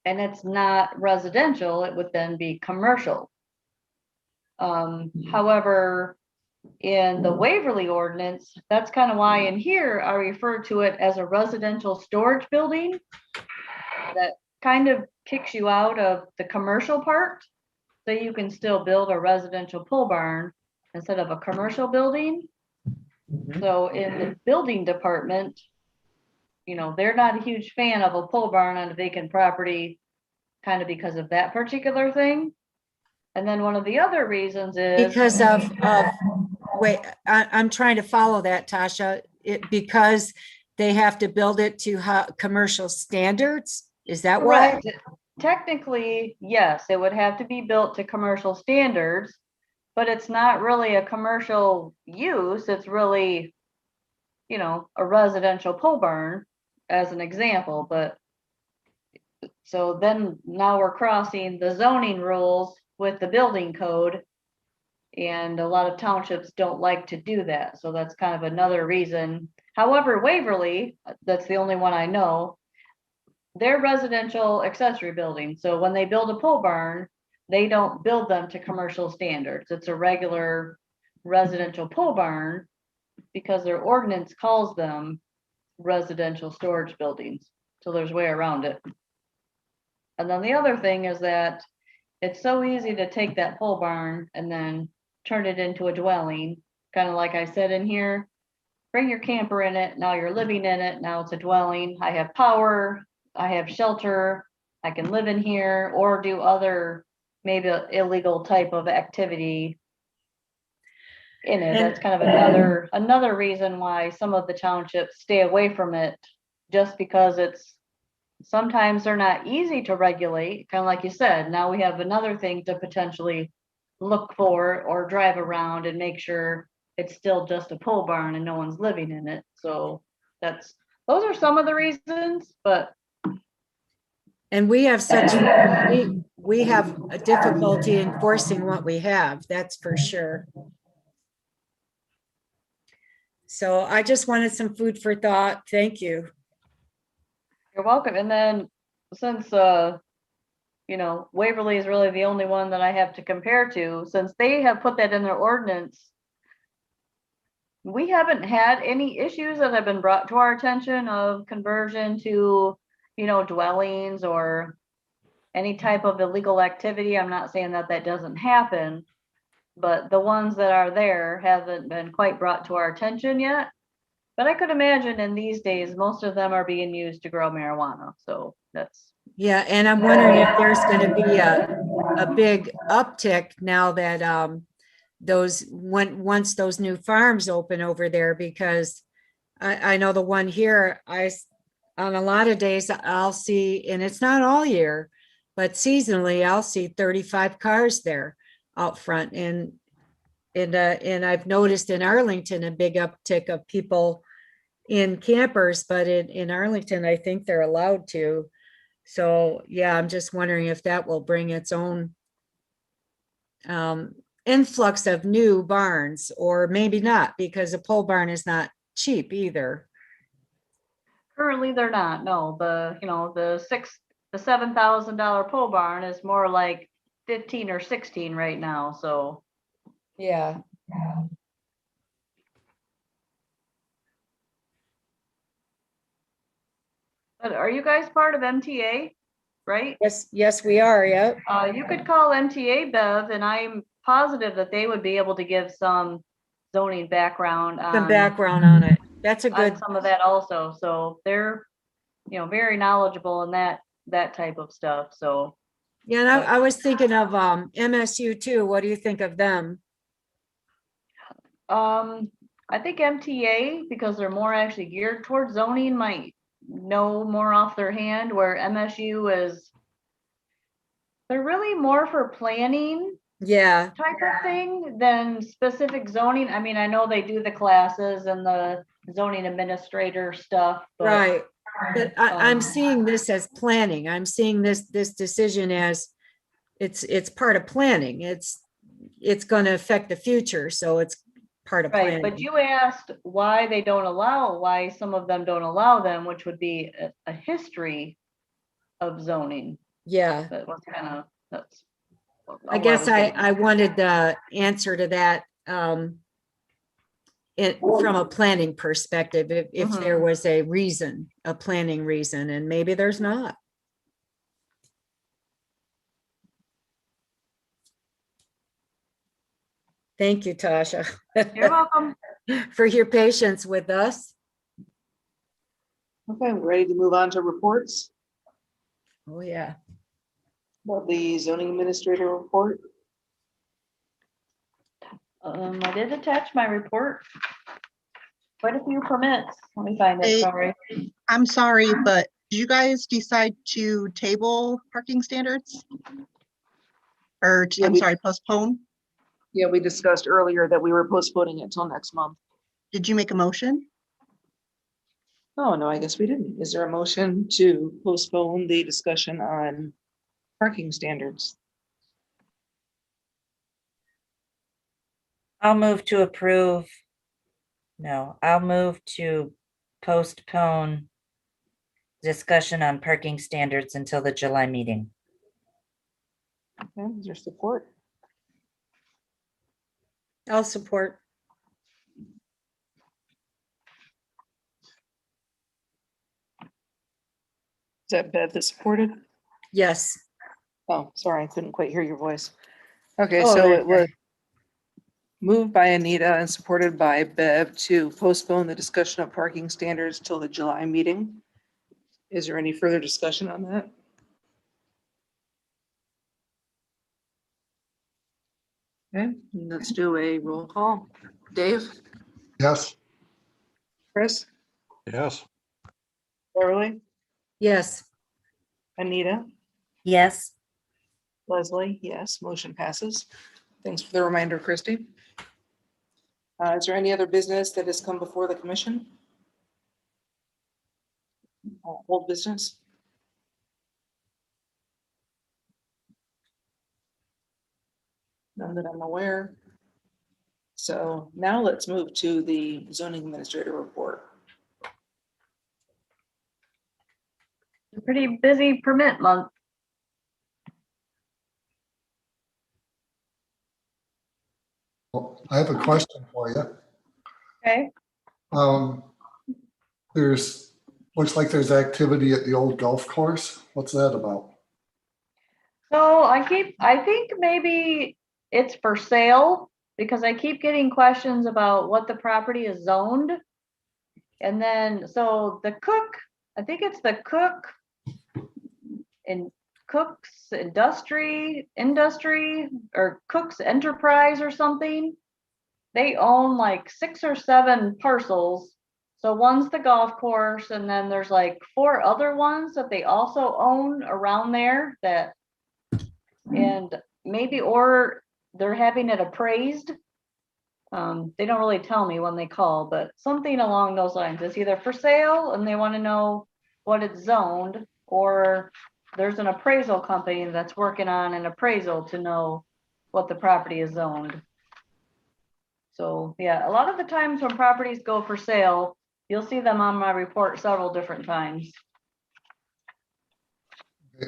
and it's not residential, it would then be commercial. However, in the Waverly ordinance, that's kind of why in here I refer to it as a residential storage building. That kind of kicks you out of the commercial part. So you can still build a residential pole barn instead of a commercial building. So in the building department, they're not a huge fan of a pole barn on a vacant property, kind of because of that particular thing. And then one of the other reasons is Because wait, I'm trying to follow that, Tasha. Because they have to build it to commercial standards? Is that why? correct. Technically, yes, it would have to be built to commercial standards, but it's not really a commercial use. It's really, a residential pole barn as an example. But so then now we're crossing the zoning rules with the building code. And a lot of townships don't like to do that. So that's kind of another reason. However, Waverly, that's the only one I know, they're residential accessory buildings. So when they build a pole barn, they don't build them to commercial standards. It's a regular residential pole barn because their ordinance calls them residential storage buildings. So there's way around it. And then the other thing is that it's so easy to take that pole barn and then turn it into a dwelling, kind of like I said in here. Bring your camper in it, now you're living in it, now it's a dwelling. I have power, I have shelter, I can live in here or do other maybe illegal type of activity in it. That's kind of another reason why some of the townships stay away from it, just because sometimes they're not easy to regulate, kind of like you said. Now we have another thing to potentially look for or drive around and make sure it's still just a pole barn and no one's living in it. So those are some of the reasons, but. And we have we have a difficulty enforcing what we have, that's for sure. So I just wanted some food for thought. Thank you. You're welcome. And then since, Waverly is really the only one that I have to compare to, since they have put that in their ordinance, we haven't had any issues that have been brought to our attention of conversion to, dwellings or any type of illegal activity. I'm not saying that doesn't happen, but the ones that are there haven't been quite brought to our attention yet. But I could imagine in these days, most of them are being used to grow marijuana. So that's. Yeah, and I'm wondering if there's going to be a big uptick now that once those new farms open over there, because I know the one here, on a lot of days I'll see, and it's not all year, but seasonally I'll see 35 cars there out front. And I've noticed in Arlington a big uptick of people in campers, but in Arlington, I think they're allowed to. So yeah, I'm just wondering if that will bring its own influx of new barns, or maybe not, because a pole barn is not cheap either. Currently, they're not. No, the $7,000 pole barn is more like 15 or 16 right now. So Yeah. but are you guys part of MTA? right? Yes, we are, yeah. You could call MTA Bev, and I'm positive that they would be able to give some zoning background The on, background on it. That's a on good, some of that also. So they're, very knowledgeable in that type of stuff. So, yeah, and I was thinking of MSU too. What do you think of them? I think MTA, because they're more actually geared towards zoning, might know more off their hand, where MSU is, they're really more for planning Yeah, type of thing than specific zoning. I mean, I know they do the classes and the zoning administrator stuff, but right. But I'm um, seeing this as planning. I'm seeing this decision as it's part of planning. It's going to affect the future, so it's part of right, but planning. you asked why some of them don't allow them, which would be a history of zoning. Yeah, That was kind of, that's. I where guess was getting at. I wanted the answer to that from a planning perspective, if there Mhm. was a reason, a planning reason, and maybe there's not. Thank you, Tasha, You're welcome. for your patience with us. Okay, we're ready to move on to reports. Oh, yeah. About the zoning administrator report. I did attach my report. Quite a few permits. Let me find it, Hey. sorry. I'm sorry, but did you guys decide to table parking standards? Or, Yeah, I'm we- sorry, postpone? Yeah, we discussed earlier that we were postponing it till next month. Did you make a motion? Oh, no, I guess we didn't. Is there a motion to postpone the discussion on parking standards? I'll move to approve. No, I'll move to postpone discussion on parking standards until the July meeting. Okay, is there support? I'll support. Is that Bev that supported? Yes. Oh, sorry, I couldn't quite hear your voice. Okay, Oh, so that's it was moved by Anita and supported by Bev to postpone the discussion of parking standards till the July meeting. Is there any further discussion on that? Okay, let's do a roll call. Dave, Yes, Chris, Yes. Beverly, Yes. Anita, Yes, Leslie, yes, motion passes. Thanks for the reminder, Christy. Is there any other business that has come before the commission? Old business? None that I'm aware. So now let's move to the zoning administrator report. Pretty busy permit month. well, I have a question for you. Okay. Um, looks like there's activity at the old golf course. What's that about? So I think maybe it's for sale, because I keep getting questions about what the property is zoned. And then, so the Cook, I think it's the Cook in Cook's Industry, or Cook's Enterprise or something. They own like 6 or 7 parcels. So one's the golf course, and then there's like 4 other ones that they also own around there that, and maybe, or they're having it appraised. They don't really tell me when they call, but something along those lines. It's either for sale and they want to know what it's zoned, or there's an appraisal company that's working on an appraisal to know what the property is zoned. So, yeah, a lot of the times when properties go for sale, you'll see them on my report several different times.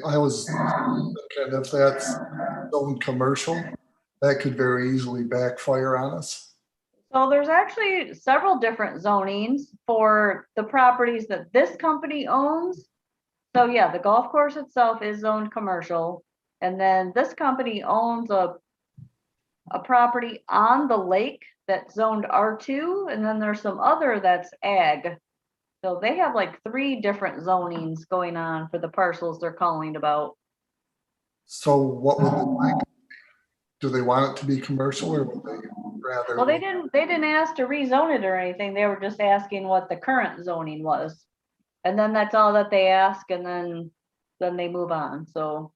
I was thinking if that's zone commercial, that could very easily backfire on us. So there's actually several different zonings for the properties that this company owns. So yeah, the golf course itself is zoned commercial. And then this company owns a property on the lake that's zoned R2, and then there's some other that's ag. So they have like 3 different zonings going on for the parcels they're calling about. So what would they like? Do they want it to be commercial or would they rather? Well, they didn't ask to rezone it or anything. They were just asking what the current zoning was. And then that's all that they ask, and then they move on. So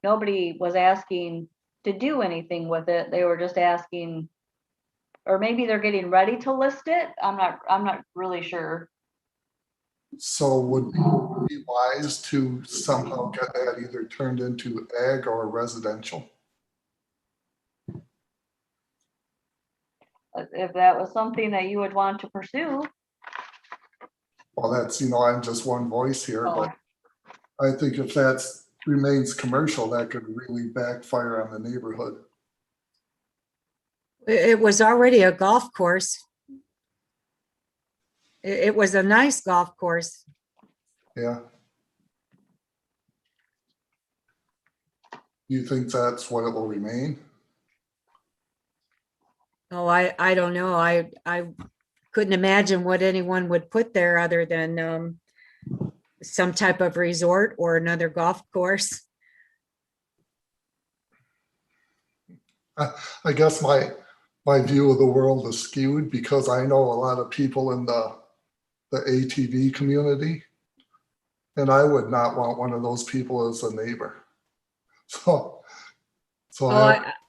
nobody was asking to do anything with it. They were just asking, or maybe they're getting ready to list it. I'm not really sure. So would it be wise to somehow get that either turned into ag or residential? If that was something that you would want to pursue. Well, that's, I'm just one voice here, Oh. but I think if that remains commercial, that could really backfire on the neighborhood. It was already a golf course. It was a nice golf course. Yeah. You think that's what it will remain? Oh, I don't know. I couldn't imagine what anyone would put there other than some type of resort or another golf course. I guess my view of the world is skewed because I know a lot of people in the ATV community, and I would not want one of those people as a neighbor. So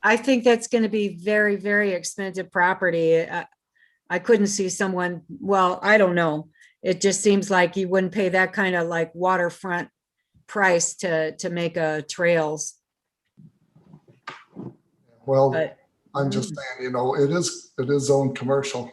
I think that's going to be very, very expensive property. I couldn't see someone, well, I don't know. It just seems like you wouldn't pay that kind of like waterfront price to make a trails. well, But I'm just saying, it is zoned commercial.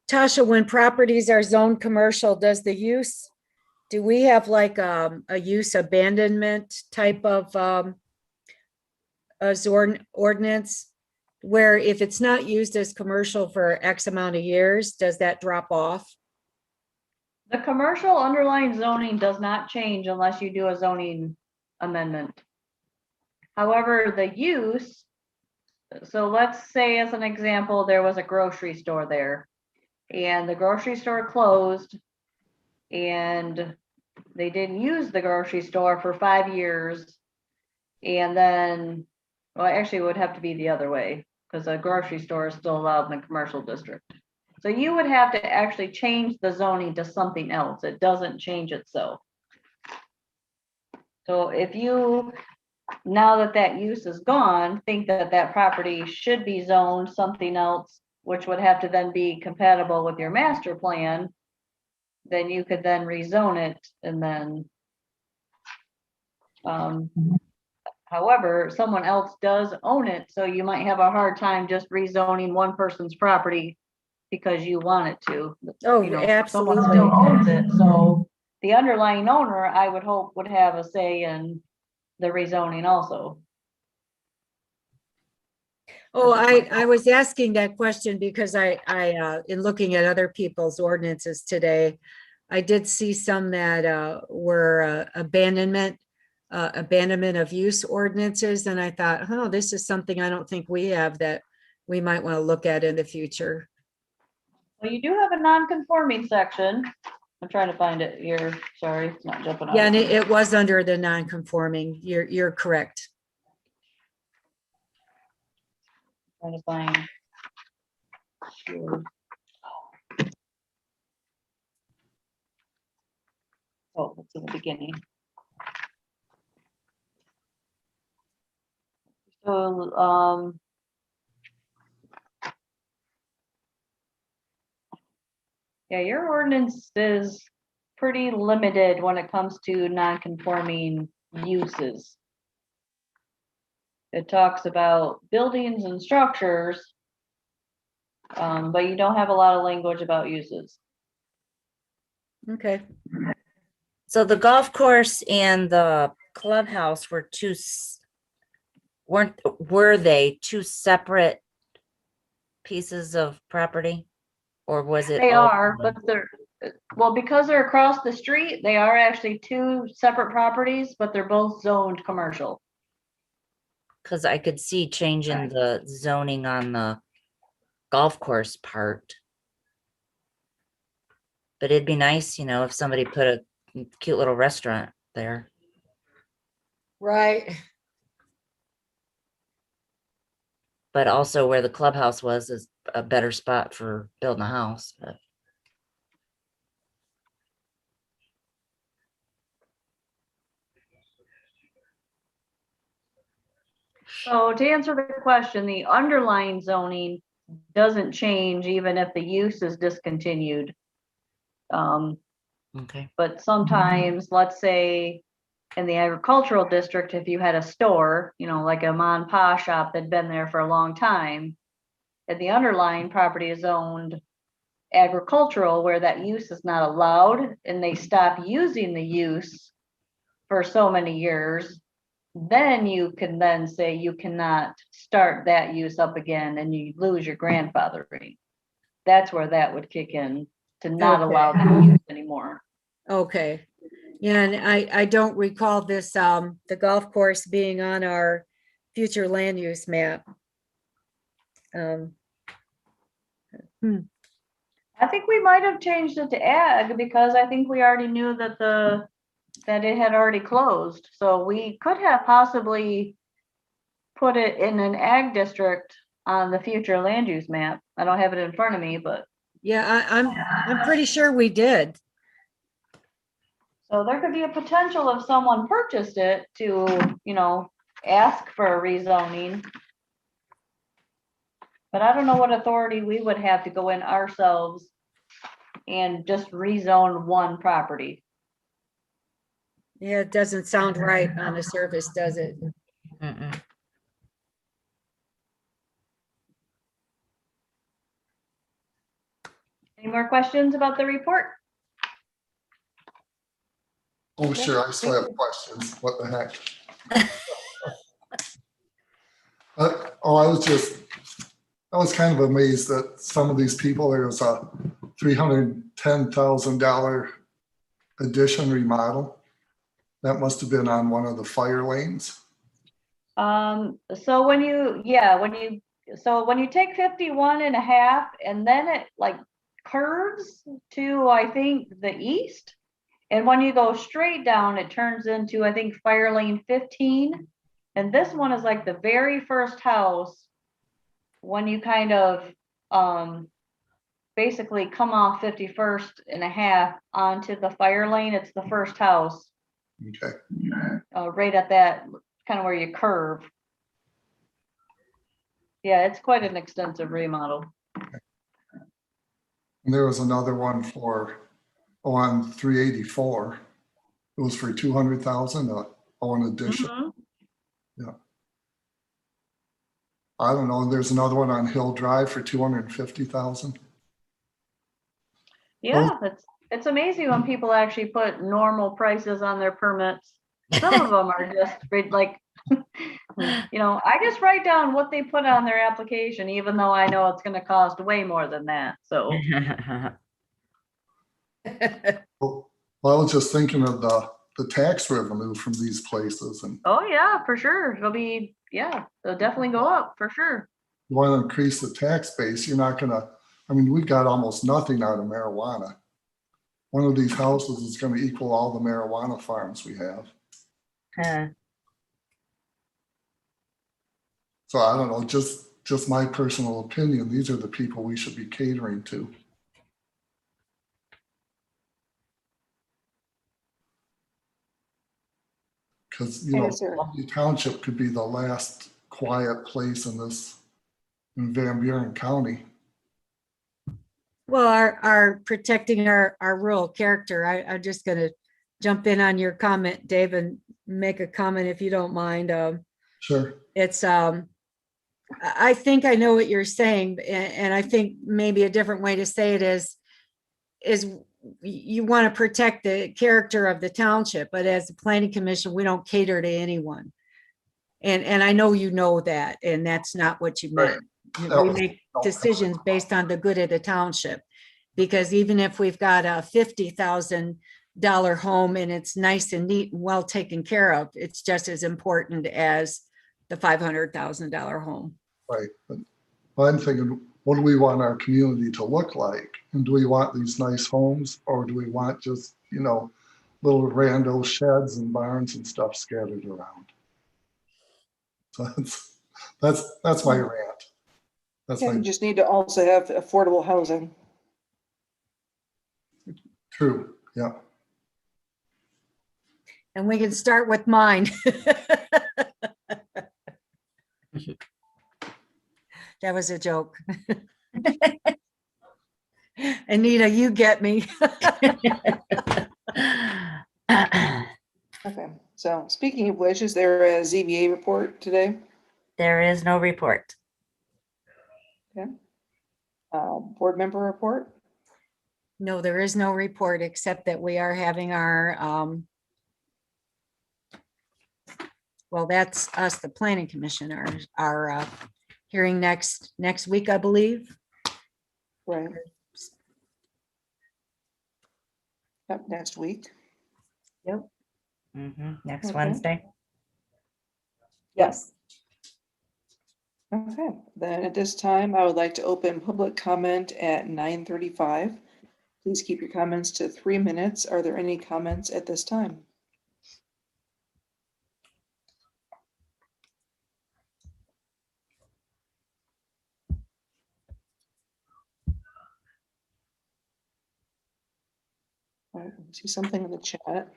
Tasha, when properties are zoned commercial, do we have like a use abandonment type of ordinance? Where if it's not used as commercial for X amount of years, does that drop off? The commercial underlying zoning does not change unless you do a zoning amendment. However, the use, so let's say as an example, there was a grocery store there and the grocery store closed and they didn't use the grocery store for 5 years. And then, well, actually it would have to be the other way because a grocery store is still allowed in the commercial district. So you would have to actually change the zoning to something else. It doesn't change itself. So if you, now that that use is gone, think that that property should be zoned something else, which would have to then be compatible with your master plan, then you could then rezone it and then, however, someone else does own it, so you might have a hard time just rezoning one person's property because you want it to. Oh, Someone absolutely. still owns it, so the underlying owner, I would hope, would have a say in the rezoning also. Oh, I was asking that question because I in looking at other people's ordinances today, I did see some that were abandonment of use ordinances. And I thought, oh, this is something I don't think we have that we might want to look at in the future. Well, you do have a non-conforming section. I'm trying to find it here. Sorry, it's not jumping out. Yeah, and it was under the non-conforming. You're correct. Trying to find. Sure. Oh, it's in the beginning. So, yeah, your ordinance is pretty limited when it comes to non-conforming uses. It talks about buildings and structures, but you don't have a lot of language about uses. Okay. So the golf course and the clubhouse were were they two separate pieces of property? Or was it? They all are, one? but they're, well, because they're across the street, they are actually two separate properties, but they're both zoned commercial. Cause I could see changing the zoning on the golf course part. But it'd be nice, you know, if somebody put a cute little restaurant there. Right. But also where the clubhouse was is a better spot for building a house, but. So to answer the question, the underlying zoning doesn't change even if the use is discontinued. Okay. But sometimes, let's say in the agricultural district, if you had a store, you know, like a mom and pop shop that'd been there for a long time, and the underlying property is owned agricultural where that use is not allowed and they stop using the use for so many years, then you can then say you cannot start that use up again and you lose your grandfathering. That's where that would kick in to not allow that use anymore. Okay. Yeah, and I don't recall this, the golf course being on our future land use map. I think we might have changed it to ag because I think we already knew that that it had already closed. So we could have possibly put it in an ag district on the future land use map. I don't have it in front of me, but Yeah, I'm pretty sure we did. so there could be a potential if someone purchased it to, you know, ask for a rezoning. But I don't know what authority we would have to go in ourselves and just rezone one property. Yeah, it doesn't sound right on the surface, does it? Mm-mm. Any more questions about the report? Oh, sure, I still have questions. What the heck? I was kind of amazed that some of these people, there was a $310,000 addition remodel. That must have been on one of the fire lanes. So when you take 51.5 and then it like curves to, I think, the east. And when you go straight down, it turns into, I think, fire lane 15. And this one is like the very first house when you kind of basically come off 51.5 onto the fire lane. It's the first house. Okay. Right at that kind of where you curve. Yeah, it's quite an extensive remodel. And there was another one on 384. It was for 200,000, an addition. Mhm. Yeah. I don't know. There's another one on Hill Drive for 250,000. Yeah, it's amazing when people actually put normal prices on their permits. Some of them are just like, you know, I just write down what they put on their application, even though I know it's going to cost way more than that. So, Well, I was just thinking of the tax revenue from these places, and oh yeah, for sure. It'll be, yeah, it'll definitely go up for sure. you want to increase the tax base, you're not gonna, I mean, we've got almost nothing out of marijuana. One of these houses is going to equal all the marijuana farms we have. So I don't know, just my personal opinion, these are the people we should be catering to. Because, you know, Yes, sir. Columbia Township could be the last quiet place in Van Buren County. Well, our protecting our rural character, I'm just gonna jump in on your comment, Dave, and make a comment if you don't mind. Sure. It's, I think I know what you're saying, and I think maybe a different way to say it is you want to protect the character of the township, but as a planning commission, we don't cater to anyone. And I know you know that, and that's not what you meant. That We was- make decisions based on the good of the township. Because even if we've got a $50,000 home and it's nice and neat and well taken care of, it's just as important as the $500,000 home. Right, but I'm thinking, what do we want our community to look like? And do we want these nice homes, or do we want just, little rando sheds and barns and stuff scattered around? So that's my rant. That's Yeah, you my just need to also have affordable housing. true, yeah. And we can start with mine. That was a joke. Anita, you get me. Okay, so speaking of which, is there a ZBA report today? There is no report. Board member report? No, there is no report, except that we are having our, well, that's us, the planning commission, our hearing next week, I believe. Right. Yep, next week. Yep. Next Okay. Wednesday. Yes. Okay, then at this time, I would like to open public comment at 9:35. Please keep your comments to 3 minutes. Are there any comments at this time? I see something in the chat.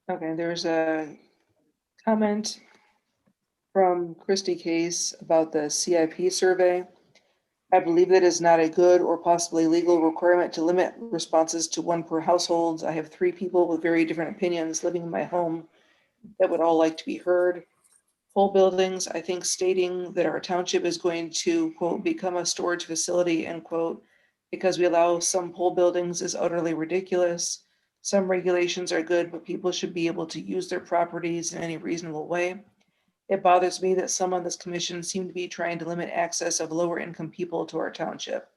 Okay, there's a comment from Christy Case about the CIP survey. I believe that is not a good or possibly legal requirement to limit responses to one per household. I have 3 people with very different opinions living in my home that would all like to be heard. Whole buildings, I think stating that our township is going to, quote, become a storage facility, end quote, because we allow some pole buildings is utterly ridiculous. Some regulations are good, but people should be able to use their properties in any reasonable way. It bothers me that some on this commission seem to be trying to limit access of lower income people to our township.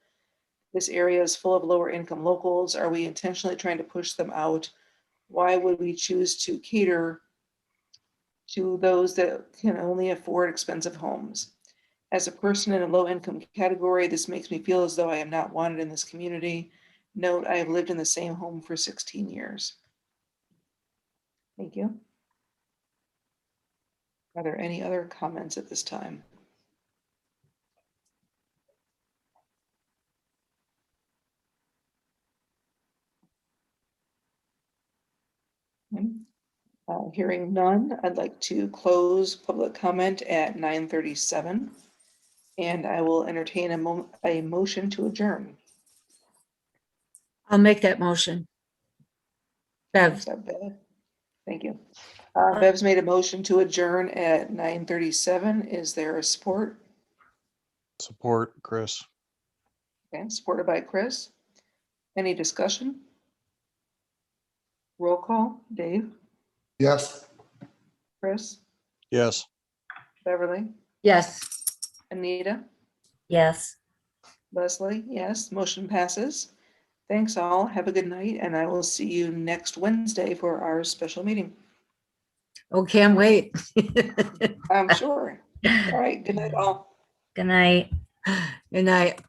This area is full of lower income locals. Are we intentionally trying to push them out? Why would we choose to cater to those that can only afford expensive homes? As a person in a low income category, this makes me feel as though I am not wanted in this community. Note, I have lived in the same home for 16 years. Thank you. Are there any other comments at this time? Hearing none, I'd like to close public comment at 9:37. And I will entertain a motion to adjourn. I'll make that motion. Bev, Is that Bev? Thank you. Bev's made a motion to adjourn at 9:37. Is there a support? Support, Chris. Okay, supported by Chris. Any discussion? Roll call, Dave, Yes. Chris, Yes. Beverly, yes. Anita, Yes. Leslie, yes, motion passes. Thanks all, have a good night, and I will see you next Wednesday for our special meeting. Oh, can't wait. I'm sure. All right, good night all. Good night. Good night.